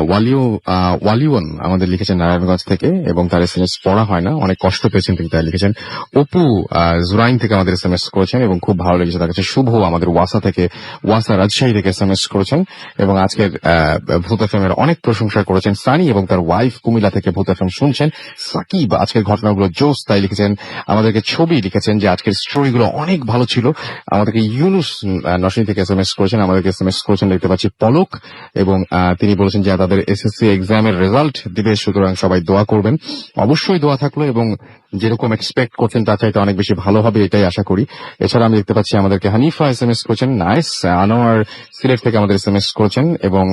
B: ওয়ালিওয়ান আমাদের লিখেছেন নারায়ণগঞ্জ থেকে, এবং তার SMS পড়া হয় না, অনেক কষ্ট পেয়েছেন তিনি, তাই লিখেছেন। অপু জুরাইন থেকে আমাদের SMS করেছেন এবং খুব ভালো লেগেছে তার কাছে। শুভ আমাদের ওয়াসা রাজশাহী থেকে SMS করেছেন এবং আজকের ভূত FM এর অনেক প্রশংসা করেছেন। সানি এবং তার ওয়াইফ কুমিল্লা থেকে ভূত FM শুনছেন। সাকিব আজকের ঘটনাগুলো জোস, তাই লিখেছেন। আমাদেরকে ছবি লিখেছেন যে আজকের স্টোরিগুলো অনেক ভালো ছিল। আমাদেরকে ইউনুস নরসিংদী থেকে SMS করেছেন, আমাদেরকে SMS করেছেন দেখতে পাচ্ছি পলক, এবং তিনি বলেছেন যে তাদের SSC এক্সামের রেজাল্ট দিবে, সুতরাং সবাই দোয়া করবেন। অবশ্যই দোয়া থাকলো, এবং যেরকম এক্সপেক্ট করছেন তার চাইতে অনেক বেশি ভালো হবে এটাই আশা করি। এছাড়া আমি দেখতে পাচ্ছি আমাদেরকে হানিফা SMS করেছেন, নাইস। আনোয়ার সিলেট থেকে আমাদের SMS করেছেন এবং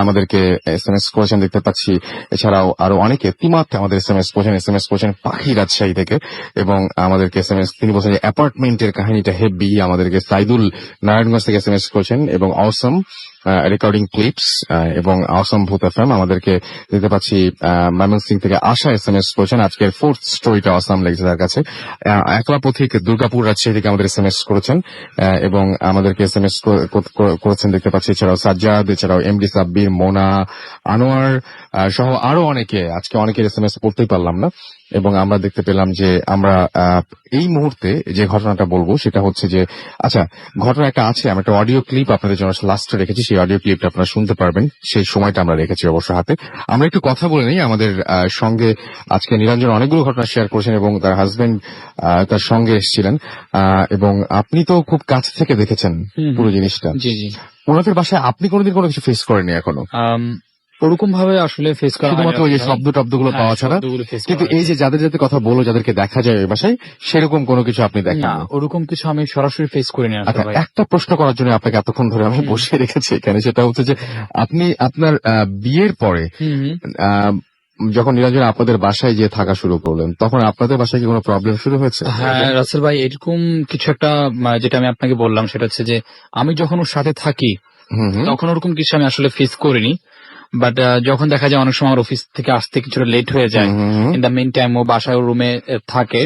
B: আমাদেরকে SMS করেছেন দেখতে পাচ্ছি। এছাড়াও আরো অনেকে, তিমাত আমাদের SMS করেছেন পাখি রাজশাহী থেকে, এবং আমাদেরকে SMS তিনি বলছেন যে অ্যাপার্টমেন্টের কাহিনীটা হেভি। আমাদেরকে সাইদুল নারায়ণগঞ্জ থেকে SMS করেছেন এবং অসম রেকর্ডিং ক্লিপস এবং অসম ভূত FM। আমাদেরকে দেখতে পাচ্ছি ময়মনসিংহ থেকে আশা SMS করেছেন, আজকের ফোর্থ স্টোরিটা অসম লেগেছে তার কাছে। একলা পথিক দুর্গাপুর রাজশাহী থেকে আমাদের SMS করেছেন এবং আমাদেরকে SMS করেছেন দেখতে পাচ্ছি। এছাড়াও সাজ্জাদ, এছাড়াও MD সাব্বির, মোনা, আনোয়ার সহ আরো অনেকে। আজকে অনেকের SMS পড়তেই পারলাম না, এবং আমরা দেখতে পেলাম যে আমরা এই মুহূর্তে যে ঘটনাটা বলবো সেটা হচ্ছে যে, আচ্ছা ঘটনা একটা আছে, আমি একটা অডিও ক্লিপ আপনাদের জন্য লাস্টে রেখেছি, সেই অডিও ক্লিপটা আপনারা শুনতে পারবেন, সেই সময়টা আমরা রেখেছি অবশ্য হাতে। আমরা একটু কথা বলে নেই। আমাদের সঙ্গে আজকে নিরঞ্জন অনেকগুলো ঘটনা শেয়ার করেছেন এবং তার হাজবেন্ড তার সঙ্গে এসেছিলেন, এবং আপনি তো খুব কাছ থেকে দেখেছেন পুরো জিনিসটা।
C: জি জি।
B: ওনাদের বাসায় আপনি কোনোদিন কোনো কিছু ফেস করেননি এখনো?
C: ওরকম ভাবে আসলে ফেস করা
B: শুধুমাত্র ওই যে শব্দ টব্দগুলো পাওয়া ছাড়া? কিন্তু এই যে যাদের কথা বলো, যাদেরকে দেখা যায় ওই বাসায়, সেরকম কোনো কিছু আপনি দেখেন
C: না? ওরকম কিছু আমি সরাসরি ফেস করিনি।
B: আচ্ছা, একটা প্রশ্ন করার জন্য আপনাকে এতক্ষণ ধরে আমি বসিয়ে রেখেছি এখানে, সেটা হচ্ছে যে আপনি আপনার বিয়ের পরে যখন নিরঞ্জন আপনাদের বাসায় গিয়ে থাকা শুরু করলেন, তখন আপনাদের বাসায় কি কোনো প্রবলেম শুরু হয়েছে?
C: হ্যাঁ রাসেল ভাই, এরকম কিছু একটা যেটা আমি আপনাকে বললাম সেটা হচ্ছে যে আমি যখন ওর সাথে থাকি তখন ওরকম কিছু আমি আসলে ফেস করিনি। বাট যখন দেখা যায় অনেক সময় আমার অফিস থেকে আসতে কিছুটা লেট হয়ে যায়, ইন দ্য মেইন টাইম ও বাসায় রুমে থাকে,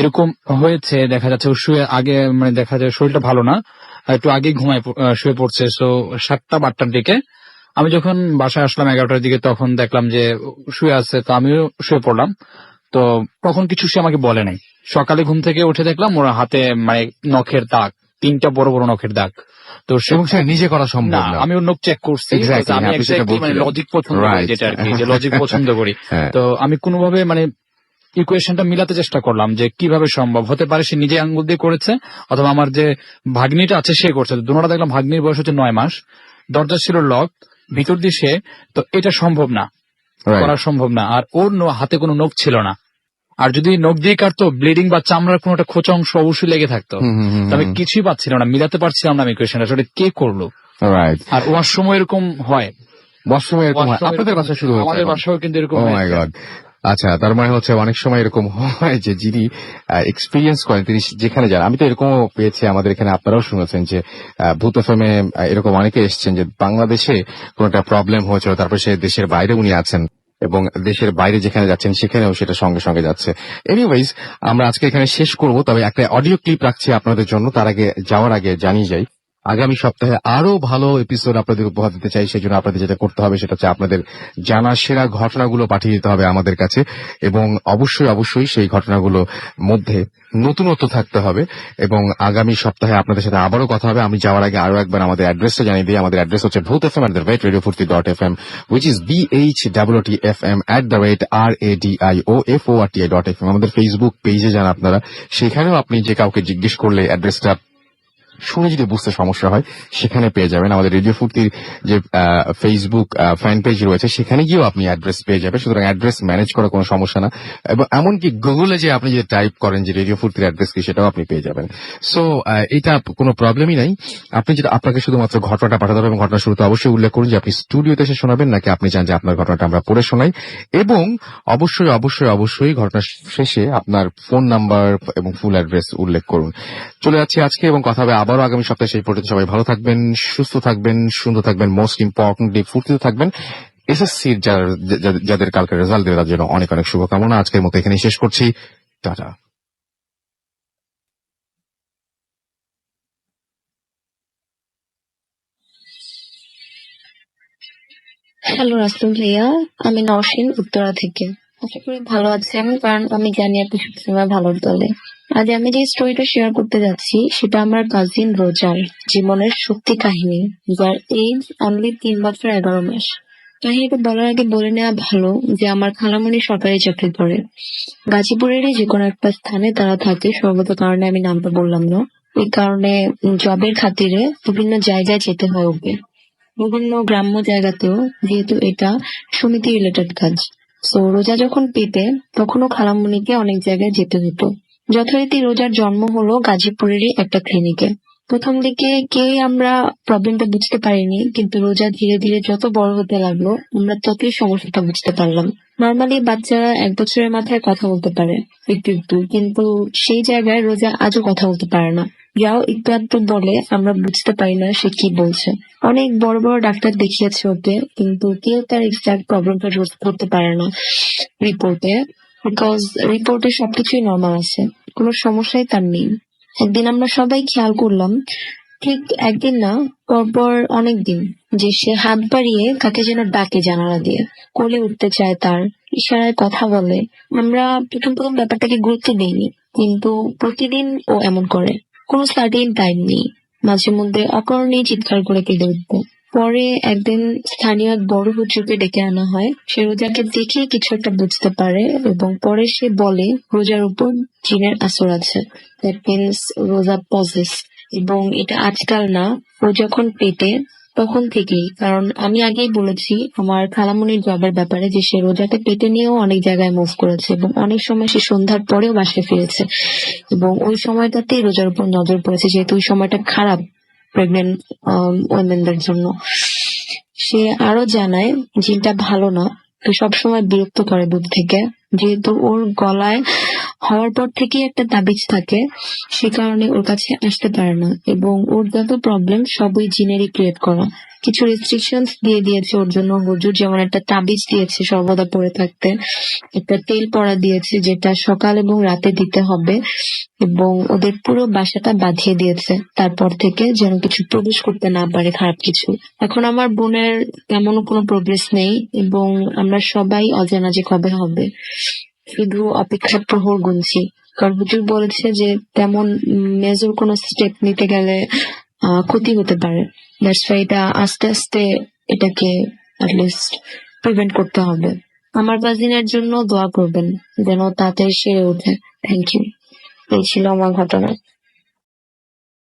C: এরকম হয়েছে। দেখা যাচ্ছে ও শুয়ে আগে, মানে দেখা যায় শরীরটা ভালো না, একটু আগে শুয়ে পড়ছে। সো 7টা বা 8টার দিকে আমি যখন বাসায় আসলাম 11টার দিকে, তখন দেখলাম যে শুয়ে আছে, তো আমিও শুয়ে পড়লাম। তো তখন কিছু সে আমাকে বলে নাই। সকালে ঘুম থেকে উঠে দেখলাম ওর হাতে মানে নখের দাগ, 3টা বড় বড় নখের দাগ। তো সে
B: নিজে করা সম্ভব না।
C: আমি ওর নখ চেক করছি, আমি এক্স্যাক্টলি মানে লজিক পছন্দ করি, যেটা আর কি, যে লজিক পছন্দ করি। তো আমি কোনোভাবে মানে ইকুয়েশনটা মিলাতে চেষ্টা করলাম যে কিভাবে সম্ভব হতে পারে সে নিজে আঙ্গুল দিয়ে করেছে, অথবা আমার যে ভাগ্নিটা আছে সে করছে। দুটোটা দেখলাম ভাগ্নির বয়স হচ্ছে 9 মাস, দরজা ছিল লক, ভিতর দিয়ে সে, তো এটা সম্ভব না, করা সম্ভব না। আর ওর হাতে কোনো নখ ছিল না, আর যদি নখ দিয়ে কাটতো ব্লিডিং বা চামড়ার কোনো একটা খোঁচা অংশ অবশ্যই লেগে থাকতো। আমি কিছুই পাচ্ছিলাম না, মিলাতে পারছিলাম না আমি ইকুয়েশনটা, আসলে কে করলো। আর ওয়াশরুমও এরকম হয়,
B: আপনাদের বাসায় শুরু হয়েছে?
C: আমাদের বাসাও কিন্তু এরকম।
B: আচ্ছা, তার মানে হচ্ছে অনেক সময় এরকম হয় যে যিনি এক্সপিরিয়েন্স করেন তিনি যেখানে যান। আমি তো এরকমও পেয়েছি, আমাদের এখানে আপনারাও শুনেছেন যে ভূত এফএমে এরকম অনেকে এসেছেন যে বাংলাদেশে কোনো একটা প্রবলেম হয়েছিল, তারপর সে দেশের বাইরে উনি আছেন এবং দেশের বাইরে যেখানে যাচ্ছেন সেখানেও সেটা সঙ্গে সঙ্গে যাচ্ছে। এনিওয়েজ, আমরা আজকে এখানে শেষ করব, তবে একটা অডিও ক্লিপ রাখছি আপনাদের জন্য। তার আগে যাওয়ার আগে জানিয়ে যাই, আগামী সপ্তাহে আরো ভালো এপিসোড আপনাদের উপহার দিতে চাই। সেই জন্য আপনাদের যেটা করতে হবে সেটা হচ্ছে আপনাদের জানা সেরা ঘটনাগুলো পাঠিয়ে দিতে হবে আমাদের কাছে, এবং অবশ্যই অবশ্যই সেই ঘটনাগুলো মধ্যে নতুনত্ব থাকতে হবে। এবং আগামী সপ্তাহে আপনাদের সাথে আবারও কথা হবে। আমি যাওয়ার আগে আরো একবার আমাদের অ্যাড্রেসটা জানিয়ে দিই। আমাদের অ্যাড্রেস হচ্ছে bhutfm@radiofurti.fm, which is BHWTFM@radioforti.fm। আমাদের ফেসবুক পেজে যান আপনারা, সেখানেও আপনি যে কাউকে জিজ্ঞেস করলে অ্যাড্রেসটা শুনে যদি বুঝতে সমস্যা হয় সেখানে পেয়ে যাবেন। আমাদের রেডিও ফুর্তির যে ফেসবুক ফ্যান পেজ রয়েছে সেখানে গিয়েও আপনি অ্যাড্রেস পেয়ে যাবেন, সুতরাং অ্যাড্রেস ম্যানেজ করা কোনো সমস্যা না। এবং এমনকি গুগলে যে আপনি যে টাইপ করেন যে রেডিও ফুর্তির অ্যাড্রেস কি, সেটাও আপনি পেয়ে যাবেন। সো এটা কোনো প্রবলেমই নাই। আপনি যেটা, আপনাকে শুধুমাত্র ঘটনাটা পাঠাতে হবে, এবং ঘটনা শুরুতে অবশ্যই উল্লেখ করুন যে আপনি স্টুডিওতে এসে শোনাবেন নাকি আপনি চান যে আপনার ঘটনাটা আমরা পড়ে শোনাই, এবং অবশ্যই অবশ্যই অবশ্যই ঘটনা শেষে আপনার ফোন নাম্বার এবং ফুল অ্যাড্রেস উল্লেখ করুন। চলে যাচ্ছি আজকে, এবং কথা হবে আবারও আগামী সপ্তাহে। সেই পর্যন্ত সবাই ভালো থাকবেন, সুস্থ থাকবেন, সুন্দর থাকবেন, মোস্ট ইম্পর্টেন্টলি ফুর্তিতে থাকবেন। এসএসসির যাদের কালকে রেজাল্ট দেবে তার জন্য অনেক অনেক শুভকামনা। আজকের মতো এখানেই শেষ করছি, টাটা।
H: হ্যালো রাসেল ভাইয়া, আমি নওশিন উত্তরা থেকে। আশা করি ভালো আছেন, কারণ আমি জানি আপনি সবসময় ভালোর দলে। আজ আমি যে স্টোরিটা শেয়ার করতে যাচ্ছি সেটা আমার কাজিন রোজার জীবনের সত্যি কাহিনী, যার এজ অনলি 3 বছর 11 মাস। কাহিনীটা বলার আগে বলে নেওয়া ভালো যে আমার খালামণি সরকারি চাকরি করে। গাজীপুরেরই যে কোনো একটা স্থানে তারা থাকে, সর্বত কারণে আমি নামটা বললাম না। এই কারণে জবের খাতিরে বিভিন্ন জায়গায় যেতে হয় ওকে, বিভিন্ন গ্রাম্য জায়গাতেও, যেহেতু এটা সমিতি রিলেটেড কাজ। সো রোজা যখন পেতে তখনও খালামণিকে অনেক জায়গায় যেতে হতো। যথারীতি রোজার জন্ম হলো গাজীপুরেরই একটা ক্লিনিকে। প্রথম দিকে কেউই আমরা প্রবলেমটা বুঝতে পারিনি, কিন্তু রোজা ধীরে ধীরে যত বড় হতে লাগলো আমরা ততই সমস্যাটা বুঝতে পারলাম। নর্মালি বাচ্চারা 1 বছরের মাথায় কথা বলতে পারে একটু একটু, কিন্তু সেই জায়গায় রোজা আজও কথা বলতে পারে না। যাও একটু আধটু বলে আমরা বুঝতে পারি না সে কি বলছে। অনেক বড় বড় ডাক্তার দেখিয়েছে ওকে, কিন্তু কেউ তার এক্সাক্ট প্রবলেমটা করতে পারে না রিপোর্টে, বিকজ রিপোর্টে সবকিছুই নর্মাল আছে, কোনো সমস্যাই তার নেই। একদিন আমরা সবাই খেয়াল করলাম, ঠিক একদিন না, পরপর অনেকদিন, যে সে হাত বাড়িয়ে কাকে যেন ডাকে জানালা দিয়ে, কোলে উঠতে চায়, তার ইশারায় কথা বলে। আমরা প্রথম প্রথম ব্যাপারটাকে গুরুত্ব দিইনি, কিন্তু প্রতিদিন ও এমন করে, কোনো সার্টেন টাইম নেই। মাঝে মধ্যে অকারণেই চিৎকার করে কেঁদে উঠতো। পরে একদিন স্থানীয় এক বড় হুজুরকে ডেকে আনা হয়। সে রোজাকে দেখে কিছু একটা বুঝতে পারে এবং পরে সে বলে রোজার উপর জিনের আসর আছে, দ্যাট মিনস রোজা পজেস। এবং এটা আজকাল না, ও যখন পেটে তখন থেকেই। কারণ আমি আগেই বলেছি আমার খালামণির জবের ব্যাপারে, যে সে রোজাকে পেটে নিয়েও অনেক জায়গায় মুভ করেছে এবং অনেক সময় সে সন্ধ্যার পরেও বাসায় ফিরেছে, এবং ওই সময়টাতেই রোজার উপর নজর পড়েছে, যেহেতু ওই সময়টা খারাপ প্রেগনেন্ট ওমেনদের জন্য। সে আরো জানায় জিনটা ভালো না, তো সবসময় বিরক্ত করে দূর থেকে, যেহেতু ওর গলায় হওয়ার পর থেকেই একটা তাবিজ থাকে, সে কারণে ওর কাছে আসতে পারে না, এবং ওর যত প্রবলেম সবই জিনেরই ক্রিয়েট করা। কিছু রেস্ট্রিকশনস দিয়ে দিয়েছে ওর জন্য হুজুর, যেমন একটা তাবিজ দিয়েছে সর্বদা পরে থাকতে, একটা তেল পরা দিয়েছে যেটা সকাল এবং রাতে দিতে হবে, এবং ওদের পুরো বাসাটা বাঁধিয়ে দিয়েছে তারপর থেকে, যেন কিছু প্রবেশ করতে না পারে খারাপ কিছু। এখন আমার বোনের তেমন কোনো প্রোগ্রেস নেই, এবং আমরা সবাই অজানা যে কবে হবে, শুধু অপেক্ষার প্রহর গুনছি। কারণ হুজুর বলেছে যে তেমন মেজর কোনো স্টেপ নিতে গেলে ক্ষতি হতে পারে, দ্যাটস ওয়াই এটা আস্তে আস্তে এটাকে অ্যাটলিস্ট প্রিভেন্ট করতে হবে। আমার কাজিনের জন্য দোয়া করবেন যেন তাড়াতাড়ি সেরে ওঠে। Thank you. এই ছিল আমার ঘটনা।